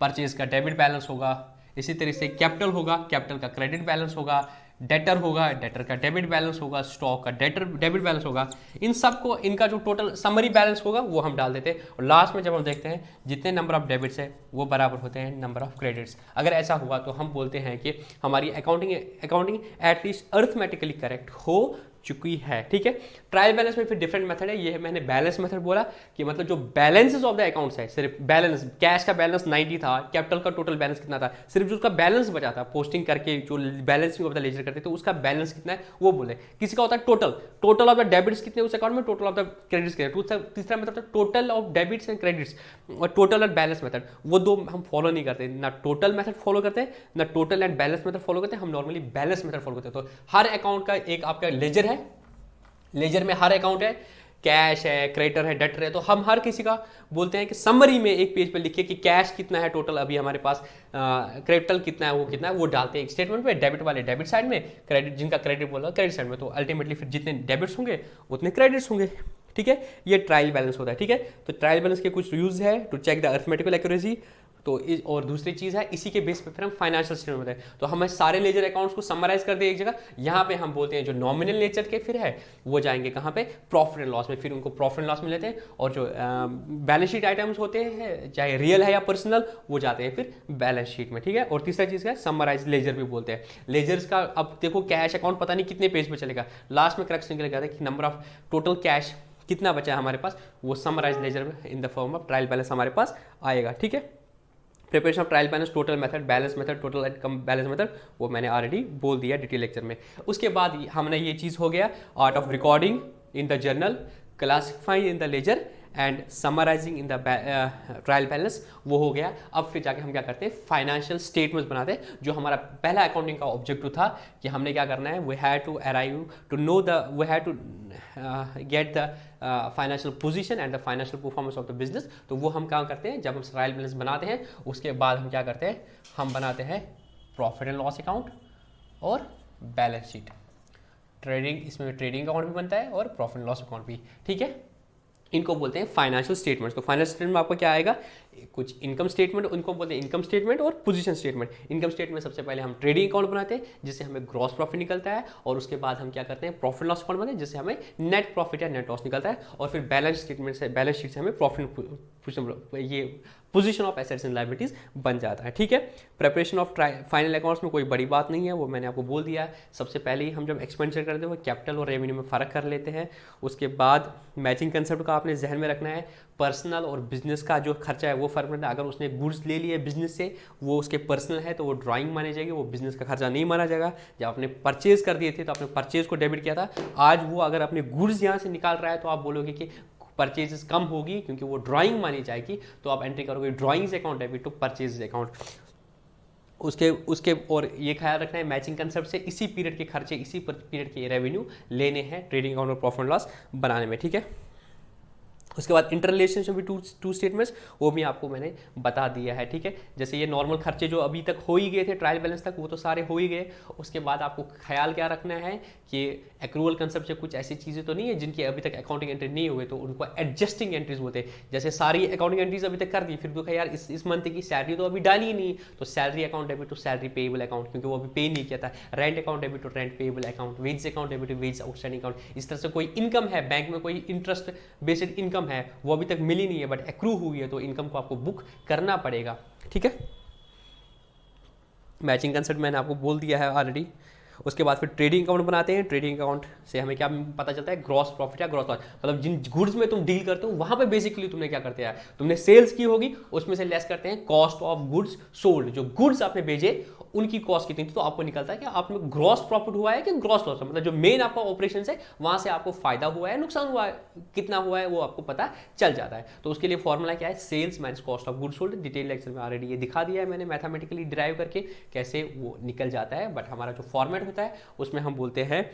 परचेज का डेबिट बैलेंस होगा। इसी तरह से कैपिटल होगा, कैपिटल का क्रेडिट बैलेंस होगा। डेटर होगा, डेटर का डेबिट बैलेंस होगा, स्टॉक का डेबिट बैलेंस होगा, इन सब को इनका जो टोटल समरी बैलेंस होगा वो हम डाल देते हैं और लास्ट में जब हम देखते हैं जितने नंबर ऑफ डेबिट्स है वो बराबर होते हैं नंबर ऑफ क्रेडिट्स। अगर ऐसा हुआ तो हम बोलते हैं कि हमारी अकाउंटिंग एटलीस्ट अर्थमेटिकली करेक्ट हो चुकी है। ठीक है, ट्रायल बैलेंस में फिर डिफरेंट मेथड है। ये मैंने बैलेंस मेथड बोला कि मतलब जो बैलेंसेस ऑफ द अकाउंट्स है, सिर्फ बैलेंस, कैश का बैलेंस 90 था, कैपिटल का टोटल बैलेंस कितना था, सिर्फ जो उसका बैलेंस बचा था पोस्टिंग करके जो बैलेंसिंग ऑफ द लेजर करते थे उसका बैलेंस कितना है वो बोले। किसी का होता है टोटल ऑफ द डेबिट्स कितने उस अकाउंट में, टोटल ऑफ द क्रेडिट्स कितने। तीसरा method total of debits and credits और टोटल एंड बैलेंस मेथड, वो दो हम फॉलो नहीं करते, ना टोटल मेथड फॉलो करते ना total and balance method follow करते, हम नॉर्मली बैलेंस मेथड फॉलो करते हैं। तो हर अकाउंट का एक आपका लेजर है, लेजर में हर अकाउंट है, कैश है, क्रेडिटर है, डेटर है, तो हम हर किसी का बोलते हैं कि समरी में एक पेज पे लिखिए कि कैश कितना है टोटल अभी हमारे पास, क्रेडिटर कितना है वो डालते हैं एक स्टेटमेंट पे, डेबिट वाले डेबिट साइड में, क्रेडिट जिनका क्रेडिट बोला क्रेडिट साइड में, तो अल्टीमेटली फिर जितने डेबिट्स होंगे उतने क्रेडिट्स होंगे। ठीक है, ये ट्रायल बैलेंस होता है। ठीक है, तो ट्रायल बैलेंस के कुछ यूज है to check the arithmetical accuracy. तो और दूसरी चीज़ है इसी के बेस पे फिर हम फाइनेंशियल स्टेटमेंट बताएं, तो हमें सारे लेजर अकाउंट्स को समराइज कर दे एक जगह। यहाँ पे हम बोलते हैं जो नॉमिनल नेचर के फिर है वो जाएंगे कहाँ पे, प्रॉफिट एंड लॉस में, फिर उनको प्रॉफिट एंड लॉस में लेते हैं। और जो बैलेंस शीट आइटम्स होते हैं चाहे रियल है या पर्सनल वो जाते हैं फिर बैलेंस शीट में। ठीक है, और तीसरा चीज़ है समराइज लेजर भी बोलते हैं। लेजर्स का अब देखो कैश अकाउंट पता नहीं कितने पेज पे चलेगा, लास्ट में क्रक्स निकल गया था कि नंबर ऑफ टोटल कैश कितना बचा है हमारे पास, वो समराइज लेजर में इन the form of trial balance हमारे पास आएगा। ठीक है, preparation of trial balance, total method, balance method, total income balance method, वो मैंने ऑलरेडी बोल दिया डिटेल लेक्चर में। उसके बाद हमने ये चीज़ हो गया art of recording in the journal, classifying in the ledger and summarising in the trial balance, वो हो गया। अब फिर जाके हम क्या करते हैं, फाइनेंशियल स्टेटमेंट्स बनाते हैं, जो हमारा पहला अकाउंटिंग का ऑब्जेक्टिव था कि हमने क्या करना है, we had to arrive to know the, we had to get the financial position and the financial performance of the business. तो वो हम क्या करते हैं, जब हम ट्रायल बैलेंस बनाते हैं उसके बाद हम क्या करते हैं, हम बनाते हैं प्रॉफिट एंड लॉस अकाउंट और बैलेंस शीट। ट्रेडिंग, इसमें ट्रेडिंग अकाउंट भी बनता है और प्रॉफिट एंड लॉस अकाउंट भी। ठीक है, इनको बोलते हैं फाइनेंशियल स्टेटमेंट्स। तो फाइनेंशियल स्टेटमेंट में आपको क्या आएगा, कुछ इनकम स्टेटमेंट, उनको बोलते हैं इनकम स्टेटमेंट और पोजीशन स्टेटमेंट। इनकम स्टेटमेंट सबसे पहले हम ट्रेडिंग अकाउंट बनाते हैं जिससे हमें ग्रॉस प्रॉफिट निकलता है, और उसके बाद हम क्या करते हैं, प्रॉफिट लॉस अकाउंट बनाते हैं जिससे हमें नेट प्रॉफिट या नेट लॉस निकलता है, और फिर बैलेंस स्टेटमेंट से, बैलेंस शीट से हमें प्रॉफिट, ये position of assets and liabilities बन जाता है। ठीक है, प्रिपरेशन ऑफ फाइनल अकाउंट्स में कोई बड़ी बात नहीं है, वो मैंने आपको बोल दिया है। सबसे पहले ही हम जब एक्सपेंडिचर करते हैं वो कैपिटल और रेवेन्यू में फ़र्क कर लेते हैं। उसके बाद मैचिंग कंसेप्ट का आपने जहन में रखना है, पर्सनल और बिजनेस का जो खर्चा है वो फर्क पड़ता है। अगर उसने गुड्स ले लिए बिजनेस से, वो उसके पर्सनल है तो वो ड्राइंग मानी जाएगी, वो बिजनेस का खर्चा नहीं माना जाएगा। जब आपने परचेज कर दिए थे तो आपने परचेज को डेबिट किया था, आज वो अगर अपने गुड्स यहाँ से निकाल रहा है तो आप बोलोगे कि परचेजेस कम होगी क्योंकि वो ड्राइंग मानी जाएगी, तो आप एंट्री करोगे drawings account debit to purchase account. उसके और ये ख्याल रखना है मैचिंग कंसेप्ट से इसी पीरियड के खर्चे, इसी पीरियड के रेवेन्यू लेने हैं ट्रेडिंग अकाउंट और प्रॉफिट एंड लॉस बनाने में। ठीक है, उसके बाद इंटर रिलेशनशिप भी टू स्टेटमेंट्स, वो भी आपको मैंने बता दिया है। ठीक है, जैसे ये नॉर्मल खर्चे जो अभी तक हो ही गए थे ट्रायल बैलेंस तक, वो तो सारे हो ही गए। उसके बाद आपको ख्याल क्या रखना है कि एक्रूअल कंसेप्ट से कुछ ऐसी चीज़ें तो नहीं है जिनकी अभी तक अकाउंटिंग एंट्री नहीं हुए, तो उनको एडजस्टिंग एंट्रीज बोलते हैं। जैसे सारी अकाउंटिंग एंट्रीज अभी तक कर दी, फिर देखा यार इस मंथ की सैलरी तो अभी डाली ही नहीं, तो salary account debit to salary payable account, क्योंकि वो अभी पे नहीं किया था। Rent account debit to rent payable account, wage account debit to wage outstanding account. इस तरह से कोई इनकम है बैंक में, कोई इंटरेस्ट बेस्ड इनकम है, वो अभी तक मिली नहीं है बट एक्रू हुई है, तो इनकम को आपको बुक करना पड़ेगा। ठीक है, मैचिंग कंसेप्ट मैंने आपको बोल दिया है ऑलरेडी। उसके बाद फिर ट्रेडिंग अकाउंट बनाते हैं। ट्रेडिंग अकाउंट से हमें क्या पता चलता है, ग्रॉस प्रॉफिट या ग्रॉस लॉस, मतलब जिन गुड्स में तुम डील करते हो वहां पे बेसिकली तुमने क्या करते हैं, तुमने सेल्स की होगी, उसमें से लेस करते हैं कॉस्ट ऑफ गुड्स सोल्ड। जो गुड्स आपने भेजे उनकी कॉस्ट कितनी थी, तो आपको निकलता है कि आप में ग्रॉस प्रॉफिट हुआ है कि ग्रॉस लॉस, मतलब जो मेन आपका ऑपरेशन है वहां से आपको फायदा हुआ है नुकसान हुआ है, कितना हुआ है वो आपको पता चल जाता है। तो उसके लिए फॉर्मूला क्या है, sales minus cost of goods sold. Detail lecture में ऑलरेडी ये दिखा दिया है मैंने मैथमेटिकली डिराइव करके कैसे वो निकल जाता है, बट हमारा जो फॉर्मेट होता है उसमें हम बोलते हैं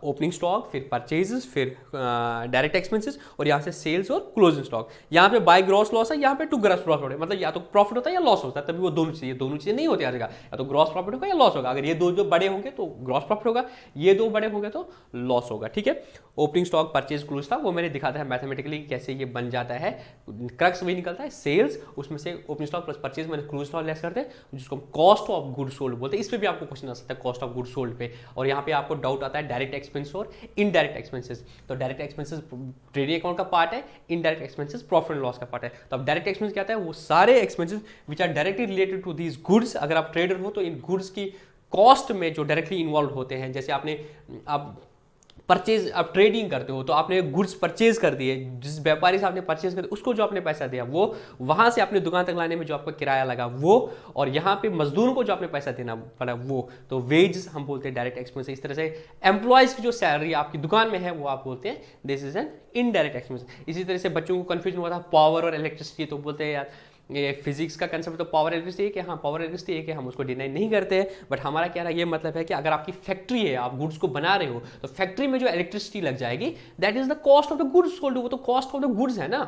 ओपनिंग स्टॉक, फिर परचेजेस, फिर डायरेक्ट एक्सपेंसेस, और यहाँ से सेल्स और क्लोजिंग स्टॉक। यहाँ पे बाय ग्रॉस लॉस है, यहाँ पे टू ग्रॉस प्रॉफिट है, मतलब या तो प्रॉफिट होता है या लॉस होता है, तभी वो दोनों चीजें नहीं होती आ जाएगा, या तो ग्रॉस प्रॉफिट होगा या लॉस होगा। अगर ये दो जो बड़े होंगे तो ग्रॉस प्रॉफिट होगा, ये दो बड़े होंगे तो लॉस होगा। ठीक है, opening stock, purchase, close stock वो मैंने दिखाता है मैथमेटिकली कैसे ये बन जाता है। क्रक्स वही निकलता है सेल्स, उसमें से ओपनिंग स्टॉक प्लस परचेज मैंने क्लोज स्टॉक लेस करते हैं, जिसको कॉस्ट ऑफ गुड्स सोल्ड बोलते हैं। इस पे भी आपको क्वेश्चन आ सकता है, कॉस्ट ऑफ गुड्स सोल्ड पे। और यहाँ पे आपको डाउट आता है डायरेक्ट एक्सपेंस और इनडायरेक्ट एक्सपेंसेस। तो डायरेक्ट एक्सपेंसेस ट्रेडिंग अकाउंट का पार्ट है, indirect expenses profit and loss का पार्ट है। तो अब डायरेक्ट एक्सपेंस क्या आता है, वो सारे expenses which are directly related to these goods. अगर आप ट्रेडर हो तो इन गुड्स की कॉस्ट में जो डायरेक्टली इन्वॉल्व होते हैं, जैसे आपने अब परचेज, आप ट्रेडिंग करते हो तो आपने गुड्स परचेज कर दिए, जिस व्यापारी से आपने परचेज कर दिया उसको जो आपने पैसा दिया वो, वहां से अपने दुकान तक लाने में जो आपका किराया लगा वो, और यहाँ पे मजदूरों को जो आपने पैसा देना पड़ा वो, तो वेज हम बोलते हैं डायरेक्ट एक्सपेंस। इस तरह से एम्प्लॉयज की जो सैलरी आपकी दुकान में है वो आप बोलते हैं this is an indirect expense. इसी तरह से बच्चों को कंफ्यूजन हुआ था पावर और इलेक्ट्रिसिटी, तो बोलते हैं यार ये फिजिक्स का कंसेप्ट तो पावर इलेक्ट्रिसिटी है कि हाँ पावर इलेक्ट्रिसिटी है कि हम उसको डिनाई नहीं करते हैं, बट हमारा क्या ये मतलब है कि अगर आपकी फैक्ट्री है, आप गुड्स को बना रहे हो, तो फैक्ट्री में जो इलेक्ट्रिसिटी लग जाएगी that is the cost of the goods sold. वो तो कॉस्ट ऑफ द गुड्स है ना,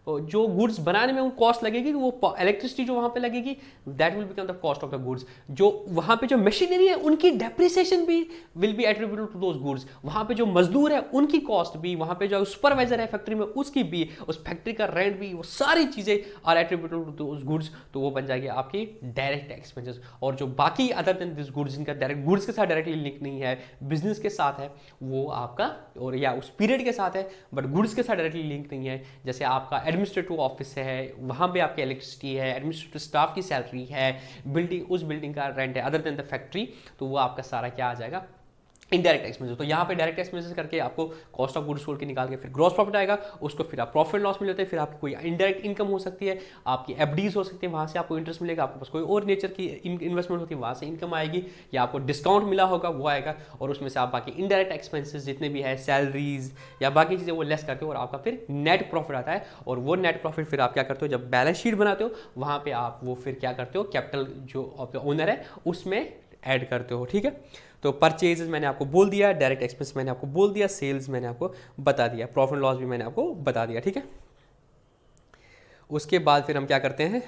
जो गुड्स बनाने में वो कॉस्ट लगेगी, वो इलेक्ट्रिसिटी जो वहां पे लगेगी that will become the cost of the goods. जो वहां पे जो मशीनरी है उनकी डेप्रिसिएशन भी will be attributed to those goods. वहां पे जो मजदूर है उनकी कॉस्ट भी, वहां पे जो सुपरवाइजर है फैक्ट्री में उसकी भी, उस फैक्ट्री का रेंट भी, वो सारी चीजें are attributed to those goods. तो वो बन जाएगी आपकी डायरेक्ट एक्सपेंसेस। और जो बाकी अदर देन दिस गुड्स, जिनका डायरेक्ट गुड्स के साथ डायरेक्टली लिंक नहीं है, बिजनेस के साथ है, वो आपका और या उस पीरियड के साथ है बट गुड्स के साथ डायरेक्टली लिंक नहीं है, जैसे आपका एडमिनिस्ट्रेटिव ऑफिस है, वहां पे आपकी इलेक्ट्रिसिटी है, एडमिनिस्ट्रेटिव स्टाफ की सैलरी है, बिल्डिंग, उस बिल्डिंग का रेंट है अदर देन द फैक्ट्री, तो वो आपका सारा क्या आ जाएगा, इनडायरेक्ट एक्सपेंसेस। तो यहाँ पे डायरेक्ट एक्सपेंसेस करके आपको कॉस्ट ऑफ गुड्स सोल्ड के निकाल के फिर ग्रॉस प्रॉफिट आएगा, उसको फिर आप प्रॉफिट लॉस में लेते हैं, फिर आपकी कोई इनडायरेक्ट इनकम हो सकती है, आपकी एफडीज हो सकती है, वहां से आपको इंटरेस्ट मिलेगा, आपके पास कोई और नेचर की इन्वेस्टमेंट होती है वहां से इनकम आएगी, या आपको डिस्काउंट मिला होगा वो आएगा, और उसमें से आप बाकी इनडायरेक्ट एक्सपेंसेस जितने भी है, सैलरीज या बाकी चीजें वो लेस करते हो, और आपका फिर नेट प्रॉफिट आता है। और वो नेट प्रॉफिट फिर आप क्या करते हो, जब बैलेंस शीट बनाते हो वहां पे आप वो फिर क्या करते हो, कैपिटल जो ओनर है उसमें ऐड करते हो। ठीक है, तो परचेजेस मैंने आपको बोल दिया, डायरेक्ट एक्सपेंस मैंने आपको बोल दिया, सेल्स मैंने आपको बता दिया, प्रॉफिट लॉस भी मैंने आपको बता दिया। ठीक है, उसके बाद फिर हम क्या करते हैं,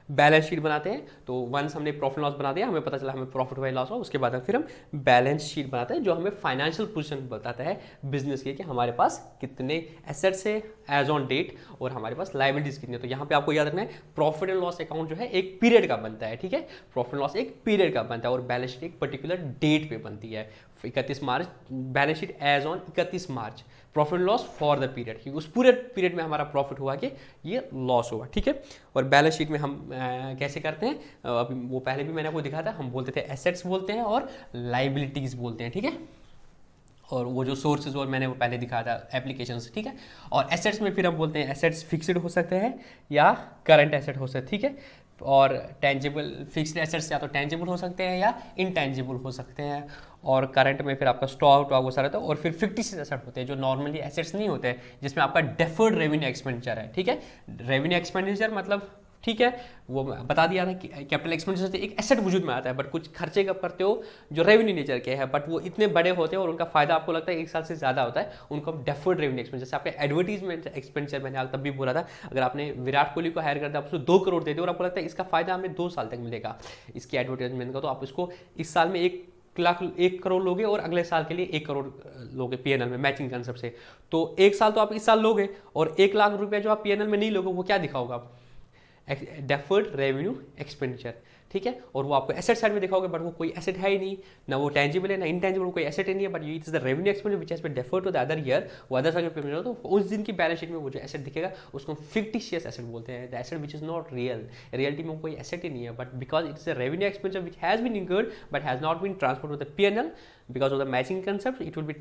बैलेंस शीट बनाते हैं। तो वंस हमने प्रॉफिट लॉस बना दिया, हमें पता चला हमें प्रॉफिट हुआ लॉस हुआ, उसके बाद फिर हम बैलेंस शीट बनाते हैं जो हमें फाइनेंशियल पोजीशन बताता है बिजनेस की, कि हमारे पास कितने एसेट्स है एज ऑन डेट और हमारे पास लायबिलिटीज कितनी है। तो यहाँ पे आपको याद रखना है प्रॉफिट एंड लॉस अकाउंट जो है एक पीरियड का बनता है। ठीक है, प्रॉफिट लॉस एक पीरियड का बनता है और बैलेंस शीट एक पर्टिकुलर डेट पे बनती है, 31 March, balance sheet as on 31 March, profit loss for the period, क्योंकि उस पूरे पीरियड में हमारा प्रॉफिट हुआ कि ये लॉस हुआ। ठीक है, और बैलेंस शीट में हम कैसे करते हैं, अभी वो पहले भी मैंने आपको दिखा था, हम बोलते थे एसेट्स बोलते हैं और लाइबिलिटीज बोलते हैं। ठीक है, और वो जो सोर्सेज और मैंने वो पहले दिखाया था एप्लीकेशंस। ठीक है, और एसेट्स में फिर हम बोलते हैं एसेट्स फिक्स्ड हो सकते हैं या करंट एसेट हो सकते हैं। ठीक है, और टेंजिबल फिक्स्ड एसेट्स या तो टेंजिबल हो सकते हैं या इनटेंजिबल हो सकते हैं, और करंट में फिर आपका स्टॉक वो सारा रहता है, और फिर फिक्टिशियस एसेट होते हैं जो नॉर्मली एसेट्स नहीं होते हैं, जिसमें आपका डेफर्ड रेवेन्यू एक्सपेंडिचर है। ठीक है, रेवेन्यू एक्सपेंडिचर मतलब ठीक है वो बता दिया था कि कैपिटल एक्सपेंडिचर से एक एसेट वजूद में आता है, बट कुछ खर्चे कब करते हो जो रेवेन्यू नेचर के हैं, बट वो इतने बड़े होते हैं और उनका फायदा आपको लगता है 1 साल से ज़्यादा होता है, उनको हम डेफर्ड रेवेन्यू एक्सपेंडिचर, जैसे आपके एडवर्टीजमेंट एक्सपेंडिचर मैंने तब भी बोला था, अगर आपने विराट कोहली को हायर कर दिया, आप उसको 2 करोड़ दे दो और आपको लगता है इसका फायदा हमें 2 साल तक मिलेगा इसकी एडवर्टाइजमेंट का, तो आप इसको इस साल में 1 करोड़ लोगे और अगले साल के लिए 1 करोड़ लोगे पीएनएल में मैचिंग कंसेप्ट से। तो 1 साल तो आप इस साल लोगे और 1 लाख रुपया जो आप पीएनएल में नहीं लोगे वो क्या दिखाओगे आप, डेफर्ड रेवेन्यू एक्सपेंडिचर। ठीक है, और वो आपको एसेट साइड में दिखाओगे, बट वो कोई एसेट है ही नहीं, ना वो टेंजिबल है ना इंटेंजिबल, कोई एसेट ही नहीं है, but it is the revenue expenditure which has been deferred to the other year, वो अदर साल में तो उस दिन की बैलेंस शीट में वो जो एसेट दिखेगा उसको फिक्टिशियस एसेट बोलते हैं, the asset which is not real, reality में कोई एसेट ही नहीं है, but because it's a revenue expenditure which has been incurred but has not been transferred to the PNL because of the matching concept, it will be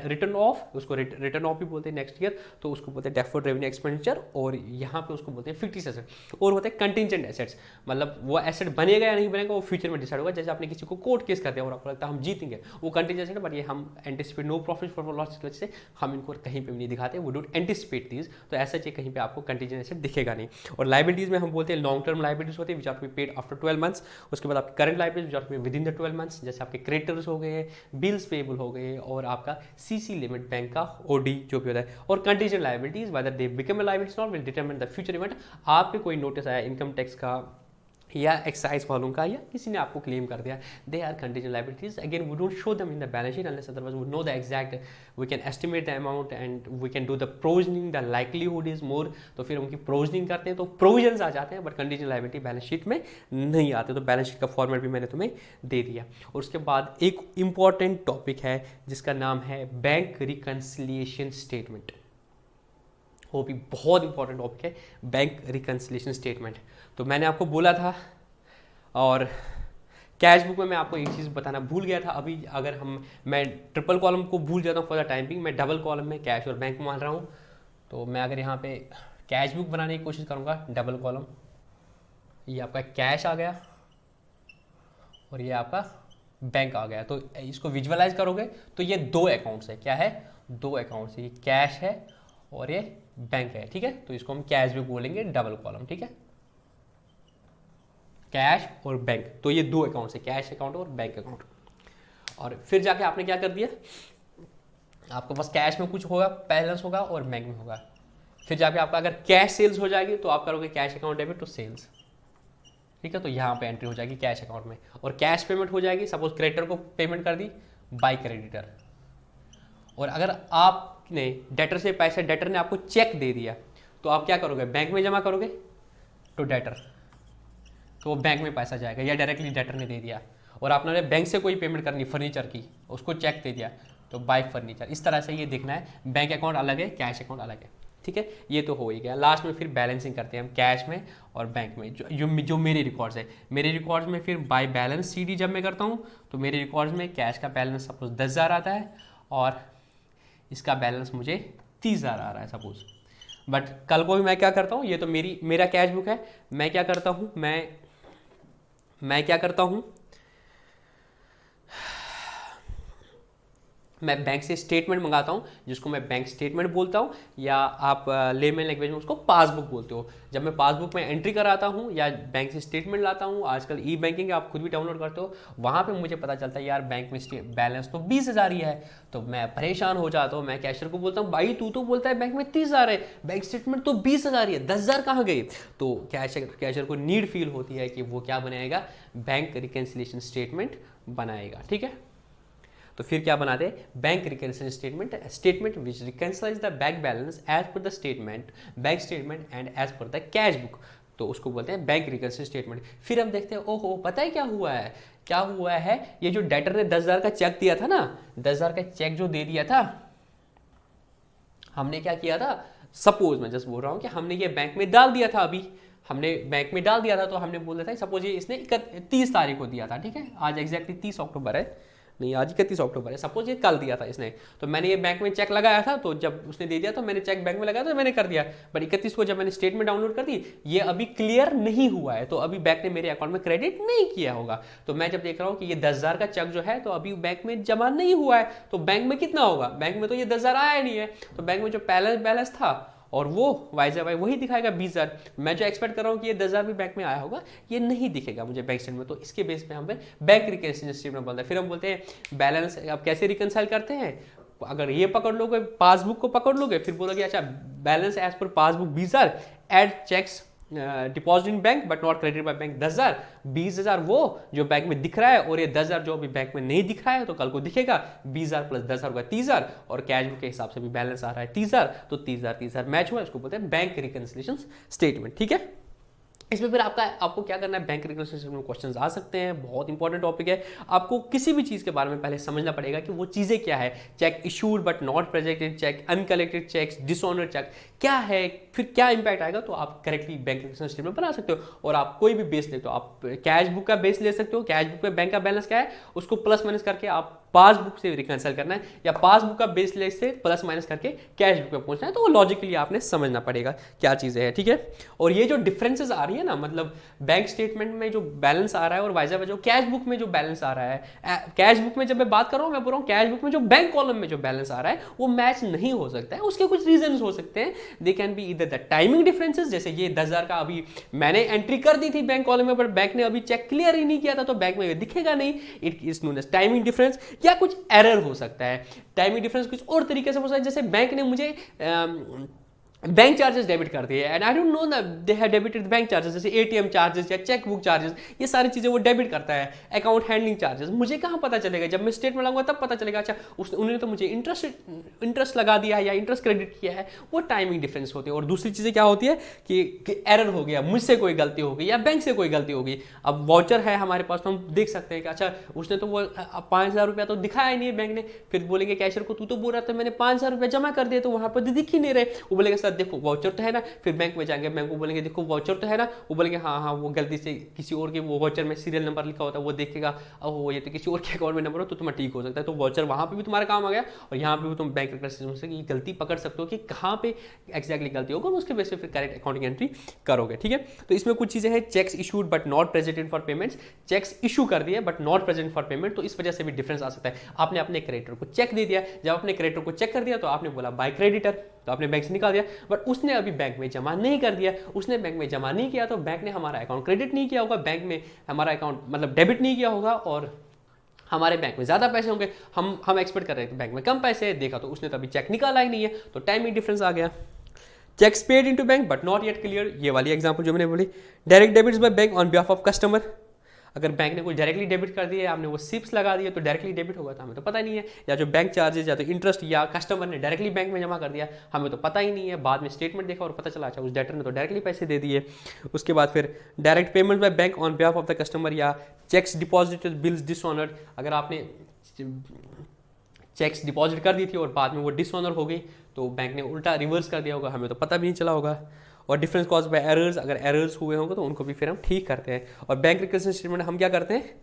written off, उसको रिटर्न ऑफ भी बोलते हैं नेक्स्ट ईयर, तो उसको बोलते हैं डेफर्ड रेवेन्यू एक्सपेंडिचर, और यहाँ पे उसको बोलते हैं फिक्टिशियस एसेट। और होते हैं कंटिंजेंट एसेट्स, मतलब वो एसेट बनेगा या नहीं बनेगा वो फ्यूचर में डिसाइड होगा, जैसे आपने किसी को कोर्ट केस कर दिया और आपको लगता है हम जीतेंगे, वो कंटिंजेंट एसेट, बट ये हम anticipate no profit for loss की वजह से हम इनको कहीं पे भी नहीं दिखाते, वो डोंट एंटिसिपेट दीज, तो ऐसा चाहिए कहीं पे आपको कंटिंजेंट एसेट दिखेगा नहीं। और लाइबिलिटीज में हम बोलते हैं लॉन्ग टर्म लाइबिलिटीज होती है which are to be paid after 12 months, उसके बाद आपकी current liabilities which are to be within the 12 months, जैसे आपके क्रेडिटर्स हो गए, बिल्स पेबल हो गए, और आपका सीसी लिमिट बैंक का ओडी जो भी होता है, और contingent liabilities whether they become a liabilities not will determine the future event. आप पे कोई नोटिस आया इनकम टैक्स का या एक्साइज वालों का, या किसी ने आपको क्लेम कर दिया, they are contingent liabilities. Again we don't show them in the balance sheet unless otherwise we know the exact, we can estimate the amount and we can do the provisioning, the likelihood is more. तो फिर उनकी प्रोविजनिंग करते हैं तो प्रोविजन आ जाते हैं, but contingent liability balance sheet में नहीं आते। तो बैलेंस शीट का फॉर्मेट भी मैंने तुम्हें दे दिया। और उसके बाद एक इंपॉर्टेंट टॉपिक है जिसका नाम है बैंक रिकंसिलिएशन स्टेटमेंट। वो भी बहुत इंपॉर्टेंट टॉपिक है, बैंक रिकंसिलिएशन स्टेटमेंट। तो मैंने आपको बोला था, और कैश बुक में मैं आपको एक चीज़ बताना भूल गया था। अभी अगर मैं ट्रिपल कॉलम को भूल जाता हूँ फॉर द टाइम बिंग, मैं डबल कॉलम में कैश और बैंक मान रहा हूँ। तो मैं अगर यहाँ पे कैश बुक बनाने की कोशिश करूँगा, डबल कॉलम, ये आपका कैश आ गया और ये आपका बैंक आ गया। तो इसको विजुअलाइज करोगे तो ये दो अकाउंट्स है। क्या है? दो अकाउंट्स है, ये कैश है और ये बैंक है। ठीक है, तो इसको हम कैश बुक बोलेंगे, डबल कॉलम। ठीक है, कैश और बैंक, तो ये दो अकाउंट्स है, कैश अकाउंट और बैंक अकाउंट। और फिर जाके आपने क्या कर दिया, आपके पास कैश में कुछ होगा, बैलेंस होगा, और बैंक में होगा। फिर जाके आपका अगर कैश सेल्स हो जाएगी तो आप करोगे cash account debit to sales. ठीक है, तो यहाँ पे एंट्री हो जाएगी कैश अकाउंट में, और कैश पेमेंट हो जाएगी। सपोज क्रेडिटर को पेमेंट कर दी बाय क्रेडिटर, और अगर आपने डेटर से पैसे, डेटर ने आपको चेक दे दिया तो आप क्या करोगे, बैंक में जमा करोगे टू डेटर, तो वो बैंक में पैसा जाएगा, या डायरेक्टली डेटर ने दे दिया। और आपने बैंक से कोई पेमेंट करनी फर्नीचर की, उसको चेक दे दिया तो बाय फर्नीचर। इस तरह से ये देखना है, बैंक अकाउंट अलग है, कैश अकाउंट अलग है। ठीक है, ये तो हो ही गया। लास्ट में फिर बैलेंसिंग करते हैं हम कैश में और बैंक में। जो मेरे रिकॉर्ड्स है, मेरे रिकॉर्ड्स में फिर बाय बैलेंस सीडी जब मैं करता हूँ तो मेरे रिकॉर्ड्स में कैश का बैलेंस सपोज 10,000 आता है और इसका बैलेंस मुझे 30,000 आ रहा है सपोज। बट कल को भी मैं क्या करता हूँ, ये तो मेरा कैश बुक है, मैं क्या करता हूँ, मैं क्या करता हूँ, मैं बैंक से स्टेटमेंट मंगाता हूँ, जिसको मैं बैंक स्टेटमेंट बोलता हूँ, या आप लेमन लैंग्वेज में उसको पासबुक बोलते हो। जब मैं पासबुक में एंट्री कराता हूँ या बैंक से स्टेटमेंट लाता हूँ, आजकल ई बैंकिंग आप खुद भी डाउनलोड करते हो, वहाँ पे मुझे पता चलता है यार बैंक में बैलेंस तो 20,000 ही है। तो मैं परेशान हो जाता हूँ, मैं कैशियर को बोलता हूँ भाई तू तो बोलता है बैंक में 30,000 है, बैंक स्टेटमेंट तो 20,000 ही है, 10,000 कहाँ गए। तो कैशियर को नीड फील होती है कि वो क्या बनाएगा, बैंक रिकंसिलिएशन स्टेटमेंट बनाएगा। ठीक है, तो फिर क्या बनाते हैं, bank reconciliation statement which reconciles the bank balance as per the statement, bank statement and as per the cash book, तो उसको बोलते हैं बैंक रिकंसिलिएशन स्टेटमेंट। फिर हम देखते हैं ओहो पता है क्या हुआ है, क्या हुआ है, ये जो डेटर ने 10,000 का चेक दिया था ना, 10,000 का चेक जो दे दिया था, हमने क्या किया था, सपोज मैं जस्ट बोल रहा हूं कि हमने ये बैंक में डाल दिया था, अभी हमने बैंक में डाल दिया था, तो हमने बोला था सपोज ये इसने 30 तारीख को दिया था। ठीक है, आज एग्जैक्टली 30 अक्टूबर है, नहीं आज 31 अक्टूबर है, सपोज ये कल दिया था इसने, तो मैंने ये बैंक में चेक लगाया था, तो जब उसने दे दिया तो मैंने चेक बैंक में लगाया तो मैंने कर दिया। बट 31 को जब मैंने स्टेटमेंट डाउनलोड कर दी, ये अभी क्लियर नहीं हुआ है, तो अभी बैंक ने मेरे अकाउंट में क्रेडिट नहीं किया होगा। तो मैं जब देख रहा हूँ कि ये 10,000 का चेक जो है तो अभी बैंक में जमा नहीं हुआ है, तो बैंक में कितना होगा, बैंक में तो ये 10,000 आया नहीं है, तो बैंक में जो बैलेंस था और वो वाई वही दिखाएगा 20,000। मैं जो एक्सपेक्ट कर रहा हूँ कि ये 10,000 भी बैंक में आया होगा, ये नहीं दिखेगा मुझे बैंक स्टेटमेंट में। तो इसके बेस पे हम बैंक रिकंसिलिएशन स्टेटमेंट बोलते हैं। फिर हम बोलते हैं बैलेंस अब कैसे रिकंसाइल करते हैं, अगर ये पकड़ लोगे, पासबुक को पकड़ लोगे, फिर बोलोगे अच्छा balance as per passbook 20,000, add cheques deposit in bank but not credit by bank 10,000, 20,000 वो जो बैंक में दिख रहा है, और ये 10,000 जो अभी बैंक में नहीं दिख रहा है, तो कल को दिखेगा 20,000 प्लस 10,000 होगा 30,000, और कैश बुक के हिसाब से भी बैलेंस आ रहा है 30,000, तो 30,000 मैच हुआ, इसको बोलते हैं बैंक रिकंसिलिएशन स्टेटमेंट। ठीक है, इसमें फिर आपको क्या करना है, बैंक रिकंसिलिएशन में क्वेश्चंस आ सकते हैं, बहुत इंपॉर्टेंट टॉपिक है। आपको किसी भी चीज़ के बारे में पहले समझना पड़ेगा कि वो चीज़ें क्या है, cheque issued but not presented cheque, uncollected cheques, dishonoured cheque क्या है, फिर क्या इंपैक्ट आएगा, तो आप करेक्टली बैंक रिकंसिलिएशन स्टेटमेंट बना सकते हो। और आप कोई भी बेस लेते हो, आप कैश बुक का बेस ले सकते हो, कैश बुक में बैंक का बैलेंस क्या है उसको प्लस माइनस करके आप पासबुक से रिकंसाइल करना है, या पासबुक का बेस ले से प्लस माइनस करके कैश बुक पे पहुंचना है, तो वो लॉजिकली आपने समझना पड़ेगा क्या चीज़ें हैं। ठीक है, और ये जो डिफरेंसेस आ रही है ना, मतलब बैंक स्टेटमेंट में जो बैलेंस आ रहा है और वाइज जो कैश बुक में जो बैलेंस आ रहा है, कैश बुक में जब मैं बात कर रहा हूँ, मैं बोल रहा हूँ कैश बुक में जो बैंक कॉलम में जो बैलेंस आ रहा है वो मैच नहीं हो सकता है। उसके कुछ रीजन हो सकते हैं, दे कैन बी इधर द टाइमिंग डिफरेंसेस, जैसे ये 10,000 का अभी मैंने एंट्री कर दी थी बैंक कॉलम में, बट बैंक ने अभी चेक क्लियर ही नहीं किया था, तो बैंक में दिखेगा नहीं, it is known as timing difference, या कुछ एरर हो सकता है। टाइमिंग डिफरेंस कुछ और तरीके से हो सकता है, जैसे बैंक ने मुझे बैंक चार्जेस डेबिट कर दिए एंड आई डोंट नो ना they have debited bank charges, जैसे एटीएम चार्जेस या चेक बुक चार्जेस, ये सारी चीजें वो डेबिट करता है। अकाउंट हैंडलिंग चार्जेस मुझे कहाँ पता चलेगा, जब मैं स्टेटमेंट लाऊंगा तब पता चलेगा। अच्छा उन्होंने तो मुझे इंटरेस्ट लगा दिया है या इंटरेस्ट क्रेडिट किया है, वो टाइमिंग डिफरेंस होती है। और दूसरी चीज़ें क्या होती है कि एरर हो गया, मुझसे कोई गलती हो गई या बैंक से कोई गलती हो गई। अब वाउचर है हमारे पास तो हम देख सकते हैं कि अच्छा उसने तो वो 5,000 रुपया तो दिखाया ही नहीं है बैंक ने, फिर बोलेंगे कैशियर को तू तो बोल रहा था मैंने 5,000 रुपया जमा कर दिए, तो वहां पर दिख ही नहीं रहे। वो बोलेगा सर देखो वाउचर तो है ना, फिर बैंक में जाएंगे, बैंक को बोलेंगे देखो वाउचर तो है ना, वो बोलेंगे हाँ हाँ वो गलती से किसी और के वो वाउचर में सीरियल नंबर लिखा होता है, वो देखेगा ओह ये तो किसी और के अकाउंट में नंबर हो तो तुम्हारा ठीक हो सकता है। तो वाउचर वहां पे भी तुम्हारा काम आ गया और यहाँ पे भी तुम बैंक रिकॉर्ड सिस्टम से ये गलती पकड़ सकते हो कि कहाँ पे एक्जैक्टली गलती होगा, उसके बेस पे फिर करेक्ट अकाउंटिंग एंट्री करोगे। ठीक है, तो इसमें कुछ चीजें हैं, cheques issued but not presented for payments, cheques issue कर दिए but not present for payment, तो इस वजह से भी डिफरेंस आ सकता है। आपने अपने क्रेडिटर को चेक दे दिया, जब अपने क्रेडिटर को चेक कर दिया तो आपने बोला बाय क्रेडिटर, तो आपने बैंक से निकाल दिया, बट उसने अभी बैंक में जमा नहीं कर दिया, उसने बैंक में जमा नहीं किया तो बैंक ने हमारा अकाउंट क्रेडिट नहीं किया होगा, बैंक में हमारा अकाउंट मतलब डेबिट नहीं किया होगा और हमारे बैंक में ज्यादा पैसे होंगे, हम एक्सपेक्ट कर रहे थे बैंक में कम पैसे है, देखा तो उसने तो अभी चेक निकाला ही नहीं है, तो टाइमिंग डिफरेंस आ गया। Checks paid into bank but not yet clear, ये वाली एग्जांपल जो मैंने बोली। Direct debits by bank on behalf of customer, अगर बैंक ने कोई डायरेक्टली डेबिट कर दिया, आपने वो सिप्स लगा दिए तो डायरेक्टली डेबिट होगा, तो हमें तो पता नहीं है। या जो बैंक चार्जेस या तो इंटरेस्ट या कस्टमर ने डायरेक्टली बैंक में जमा कर दिया, हमें तो पता ही नहीं है, बाद में स्टेटमेंट देखा और पता चला अच्छा उस डेटर ने तो डायरेक्टली पैसे दे दिए। उसके बाद फिर direct payment by bank on behalf of the customer या चेक्स डिपॉजिटेड बिल्स डिसऑनर्ड, अगर आपने चेक्स डिपॉजिट कर दी थी और बाद में वो डिसऑनर हो गई तो बैंक ने उल्टा रिवर्स कर दिया होगा, हमें तो पता भी नहीं चला होगा। और डिफरेंस कॉज बाय एरर्स, अगर एरर्स हुए होंगे तो उनको भी फिर हम ठीक करते हैं। और बैंक रिकन्सिलिएशन स्टेटमेंट हम क्या करते हैं,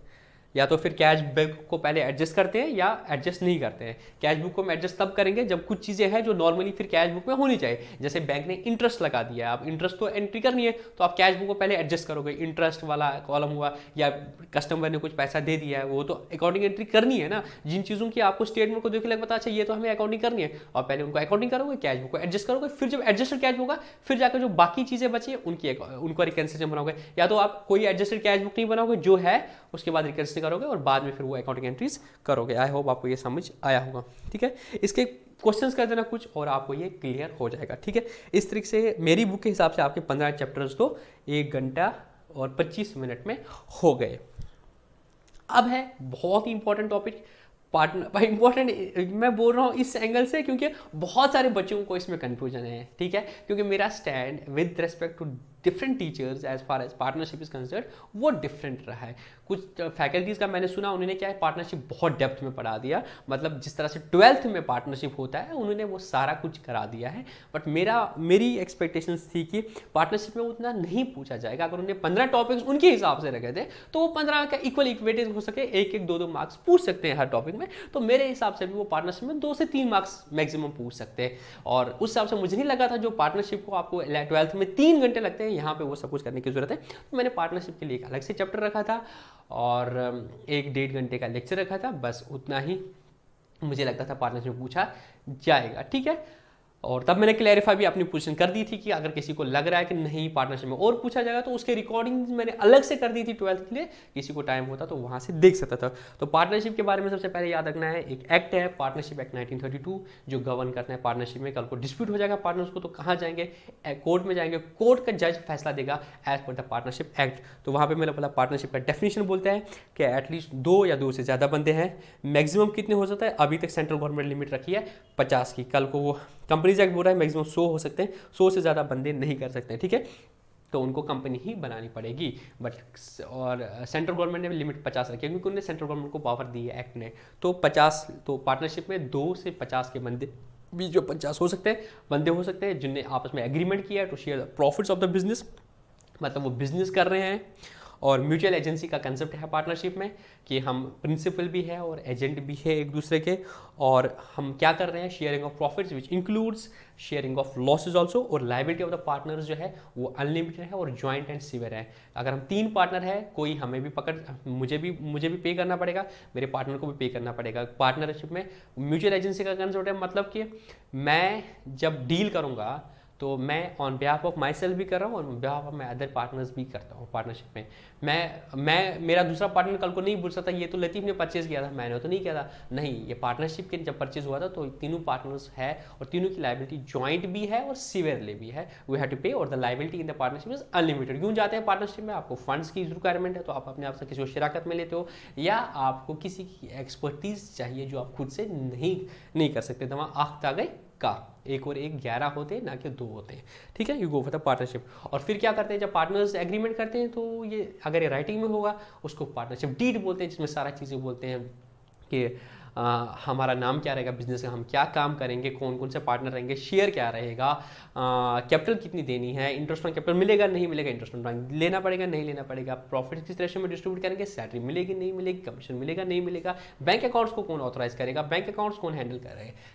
या तो फिर कैश बुक को पहले एडजस्ट करते हैं या एडजस्ट नहीं करते हैं। कैश बुक को हम एडजस्ट तब करेंगे जब कुछ चीजें हैं जो नॉर्मली फिर कैश बुक में होनी चाहिए, जैसे बैंक ने इंटरेस्ट लगा दिया, आप इंटरेस्ट तो एंट्री करनी है तो आप कैश बुक को पहले एडजस्ट करोगे, इंटरेस्ट वाला कॉलम हुआ या कस्टमर ने कुछ पैसा दे दिया है वो तो अकाउंटिंग एंट्री करनी है ना। जिन चीजों की आपको स्टेटमेंट को देख के पता अच्छा ये तो हमें अकाउंटिंग करनी है, और पहले उनको अकाउंटिंग करोगे, कैश बुक को एडजस्ट करोगे, फिर जब एडजस्टेड कैश बुक होगा फिर जाकर जो बाकी चीजें बची उनको रिकन्सिलिएशन बनाओगे, या तो आप कोई एडजस्टेड कैश बुक नहीं बनाओगे जो है उसके बाद रिकन्सिलिएशन करोगे और बाद में फिर वो अकाउंटिंग एंट्रीज करोगे। आई होप आपको ये समझ आया होगा। ठीक है, इसके क्वेश्चंस कर देना कुछ और आपको ये क्लियर हो जाएगा। ठीक है, इस तरीके से मेरी बुक के हिसाब से आपके 15 चैप्टर्स तो 1 घंटा और 25 मिनट में हो गए। अब है बहुत ही इंपॉर्टेंट टॉपिक, पार्टनर इंपॉर्टेंट मैं बोल रहा हूँ इस एंगल से क्योंकि बहुत सारे बच्चों को इसमें कंफ्यूजन है। ठीक है, क्योंकि मेरा stand with respect to different teachers as far as partnership is considered वो डिफरेंट रहा है। कुछ फैकल्टीज का मैंने सुना उन्होंने क्या है पार्टनरशिप बहुत डेप्थ में पढ़ा दिया, मतलब जिस तरह से 12th में पार्टनरशिप होता है उन्होंने वो सारा कुछ करा दिया है। बट मेरी एक्सपेक्टेशंस थी कि पार्टनरशिप में उतना नहीं पूछा जाएगा। अगर उन्होंने 15 टॉपिक्स उनके हिसाब से रखे थे तो वो 15 का इक्वल इक्वेटेज हो सके, 1-1 2-2 मार्क्स पूछ सकते हैं हर टॉपिक में, तो मेरे हिसाब से भी वो पार्टनरशिप में 2 से 3 मार्क्स मैक्सिमम पूछ सकते हैं। और उस हिसाब से मुझे नहीं लगा था जो पार्टनरशिप को आपको 12th में 3 घंटे लगते हैं यहाँ पे वो सब कुछ करने की जरूरत है, तो मैंने पार्टनरशिप के लिए एक अलग से चैप्टर रखा था और 1-1.5 घंटे का लेक्चर रखा था, बस उतना ही मुझे लगता था पार्टनरशिप में पूछा जाएगा। ठीक है, और तब मैंने क्लैरिफाई भी अपनी पोजीशन कर दी थी कि अगर किसी को लग रहा है कि नहीं पार्टनरशिप में और पूछा जाएगा तो उसके रिकॉर्डिंग मैंने अलग से कर दी थी 12th के लिए, किसी को टाइम होता तो वहां से देख सकता था। तो पार्टनरशिप के बारे में सबसे पहले याद रखना है, एक एक्ट है पार्टनरशिप एक्ट 1932 जो गवर्न करता है पार्टनरशिप में। कल को डिस्प्यूट हो जाएगा पार्टनर्स को तो कहाँ जाएंगे, कोर्ट में जाएंगे, कोर्ट का जज फैसला देगा as per the partnership act. तो वहाँ पर मैंने बोला पार्टनरशिप का डेफिनेशन बोलता है कि एटलीस्ट 2 या 2 से ज़्यादा बंदे हैं, मैक्सिमम कितने हो सकता है, अभी तक सेंट्रल गवर्नमेंट लिमिट रखी है 50 की, कल को वो कंपनीज एक्ट बोल रहा है मैक्सिमम 100 हो सकते हैं, 100 से ज़्यादा बंदे नहीं कर सकते। ठीक है, तो उनको कंपनी ही बनानी पड़ेगी। बट और सेंट्रल गवर्नमेंट ने लिमिट 50 रखी है क्योंकि उन्होंने सेंट्रल गवर्नमेंट को पावर दी है एक्ट ने, तो 50, तो पार्टनरशिप में 2 से 50 के बंदे भी जो 50 हो सकते हैं बंदे हो सकते हैं जिनने आपस में एग्रीमेंट किया है to share the profits of the business, मतलब वो बिजनेस कर रहे हैं। और म्यूचुअल एजेंसी का कंसेप्ट है पार्टनरशिप में कि हम प्रिंसिपल भी है और एजेंट भी है एक दूसरे के, और हम क्या कर रहे हैं, sharing of profits which includes sharing of losses also. और लाइबिलिटी ऑफ द पार्टनर्स जो है वो अनलिमिटेड है और जॉइंट एंड सिवियर है। अगर हम 3 पार्टनर है, कोई हमें भी मुझे भी पे करना पड़ेगा, मेरे पार्टनर को भी पे करना पड़ेगा। पार्टनरशिप में म्यूचुअल एजेंसी का कंसेप्ट है मतलब कि मैं जब डील करूंगा तो मैं on behalf of my self भी कर रहा हूँ और on behalf of my other partners भी करता हूँ पार्टनरशिप में। मैं मेरा दूसरा पार्टनर कल को नहीं बोल सकता ये तो लतीफ़ ने परचेज किया था, मैंने तो नहीं किया था। नहीं, ये पार्टनरशिप के जब परचेज हुआ था तो तीनों पार्टनर्स है और तीनों की लाइबिलिटी जॉइंट भी है और सीवियरली भी है, वी हैव टू पे, और the liability in the partnership is unlimited. क्यों जाते हैं पार्टनरशिप में? आपको फंड्स की रिक्वायरमेंट है तो आप अपने आप से किसी को शराकत में लेते हो, या आपको किसी की एक्सपर्टीज चाहिए जो आप खुद से नहीं कर सकते। तो वहाँ आख आ गई का, एक और एक 11 होते हैं, ना कि 2 होते हैं, ठीक है। You go for the partnership. और फिर क्या करते हैं जब पार्टनर्स एग्रीमेंट करते हैं तो ये अगर ये राइटिंग में होगा उसको पार्टनरशिप डीड बोलते हैं, जिसमें सारा चीज़ें बोलते हैं कि हमारा नाम क्या रहेगा, बिजनेस का हम क्या काम करेंगे, कौन कौन से पार्टनर रहेंगे, शेयर क्या रहेगा, कैपिटल कितनी देनी है, इंटरेस्ट ऑन कैपिटल मिलेगा नहीं मिलेगा, इंटरेस्ट ऑन लेना पड़ेगा नहीं लेना पड़ेगा, प्रॉफिट किस रेशियो में डिस्ट्रीब्यूट करेंगे, सैलरी मिलेगी नहीं मिलेगी, कमीशन मिलेगा नहीं मिलेगा, बैंक अकाउंट्स को कौन ऑथराइज करेगा, बैंक अकाउंट्स कौन हैंडल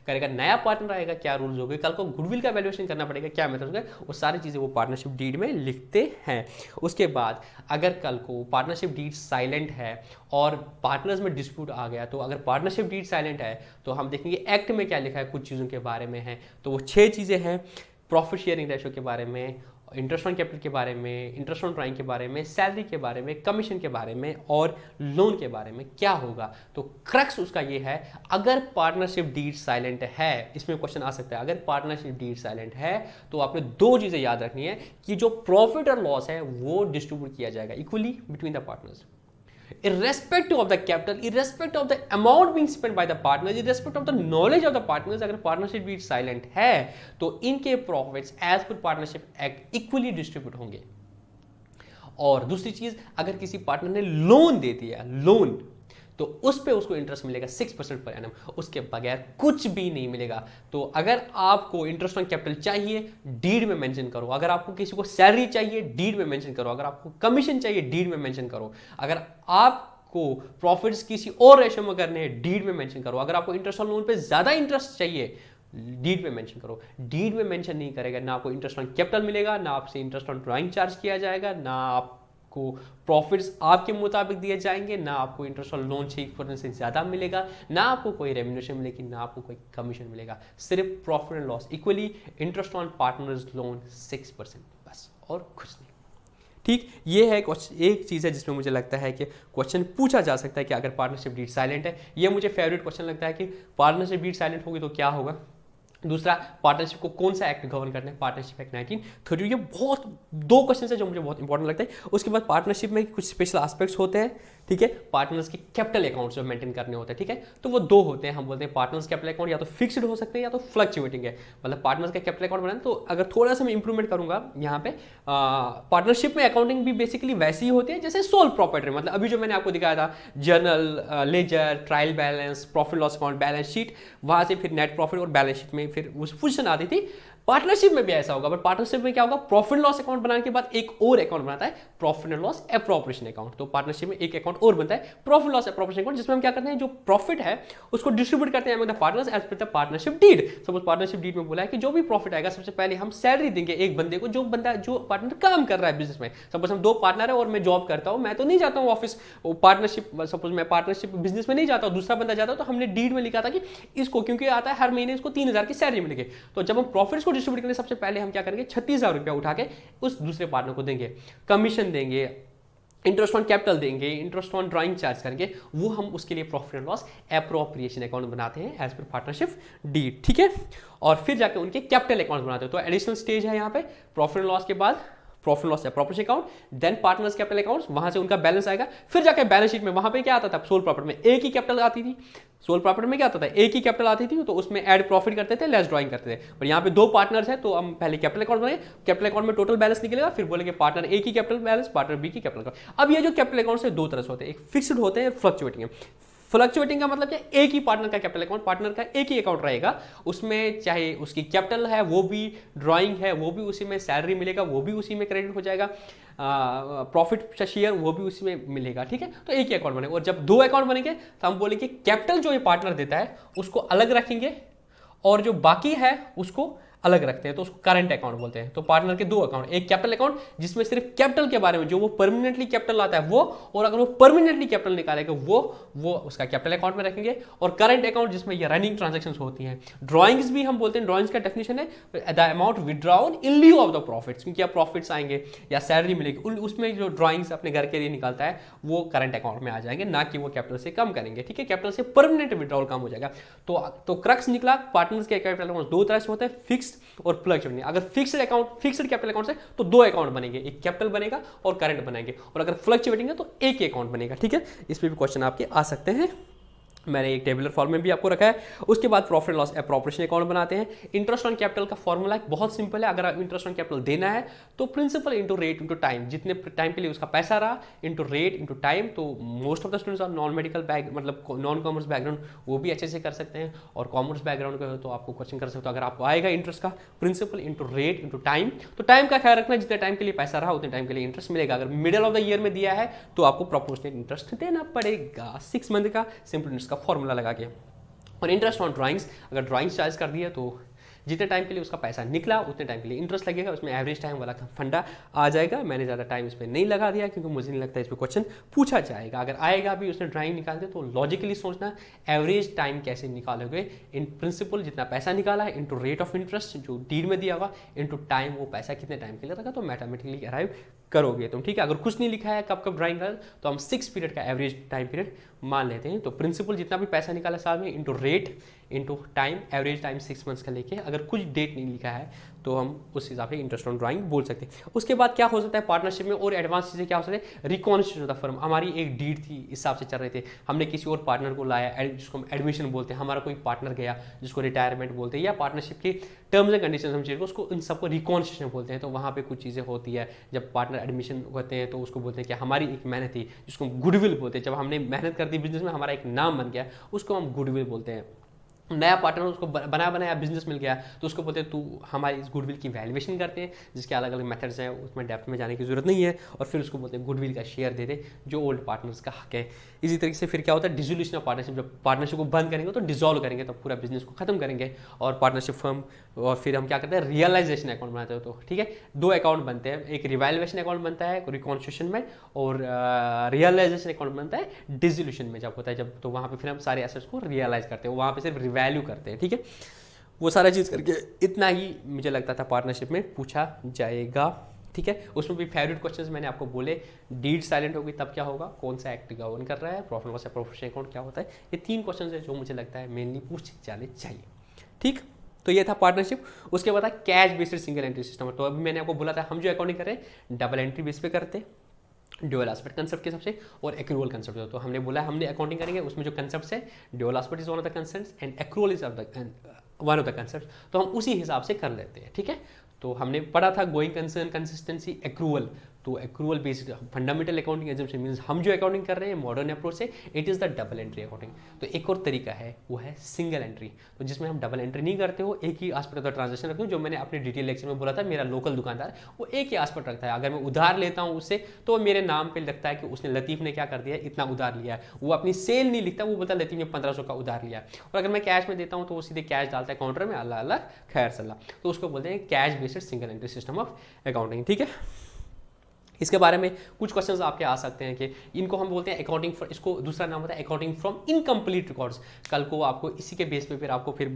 करेगा, नया पार्टनर आएगा क्या रूल्स हो गए, कल को गुडविल का वैल्यूएशन करना पड़ेगा क्या मेथड होगा, वो सारी चीज़ें वो पार्टनरशिप डीड में लिखते हैं। उसके बाद अगर कल को पार्टनरशिप डीड साइलेंट है और पार्टनर्स में डिस्प्यूट आ गया, तो अगर पार्टनरशिप डीड साइलेंट है तो हम देखेंगे एक्ट में क्या लिखा है, कुछ चीज़ों के बारे में है। तो वो 6 चीज़ें हैं, प्रॉफिट शेयरिंग रेशो के बारे में, इंटरेस्ट ऑन कैपिटल के बारे में, इंटरेस्ट ऑन ड्राइंग के बारे में, सैलरी के बारे में, कमीशन के बारे में और लोन के बारे में क्या होगा। तो क्रक्स उसका ये है, अगर पार्टनरशिप डीड साइलेंट है, इसमें क्वेश्चन आ सकता है, अगर पार्टनरशिप डीड साइलेंट है तो आपने 2 चीज़ें याद रखनी है कि जो प्रॉफिट और लॉस है वो डिस्ट्रीब्यूट किया जाएगा equally between the partners, irrespective of the capital, irrespective of the amount being spent by the partners, irrespective of the knowledge of the partners। अगर पार्टनरशिप डीड साइलेंट है तो इनके profits as per partnership act equally distribute होंगे। और दूसरी चीज, अगर किसी पार्टनर ने लोन दे दिया, लोन, तो उस पे उसको इंटरेस्ट मिलेगा 6% पर एनम, उसके बगैर कुछ भी नहीं मिलेगा। तो अगर आपको इंटरेस्ट ऑन कैपिटल चाहिए, डीड में मेंशन करो। अगर आपको किसी को सैलरी चाहिए, डीड में मेंशन करो। अगर आपको कमीशन चाहिए, डीड में मेंशन करो। अगर आपको प्रॉफिट्स किसी और रेशियो में करने हैं, डीड में मेंशन करो। अगर आपको इंटरेस्ट ऑन लोन पे ज्यादा इंटरेस्ट चाहिए, डीड में मेंशन करो। डीड में मेंशन नहीं करेगा, ना आपको इंटरेस्ट ऑन कैपिटल मिलेगा, ना आपसे इंटरेस्ट ऑन ड्राइंग चार्ज किया जाएगा, ना आप को प्रॉफिट्स आपके मुताबिक दिए जाएंगे, ना आपको इंटरेस्ट ऑन लोन 6% से ज़्यादा मिलेगा, ना आपको कोई रेम्यूनरेशन मिलेगी, ना आपको कोई कमीशन मिलेगा। सिर्फ profit and loss equally, interest on partners loan 6%, बस और कुछ नहीं। ठीक, ये है एक चीज़ है जिसमें मुझे लगता है कि क्वेश्चन पूछा जा सकता है कि अगर पार्टनरशिप डीड साइलेंट है। ये मुझे फेवरेट क्वेश्चन लगता है कि पार्टनरशिप डीड साइलेंट होगी तो क्या होगा। दूसरा, पार्टनरशिप को कौन सा एक्ट गवर्न करना है, पार्टनरशिप एक्ट 1930। ये बहुत 2 क्वेश्चन है जो मुझे बहुत इंपॉर्टेंट लगता है। उसके बाद पार्टनरशिप में कुछ स्पेशल एस्पेक्ट्स होते हैं, ठीक है। पार्टनर्स के कैपिटल अकाउंट्स जो मेंटेन करने होते हैं, ठीक है। तो वो 2 होते हैं, हम बोलते हैं पार्टनर्स कैपिटल अकाउंट या तो फिक्स्ड हो सकते हैं या तो फ्लक्चुएटिंग है। मतलब पार्टनर्स का कैपिटल अकाउंट बनाना, तो अगर थोड़ा सा मैं इंप्रूवमेंट करूंगा यहाँ पे, पार्टनरशिप में अकाउंटिंग भी बेसिकली वैसी ही होती है जैसे सोल प्रॉपर्टी। मतलब अभी जो मैंने आपको दिखाया था, journal, ledger, trial balance, profit loss account, balance sheet, वहां से फिर नेट प्रॉफिट और बैलेंस शीट में फिर उस पोजीशन आती थी। पार्टनरशिप में भी ऐसा होगा, बट पार्टनरशिप में क्या होगा, प्रॉफिट लॉस अकाउंट बनाने के बाद एक और अकाउंट बनाता है, profit and loss appropriation account. तो पार्टनरशिप में एक अकाउंट और बनता है, प्रॉफिट लॉस एप्रोप्रिएशन अकाउंट, जिसमें हम क्या करते हैं, जो प्रॉफिट है उसको डिस्ट्रीब्यूट करते हैं among the partners as per the partnership deed. Suppose partnership deed में बोला है कि जो भी प्रॉफिट आएगा सबसे पहले हम सैलरी देंगे एक बंदे को, जो पार्टनर काम कर रहा है बिजनेस में। सपोज हम 2 पार्टनर है और मैं जॉब करता हूं, मैं तो नहीं जाता हूं ऑफिस, पार्टनरशिप, सपोज मैं पार्टनरशिप बिजनेस में नहीं जाता हूं, दूसरा बंदा जाता है, तो हमने डीड में लिखा था कि इसको क्योंकि आता है हर महीने इसको 3000 की सैलरी मिलेगी। तो जब हम प्रॉफिट्स को डिस्ट्रीब्यूट करेंगे, सबसे पहले हम क्या करेंगे, 36,000 रुपया उठा के उस दूसरे पार्टनर को देंगे, कमीशन देंगे, इंटरेस्ट ऑन कैपिटल देंगे, इंटरेस्ट ऑन ड्राइंग चार्ज करेंगे, वो हम उसके लिए profit and loss appropriation account बनाते हैं एज पर पार्टनरशिप डीड, ठीक है। और फिर जाके उनके कैपिटल अकाउंट बनाते हैं। तो एडिशनल स्टेज है यहाँ पे, प्रॉफिट एंड लॉस के बाद profit loss appropriation account, then partners capital accounts, वहां से उनका बैलेंस आएगा। फिर जाके बैलेंस शीट में, वहां पे क्या आता था, सोल प्रॉपर्टी में एक ही कैपिटल आती थी, सोल प्रॉपर्टी में क्या आता था, एक ही कैपिटल आती थी, तो उसमें ऐड प्रॉफिट करते थे, लेस ड्राइंग करते थे। और यहाँ पे 2 पार्टनर्स है, तो हम पहले कैपिटल अकाउंट बनाए, कैपिटल अकाउंट में टोटल बैलेंस निकलेगा, फिर बोलेंगे पार्टनर ए की कैपिटल बैलेंस, पार्टनर बी की कैपिटल अकाउंट। अब ये जो कैपिटल अकाउंट से 2 तरह से होते हैं, एक फिक्स्ड होते हैं, फ्लक्चुएटिंग है। फ्लक्चुएटिंग का मतलब क्या, एक ही पार्टनर का कैपिटल अकाउंट, पार्टनर का एक ही अकाउंट रहेगा, उसमें चाहे उसकी कैपिटल है वो भी, ड्राइंग है वो भी उसी में, सैलरी मिलेगा वो भी उसी में क्रेडिट हो जाएगा, प्रॉफिट शेयर वो भी उसी में मिलेगा, ठीक है। तो एक ही अकाउंट बनेगा। और जब 2 अकाउंट बनेंगे तो हम बोलेंगे कैपिटल जो ये पार्टनर देता है उसको अलग रखेंगे और जो बाकी है उसको अलग रखते हैं तो उसको करंट अकाउंट बोलते हैं। तो पार्टनर के दो अकाउंट, एक कैपिटल अकाउंट जिसमें सिर्फ कैपिटल के बारे में जो वो परमानेंटली कैपिटल लाता है वो, और अगर वो परमानेंटली कैपिटल निकालेगा वो उसका कैपिटल अकाउंट में रखेंगे, और करंट अकाउंट जिसमें ये रनिंग ट्रांजेक्शंस होती हैं। ड्रॉइंग्स भी हम बोलते हैं, ड्रॉइंग्स का डेफिनेशन है the amount withdrawn in लिeu of the profits, क्योंकि आप प्रॉफिट्स आएंगे या सैलरी मिलेगी उसमें जो ड्रॉइंग्स अपने घर के लिए निकालता है वो करंट अकाउंट में आ जाएंगे, ना कि वो कैपिटल से कम करेंगे, ठीक है। कैपिटल से परमानेंट विड्रॉल कम हो जाएगा। तो क्रक्स निकला, पार्टनर्स के कैपिटल अकाउंट दो तरह से होते हैं, फिक्स्ड और फ्लक्चुएटिंग। अगर fixed account, fixed capital account है तो दो अकाउंट बनेंगे, एक कैपिटल बनेगा और करंट बनेंगे, और अगर फ्लक्चुएटिंग है तो एक ही अकाउंट बनेगा, ठीक है। इस पे भी क्वेश्चन आपके आ सकते हैं, मैंने एक टेबुलर फॉर्म में भी आपको रखा है। उसके बाद profit and loss appropriation account बनाते हैं। इंटरेस्ट ऑन कैपिटल का फॉर्मूला बहुत सिंपल है, अगर आप इंटरेस्ट ऑन कैपिटल देना है तो principal into rate into time, जितने टाइम के लिए उसका पैसा रहा इंटू रेट इंटू टाइम। तो most of the students are non medical back, मतलब नॉन कॉमर्स बैकग्राउंड, वो भी अच्छे से कर सकते हैं, और कॉमर्स बैकग्राउंड का हो तो आपको क्वेश्चन कर सकते हो। अगर आपको आएगा इंटरेस्ट का principal into rate into time, तो टाइम का ख्याल रखना, जितने टाइम के लिए पैसा रहा उतने टाइम के लिए इंटरेस्ट मिलेगा। अगर मिडिल ऑफ द ईयर में दिया है तो आपको प्रोपोर्शनल इंटरेस्ट देना पड़ेगा 6 मंथ का सिंपल इंटरेस्ट का फॉर्मूला लगा के। और इंटरेस्ट ऑन ड्राइंग्स, अगर ड्राइंग्स चार्ज कर दिया तो जितने टाइम के लिए उसका पैसा निकला उतने टाइम के लिए इंटरेस्ट लगेगा, उसमें एवरेज टाइम वाला फंडा आ जाएगा। मैंने ज़्यादा टाइम इस पर नहीं लगा दिया क्योंकि मुझे नहीं लगता इस पर क्वेश्चन पूछा जाएगा। अगर आएगा भी उसने ड्राइंग निकालते तो लॉजिकली सोचना एवरेज टाइम कैसे निकालोगे, इन प्रिंसिपल जितना पैसा निकाला है इंटू रेट ऑफ इंटरेस्ट जो डीड में दिया होगा इंटू टाइम, वो पैसा कितने टाइम के लिए लगा, तो मैथमेटिकली अराइव करोगे तुम, ठीक है। अगर कुछ नहीं लिखा है कब कब ड्राइंग कर, तो हम 6 पीरियड का एवरेज टाइम पीरियड मान लेते हैं। तो प्रिंसिपल जितना भी पैसा निकाला साल में into rate into time, average time 6 months का लेके, अगर कुछ डेट नहीं लिखा है तो हम उस हिसाब से इंटरेस्ट ऑन ड्राइंग बोल सकते हैं। उसके बाद क्या हो सकता है पार्टनरशिप में, और एडवांस चीज़ें क्या हो सकते हैं, रिकॉन्स्टिट्यूशन ऑफ द फर्म। हमारी एक डीड थी, इस हिसाब से चल रहे थे, हमने किसी और पार्टनर को लाया जिसको हम एडमिशन बोलते हैं, हमारा कोई पार्टनर गया जिसको रिटायरमेंट बोलते हैं, या पार्टनरशिप के टर्म्स एंड कंडीशन हम चीज़ को उसको इन सबको रिकॉन्स्टिट्यूशन बोलते हैं। तो वहाँ पे कुछ चीज़ें होती है, जब पार्टनर एडमिशन होते हैं तो उसको बोलते हैं कि हमारी एक मेहनत थी, जिसको हम गुडविल बोलते हैं। जब हमने मेहनत कर दी बिजनेस में, हमारा एक नाम बन गया, उसको हम गुडविल बोलते हैं। नया पार्टनर उसको बनाया बिजनेस मिल गया तो उसको बोलते हैं तू हमारी इस गुडविल की वैल्यूएशन करते हैं, जिसके अलग अलग मेथड्स हैं, उसमें डेप्थ में जाने की जरूरत नहीं है, और फिर उसको बोलते हैं गुडविल का शेयर दे दे जो ओल्ड पार्टनर्स का हक है। इसी तरीके से फिर क्या होता है, डिसोल्यूशन ऑफ पार्टनरशिप, जब पार्टनरशिप को बंद करेंगे तो डिसॉल्व करेंगे, तो पूरा बिजनेस को खत्म करेंगे और पार्टनरशिप फर्म, और फिर हम क्या करते हैं रियलाइजेशन अकाउंट बनाते हो। तो ठीक है, दो अकाउंट बनते हैं, एक रिवैल्यूएशन अकाउंट बनता है रिकॉन्स्टिट्यूशन में, और रियलाइजेशन अकाउंट बनता है डिसोल्यूशन में जब होता है, जब तो वहाँ पे फिर हम सारे एसेट्स को रियलाइज करते हैं, वहाँ पे सिर्फ रिवैल्यू करते हैं, ठीक है। वो सारा चीज़ करके इतना ही मुझे लगता था पार्टनरशिप में पूछा जाएगा, ठीक है। उसमें भी फेवरेट क्वेश्चंस मैंने आपको बोले, डीड साइलेंट होगी तब क्या होगा, कौन सा एक्ट गवर्न कर रहा है, प्रॉफिट लॉस एप्रोप्रिएशन अकाउंट क्या होता है, ये 3 क्वेश्चन है जो मुझे लगता है मेनली पूछे जाने चाहिए, ठीक। तो ये था पार्टनरशिप। उसके बाद cash based single entry system. तो अभी मैंने आपको बोला था हम जो अकाउंटिंग कर रहे हैं डबल एंट्री बेस पे करते हैं, ड्यूअल एस्पेक्ट कंसेप्ट के हिसाब से, और एक्रूअल कंसेप्ट। तो हमने बोला हमने अकाउंटिंग करेंगे, उसमें जो कंसेप्ट है dual aspect is one of the concepts and accrual is one of the concept, तो हम उसी हिसाब से कर लेते हैं, ठीक है। तो हमने पढ़ा था गोइंग कंसर्न, कंसिस्टेंसी, एक्रूअल। तो accrual based fundamental accounting exemption means हम जो अकाउंटिंग कर रहे हैं मॉडर्न अप्रोच से, it is the double entry accounting. तो एक और तरीका है वो है सिंगल एंट्री, तो जिसमें हम डबल एंट्री नहीं करते हो, एक ही एस्पेक्ट ऑफ द ट्रांजेक्शन रखते हो। जो मैंने अपने डिटेल लेक्चर में बोला था, मेरा लोकल दुकानदार वो एक ही एस्पेक्ट रखता है, अगर मैं उधार लेता हूँ उससे तो मेरे नाम पे लगता है कि उसने लतीफ़ ने क्या कर दिया, इतना उधार लिया है, वो अपनी सेल नहीं लिखता, वो बोलता लतीफ़ ने 1500 का उधार लिया। और अगर मैं कैश में देता हूँ तो वो सीधे कैश डालता है काउंटर में, अल्लाह अल्लाह खैर सल्ला, तो उसको बोलते हैं cash based single entry system of accounting, ठीक है। इसके बारे में कुछ क्वेश्चंस आपके आ सकते हैं कि इनको हम बोलते हैं अकाउंटिंग फॉर, इसको दूसरा नाम होता है अकाउंटिंग फ्रॉम इनकम्प्लीट रिकॉर्ड्स। कल को आपको इसी के बेस पे फिर आपको फिर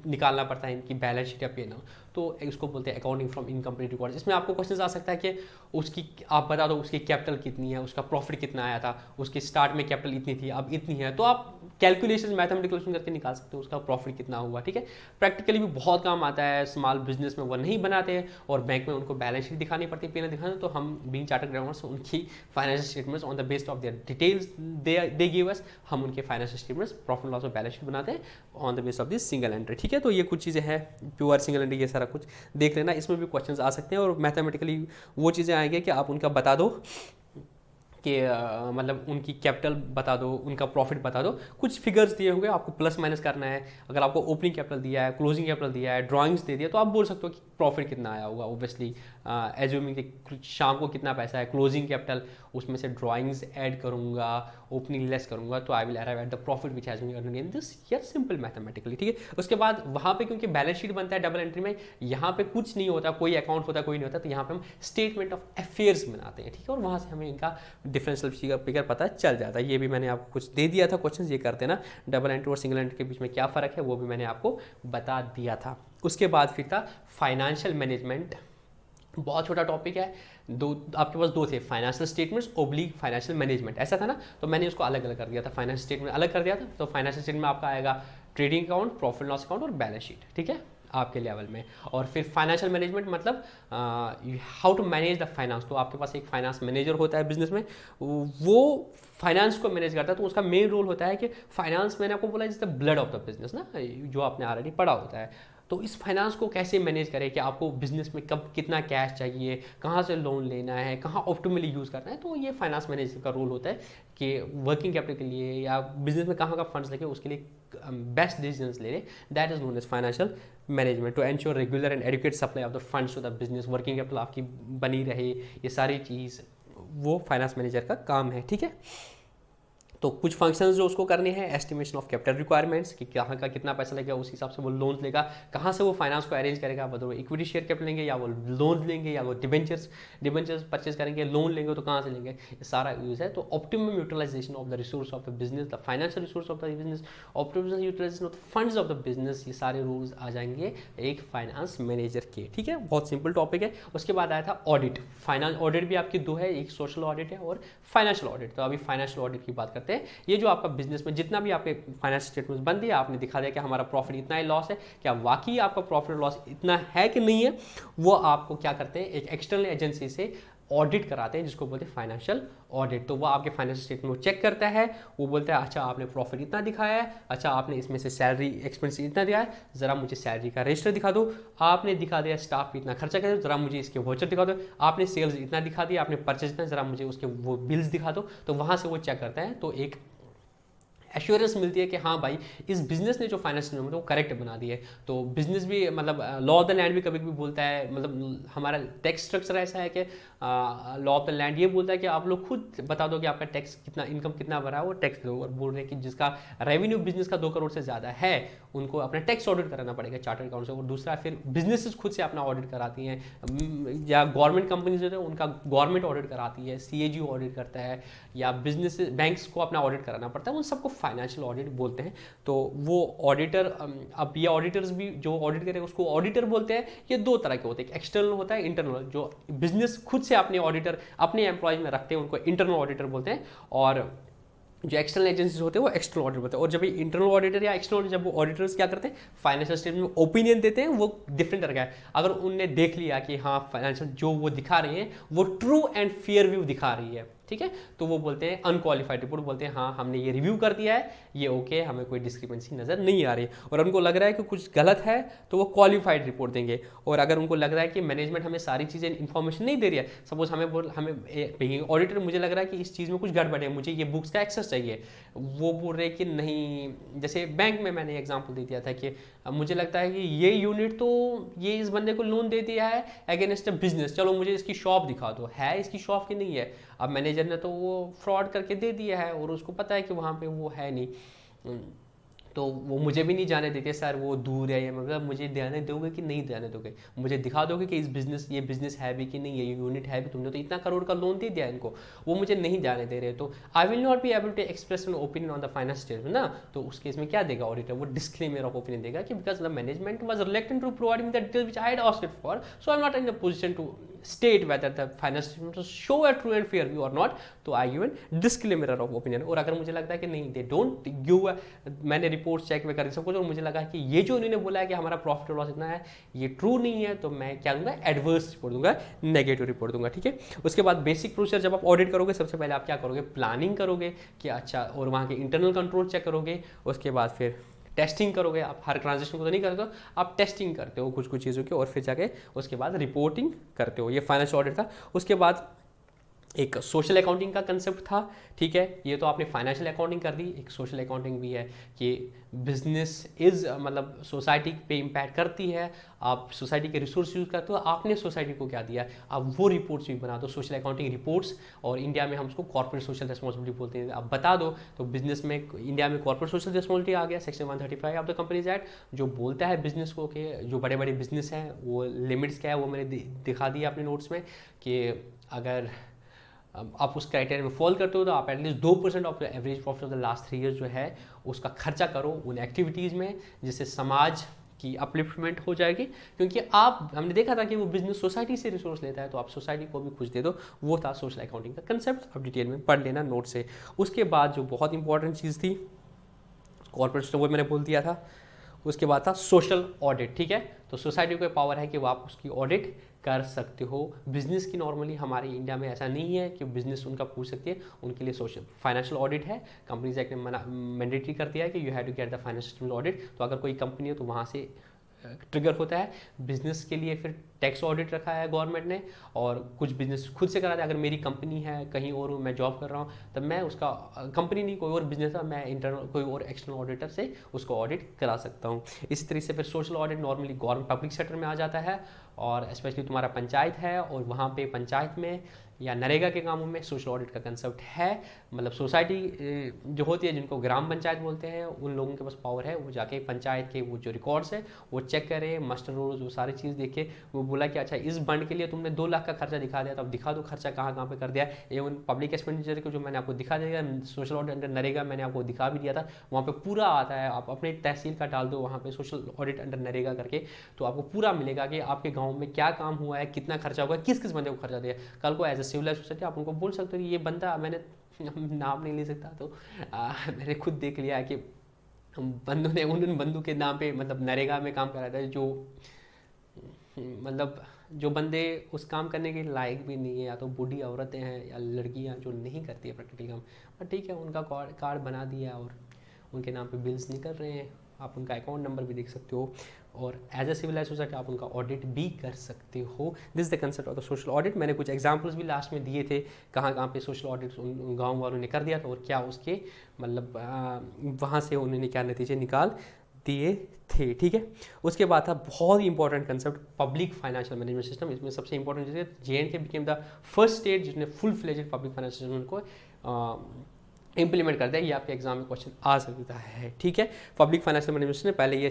निकालना पड़ता है इनकी बैलेंस शीट या P&L, तो इसको बोलते हैं अकाउंटिंग फ्रॉम इनकम्प्लीट रिकॉर्ड्स। इसमें आपको क्वेश्चन आ सकता है कि उसकी आप बता दो उसकी कैपिटल कितनी है, उसका प्रॉफिट कितना आया था, उसकी स्टार्ट में कैपिटल इतनी थी अब इतनी है, तो आप कैलकुलेशन मैथमेटिकल करके निकाल सकते हो उसका प्रॉफिट कितना हुआ, ठीक है। प्रैक्टिकली भी बहुत काम आता है, स्मॉल बिजनेस में वो नहीं बनाते हैं और बैंक में उनको बैलेंस शीट दिखानी पड़ती है, P&L दिखाना, तो हम बीइंग चार्टर्ड अकाउंटेंट्स उनकी financial statements on the based of their details they give us, हम उनके फाइनेंशियल स्टेटमेंट्स प्रॉफिट लॉस और बैलेंस शीट बनाते हैं on the base of this single entry, ठीक है। तो ये कुछ चीज़ें हैं प्योर सिंगल एंट्री, ये सारा कुछ देख लेना, इसमें भी क्वेश्चंस आ सकते हैं और मैथमेटिकली वो चीज़ें आएंगे कि आप उनका बता दो कि मतलब उनकी कैपिटल बता दो, उनका प्रॉफिट बता दो, कुछ फिगर्स दिए होंगे आपको प्लस माइनस करना है। अगर आपको ओपनिंग कैपिटल दिया है, क्लोजिंग कैपिटल दिया है, ड्राइंग्स दे दिया, तो आप बोल सकते हो कि प्रॉफिट कितना आया होगा। ऑब्वियसली एज्यूमिंग कि शाम को कितना पैसा है, क्लोजिंग कैपिटल, उसमें से ड्राइंग्स ऐड करूँगा ओपनिंग लेस करूंगा तो I will arrive at the profit which has been earned in this year, simple mathematically, ठीक है। उसके बाद वहाँ पे क्योंकि बैलेंस शीट बनता है डबल एंट्री में, यहाँ पे कुछ नहीं होता, कोई अकाउंट होता कोई नहीं होता, तो यहाँ पे हम स्टेटमेंट ऑफ अफेयर्स बनाते हैं, ठीक है, और वहाँ से हमें इनका डिफरेंशियल फिगर पता चल जाता है। ये भी मैंने आपको कुछ दे दिया था क्वेश्चन, ये करते ना, डबल एंट्री और सिंगल एंट्री के बीच में क्या फ़र्क है वो भी मैंने आपको बता दिया था। उसके बाद फिर था फाइनेंशियल मैनेजमेंट, बहुत छोटा टॉपिक है, दो आपके पास दो थे, financial statements oblique financial management, ऐसा था ना, तो मैंने उसको अलग अलग कर दिया था, फाइनेंशियल स्टेटमेंट अलग कर दिया था। तो फाइनेंशियल स्टेटमेंट में आपका आएगा trading account, profit loss account और बैलेंस शीट, ठीक है, आपके लेवल में। और फिर फाइनेंशियल मैनेजमेंट मतलब how to manage the finance, तो आपके पास एक फाइनेंस मैनेजर होता है बिजनेस में, वो फाइनेंस को मैनेज करता है, तो उसका मेन रोल होता है कि फाइनेंस, मैंने आपको बोला is the blood of the business ना, जो आपने ऑलरेडी पढ़ा होता है। तो इस फाइनेंस को कैसे मैनेज करें कि आपको बिजनेस में कब कितना कैश चाहिए, कहाँ से लोन लेना है, कहाँ ऑप्टिमली यूज़ करना है, तो ये फाइनेंस मैनेजर का रोल होता है कि वर्किंग कैपिटल के लिए या बिजनेस में कहाँ का फंड्स लगे उसके लिए बेस्ट डिसीजंस ले लें, that is known as financial management. To ensure regular and adequate supply of the funds to the business, working capital आपकी बनी रहे, ये सारी चीज़ वो फाइनेंस मैनेजर का काम है, ठीक है। तो कुछ फंक्शंस जो उसको करने हैं, एस्टिमेशन ऑफ कैपिटल रिक्वायरमेंट्स कि कहाँ का कितना पैसा लगेगा, उस हिसाब से वो लोन लेगा, कहाँ से वो फाइनेंस को अरेंज करेगा, मतलब वो इक्विटी शेयर कैपिटल लेंगे या वो लोन लेंगे या वो डिबेंचर्स परचेज करेंगे, लोन लेंगे तो कहाँ से लेंगे, ये सारा यूज है। तो optimum utilisation of the resource of the business, the financial resource of the business, optimum utilisation of the funds of the business, ये सारे रूल्स आ जाएंगे एक फाइनेंस मैनेजर के, ठीक है, बहुत सिंपल टॉपिक है। उसके बाद आया था ऑडिट, फाइनेंस ऑडिट भी आपकी दो है, एक सोशल ऑडिट है और फाइनेंशियल ऑडिट। तो अभी फाइनेंशियल ऑडिट की बात करते हैं। ये जो आपका बिजनेस में जितना भी आपके फाइनेंशियल स्टेटमेंट्स बन दिया, आपने दिखा दिया कि हमारा प्रॉफिट इतना ही, लॉस है, क्या वाकई आपका प्रॉफिट लॉस इतना है कि नहीं है, वो आपको क्या करते हैं, एक एक्सटर्नल एजेंसी से ऑडिट कराते हैं, जिसको बोलते हैं फाइनेंशियल ऑडिट। तो वो आपके फाइनेंशियल स्टेटमेंट चेक करता है, वो बोलता है अच्छा आपने प्रॉफिट इतना दिखाया है, अच्छा आपने इसमें से सैलरी एक्सपेंस इतना दिया है, जरा मुझे सैलरी का रजिस्टर दिखा दो, आपने दिखा दिया स्टाफ पे इतना खर्चा कर दो, जरा मुझे इसके वाउचर दिखा दो, आपने सेल्स इतना दिखा दिया, आपने परचेज इतना, जरा मुझे उसके वो बिल्स दिखा दो। तो वहाँ से वो चेक करता है, तो एक एश्योरेंस मिलती है कि हाँ भाई इस बिजनेस ने जो फाइनेंशियल वो करेक्ट बना दी है। तो बिजनेस भी मतलब लॉ ऑफ द लैंड भी कभी कभी बोलता है, मतलब हमारा टैक्स स्ट्रक्चर ऐसा है कि लॉ ऑफ द लैंड ये बोलता है कि आप लोग खुद बता दो कि आपका टैक्स कितना, इनकम कितना भरा है, वो टैक्स दो। और बोल रहे हैं कि जिसका रेवेन्यू बिजनेस का 2 करोड़ से ज़्यादा है उनको अपना टैक्स ऑडिट कराना पड़ेगा चार्टर्ड अकाउंट से। और दूसरा फिर बिजनेसेस खुद से अपना ऑडिट कराती हैं, या गवर्नमेंट कंपनीज होते हैं उनका गवर्नमेंट ऑडिट कराती है, CAG ऑडिट करता है, या बिजनेस बैंक्स को अपना ऑडिट कराना पड़ता है, उन सबको फाइनेंशियल ऑडिट बोलते हैं। तो वो ऑडिटर, अब ये ऑडिटर्स भी जो ऑडिट करेगा उसको ऑडिटर बोलते हैं। ये 2 तरह के होते हैं, एक्सटर्नल होता है, इंटरनल। जो बिजनेस खुद से अपने ऑडिटर अपने एम्प्लॉयज में रखते हैं उनको इंटरनल ऑडिटर बोलते हैं, और जो एक्सटर्नल एजेंसीज होते हैं वो एक्सटर्नल ऑडिटर होते हैं। और जब इंटरनल ऑडिटर या एक्सटर्नल, जब वो ऑडिटर्स क्या करते हैं फाइनेंशियल स्टेटमेंट में ओपिनियन देते हैं, वो डिफरेंट तरह का है। अगर उनने देख लिया कि हाँ फाइनेंशियल जो वो दिखा रहे हैं वो ट्रू एंड फेयर व्यू दिखा रही है, ठीक है, तो वो बोलते हैं अनक्वालिफाइड रिपोर्ट, बोलते हैं हाँ हमने ये रिव्यू कर दिया है, ये ओके, हमें कोई डिस्क्रिपेंसी नजर नहीं आ रही, और उनको लग रहा है कि कुछ गलत है तो वो क्वालिफाइड रिपोर्ट देंगे। और अगर उनको लग रहा है कि मैनेजमेंट हमें सारी चीज़ें इन्फॉर्मेशन नहीं दे रही है, सपोज हमें ऑडिटर मुझे लग रहा है कि इस चीज़ में कुछ गड़बड़ है, मुझे ये बुक्स का एक्सेस चाहिए, वो बोल रहे कि नहीं, जैसे बैंक में मैंने एग्जाम्पल दे दिया था कि मुझे लगता है कि ये यूनिट तो ये इस बंदे को लोन दे दिया है अगेंस्ट अ बिजनेस, चलो मुझे इसकी शॉप दिखा दो, है इसकी शॉप की नहीं है, अब मैनेजर ने तो वो फ्रॉड करके दे दिया है और उसको पता है कि वहाँ पे वो है नहीं, तो वो मुझे भी नहीं जाने देते सर, वो दूर है, मतलब मुझे जाने दोगे कि नहीं जाने दोगे, मुझे दिखा दोगे कि ये बिजनेस है भी कि नहीं है, ये यूनिट है भी, तुमने तो इतना करोड़ का लोन दे दिया इनको, वो मुझे नहीं जाने दे रहे, तो I will not be able to express an opinion on the finance statement ना। तो उस केस में क्या देगा ऑडिटर, वो डिस्क्लेमर ऑफ ओपिनियन देगा कि because the management was reluctant to provide me the details which I had asked for, so I am not in the position to state whether the finance statement will show a true and fair view or not, तो I give a disclaimer of opinion। और अगर मुझे लगता है कि नहीं they don't give a, मैंने रिपोर्ट चेक में कर सब कुछ और मुझे लगा कि ये जो इन्होंने बोला है कि हमारा प्रॉफिट और लॉस इतना है ये ट्रू नहीं है, तो मैं क्या दूंगा, एडवर्स रिपोर्ट दूंगा, नेगेटिव रिपोर्ट दूंगा, ठीक है। उसके बाद बेसिक प्रोसीजर, जब आप ऑडिट करोगे सबसे पहले आप क्या करोगे, प्लानिंग करोगे कि अच्छा, और वहाँ के इंटरनल कंट्रोल चेक करोगे, उसके बाद फिर टेस्टिंग करोगे, आप हर ट्रांजेक्शन को तो नहीं करते हो, आप टेस्टिंग करते हो कुछ कुछ चीज़ों की, और फिर जाके उसके बाद रिपोर्टिंग करते हो। ये फाइनेंशियल ऑडिट था। उसके बाद एक सोशल अकाउंटिंग का कंसेप्ट था, ठीक है। ये तो आपने फाइनेंशियल अकाउंटिंग कर दी, एक सोशल अकाउंटिंग भी है कि बिजनेस इज मतलब सोसाइटी पे इम्पैक्ट करती है, आप सोसाइटी के रिसोर्स यूज करते हो, आपने सोसाइटी को क्या दिया, आप वो रिपोर्ट्स भी बना दो, सोशल अकाउंटिंग रिपोर्ट्स। और इंडिया में हम उसको कॉर्पोरेट सोशल रिस्पॉन्सिबिलिटी बोलते हैं, आप बता दो। तो बिजनेस में इंडिया में कॉर्पोरेट सोशल रिस्पॉन्सिबिलिटी आ गया, section 135 of the companies act, जो बोलता है बिजनेस को कि जो बड़े बड़े बिजनेस हैं वो लिमिट्स क्या है, वो मैंने दिखा दिया अपने नोट्स में कि अगर आप उस क्राइटेरिया में फॉल करते हो तो आप at least 2% of the average profit of the last 3 years जो है उसका खर्चा करो उन एक्टिविटीज़ में, जिससे समाज की अपलिफ्टमेंट हो जाएगी। क्योंकि आप, हमने देखा था कि वो बिजनेस सोसाइटी से रिसोर्स लेता है, तो आप सोसाइटी को भी कुछ दे दो। वो था सोशल अकाउंटिंग का कंसेप्ट, आप डिटेल में पढ़ लेना नोट से। उसके बाद जो बहुत इंपॉर्टेंट चीज़ थी कॉर्पोरेट, वो मैंने बोल दिया था। उसके बाद था सोशल ऑडिट, ठीक है। तो सोसाइटी को पावर है कि वो आप उसकी ऑडिट कर सकते हो। बिजनेस की नॉर्मली हमारे इंडिया में ऐसा नहीं है कि बिजनेस उनका पूछ सकती है, उनके लिए सोशल फाइनेंशियल ऑडिट है। कंपनीज एक्ट ने मैंडेटरी कर दिया है कि you have to get the financial audit. तो अगर कोई कंपनी है तो वहाँ से ट्रिगर होता है। बिजनेस के लिए फिर टैक्स ऑडिट रखा है गवर्नमेंट ने, और कुछ बिजनेस खुद से कराते हैं। अगर मेरी कंपनी है कहीं और हूँ, मैं जॉब कर रहा हूँ, तब मैं उसका कंपनी नहीं कोई और बिजनेस है, मैं इंटरनल कोई और एक्सटर्नल ऑडिटर से उसको ऑडिट करा सकता हूँ। इसी तरीके से फिर social audit normally government public sector में आ जाता है, और स्पेशली तुम्हारा पंचायत है और वहाँ पे पंचायत में या नरेगा के कामों में सोशल ऑडिट का कंसेप्ट है। मतलब सोसाइटी जो होती है, जिनको ग्राम पंचायत बोलते हैं, उन लोगों के पास पावर है, वो जाके पंचायत के वो जो रिकॉर्ड्स है वो चेक करे, मास्टर रोल्स, वो सारी चीज़ देखे। वो बोला कि अच्छा इस बंड के लिए तुमने 2 लाख का खर्चा दिखा दिया, तो अब दिखा दो खर्चा कहाँ कहाँ पे कर दिया। एवं पब्लिक एक्सपेंडिचर को जो मैंने आपको दिखा दिया, सोशल ऑडिट अंडर नरेगा मैंने आपको दिखा भी दिया था, वहाँ पे पूरा आता है। आप अपने तहसील का डाल दो वहाँ पे सोशल ऑडिट अंडर नरेगा करके, तो आपको पूरा मिलेगा कि आपके गाँव में क्या काम हुआ है, कितना खर्चा हुआ है, किस किस बंदे को खर्चा दिया। कल को एज ए सिविलाइज सोसाइटी आप उनको बोल सकते हो कि ये बंदा, मैंने नाम नहीं ले सकता, तो मैंने खुद देख लिया है कि बंदों ने उन बंदों के नाम पे मतलब नरेगा में काम करा था, जो मतलब जो बंदे उस काम करने के लायक भी नहीं है, या तो बूढ़ी औरतें हैं या लड़कियां जो नहीं करती है प्रैक्टिकल काम, पर ठीक है उनका कार्ड बना दिया और उनके नाम पे बिल्स निकल रहे हैं। आप उनका अकाउंट नंबर भी देख सकते हो, और एज ए सिविलाइज सोसाइटी आप उनका ऑडिट भी कर सकते हो। This the concept of the social audit. मैंने कुछ एग्जांपल्स भी लास्ट में दिए थे, कहाँ कहाँ पे सोशल ऑडिट उन गाँव वालों ने कर दिया था, और क्या उसके मतलब वहाँ से उन्होंने क्या नतीजे निकाल दिए थे, ठीक है। उसके बाद था बहुत ही important concept public financial management system. इसमें सबसे इंपॉर्टेंट चीज़ है JNK became the first state जिसने full fledged public financial system को इंप्लीमेंट कर दिया। ये आपके एग्जाम में क्वेश्चन आ सकता है, ठीक है। पब्लिक फाइनेंशियल मैनेजमेंट ने पहले ये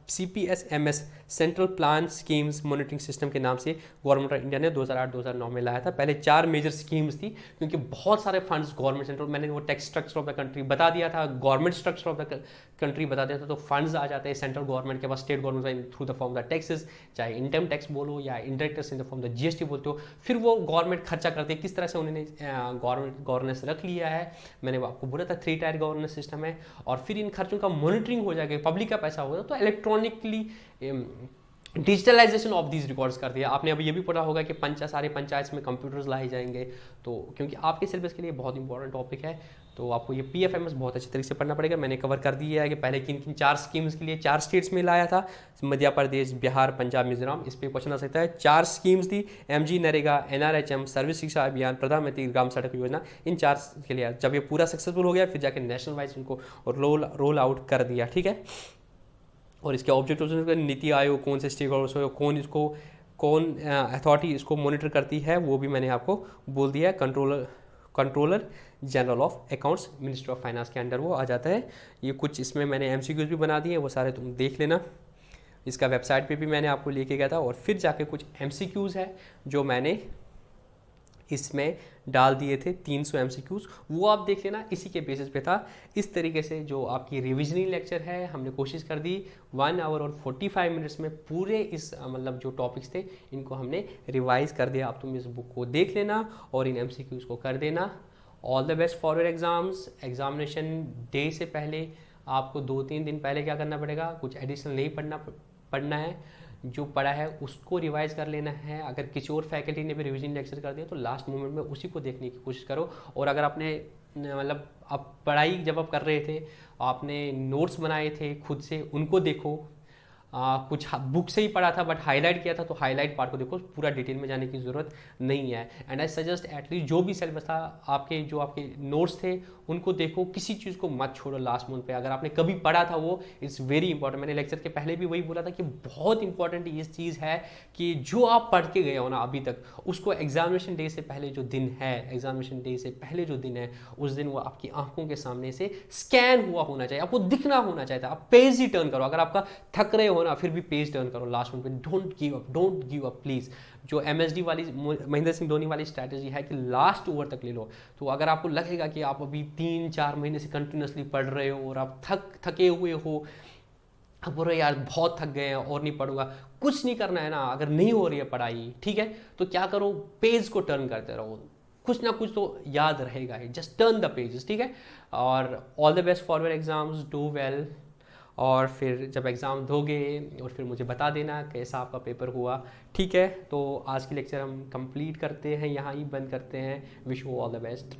CPSMS central plan schemes monitoring system के नाम से गवर्नमेंट ऑफ इंडिया ने 2008-2009 में लाया था। पहले 4 मेजर स्कीम्स थी, क्योंकि बहुत सारे फंड्स गवर्नमेंट सेंट्रल, मैंने वो tax structure of the country बता दिया था, government structure of the country बता दिया था, तो फंड्स आ जाते हैं सेंट्रल गवर्नमेंट के पास, state government through the form the taxes, चाहे इनकम टैक्स बोलो या indirect tax in the form the GST बोलते हो। फिर वो गवर्नमेंट खर्चा करते हैं, किस तरह से उन्होंने गवर्नमेंट गवर्नेंस रख लिया है। मैंने आपको बोला था 3 टायर गवर्नेंस सिस्टम है, और फिर इन खर्चों का मॉनिटरिंग हो जाएगा, पब्लिक का पैसा होगा तो electronically digitalisation of these records कर दिया। आपने अभी ये भी पढ़ा होगा कि सारे पंचायत में कंप्यूटर्स लाए जाएंगे, तो क्योंकि आपके सिलेबस के लिए बहुत इंपॉर्टेंट टॉपिक है, तो आपको ये PFMS बहुत अच्छे तरीके से पढ़ना पड़ेगा। मैंने कवर कर दिया है कि पहले किन किन 4 स्कीम्स के लिए 4 स्टेट्स में लाया था, मध्य प्रदेश, बिहार, पंजाब, मिजोरम। इस पर क्वेश्चन आ सकता है। 4 स्कीम्स थी, MG नरेगा, NRHM, सर्विस शिक्षा अभियान, प्रधानमंत्री ग्राम सड़क योजना। इन 4 के लिए जब ये पूरा सक्सेसफुल हो गया, फिर जाके नेशनल वाइज इनको रोल आउट कर दिया, ठीक है। और इसके ऑब्जेक्टिव नीति आयोग, कौन से स्टेक होल्डर्स हो, कौन अथॉरिटी इसको मॉनिटर करती है, वो भी मैंने आपको बोल दिया है। Controller general of accounts, ministry of finance के अंडर वो आ जाता है। ये कुछ इसमें मैंने MCQs भी बना दिए, वो सारे तुम देख लेना। इसका वेबसाइट पे भी मैंने आपको लेके गया था, और फिर जाके कुछ MCQs है जो मैंने इसमें डाल दिए थे, 300 MCQs, वो आप देख लेना। इसी के बेसिस पे था। इस तरीके से जो आपकी रिविजनिंग लेक्चर है, हमने कोशिश कर दी 1 आवर और 45 मिनट्स में पूरे इस मतलब जो टॉपिक्स थे इनको हमने रिवाइज कर दिया। अब तुम इस बुक को देख लेना और इन MCQs को कर देना। All the best for your exams. Examination day से पहले आपको 2-3 दिन पहले क्या करना पड़ेगा, कुछ एडिशनल नहीं पढ़ना है, जो पढ़ा है उसको रिवाइज कर लेना है। अगर किसी और फैकल्टी ने भी रिवीजन लेक्चर कर दिया तो लास्ट मोमेंट में उसी को देखने की कोशिश करो। और अगर आपने मतलब आप पढ़ाई जब आप कर रहे थे, आपने नोट्स बनाए थे खुद से, उनको देखो। कुछ बुक से ही पढ़ा था बट हाईलाइट किया था, तो हाईलाइट पार्ट को देखो, पूरा डिटेल में जाने की ज़रूरत नहीं है। एंड आई सजेस्ट एटलीस्ट जो भी सिलेबस था, आपके जो आपके नोट्स थे उनको देखो, किसी चीज़ को मत छोड़ो लास्ट मोमेंट पे। अगर आपने कभी पढ़ा था वो इट्स वेरी इंपॉर्टेंट। मैंने लेक्चर के पहले भी वही बोला था कि बहुत इंपॉर्टेंट ये चीज़ है कि जो आप पढ़ के गए हो ना अभी तक, उसको एग्जामिनेशन डे से पहले जो दिन है, एग्जामिनेशन डे से पहले जो दिन है, उस दिन वो आपकी आंखों के सामने से स्कैन हुआ होना चाहिए, आपको दिखना होना चाहिए। आप पेज ही टर्न करो, अगर आपका थक रहे हो ना फिर भी पेज टर्न करो लास्ट मोमेंट पे। Don't give up please. जो MSD वाली, महेंद्र सिंह धोनी वाली स्ट्रैटेजी है कि लास्ट ओवर तक ले लो। तो अगर आपको लगेगा कि आप अभी 3-4 महीने से कंटिन्यूसली पढ़ रहे हो और आप थके हुए हो, अब बोल रहे यार बहुत थक गए हैं और नहीं पढ़ूंगा, कुछ नहीं करना है ना। अगर नहीं हो रही है पढ़ाई, ठीक है, तो क्या करो, पेज को टर्न करते रहो, कुछ ना कुछ तो याद रहेगा ही। जस्ट टर्न द पेजेस, ठीक है। और all the best for your exams, do well. और फिर जब एग्ज़ाम दोगे और फिर मुझे बता देना कैसा आपका पेपर हुआ, ठीक है। तो आज की लेक्चर हम कंप्लीट करते हैं, यहाँ ही बंद करते हैं। Wish you all the best.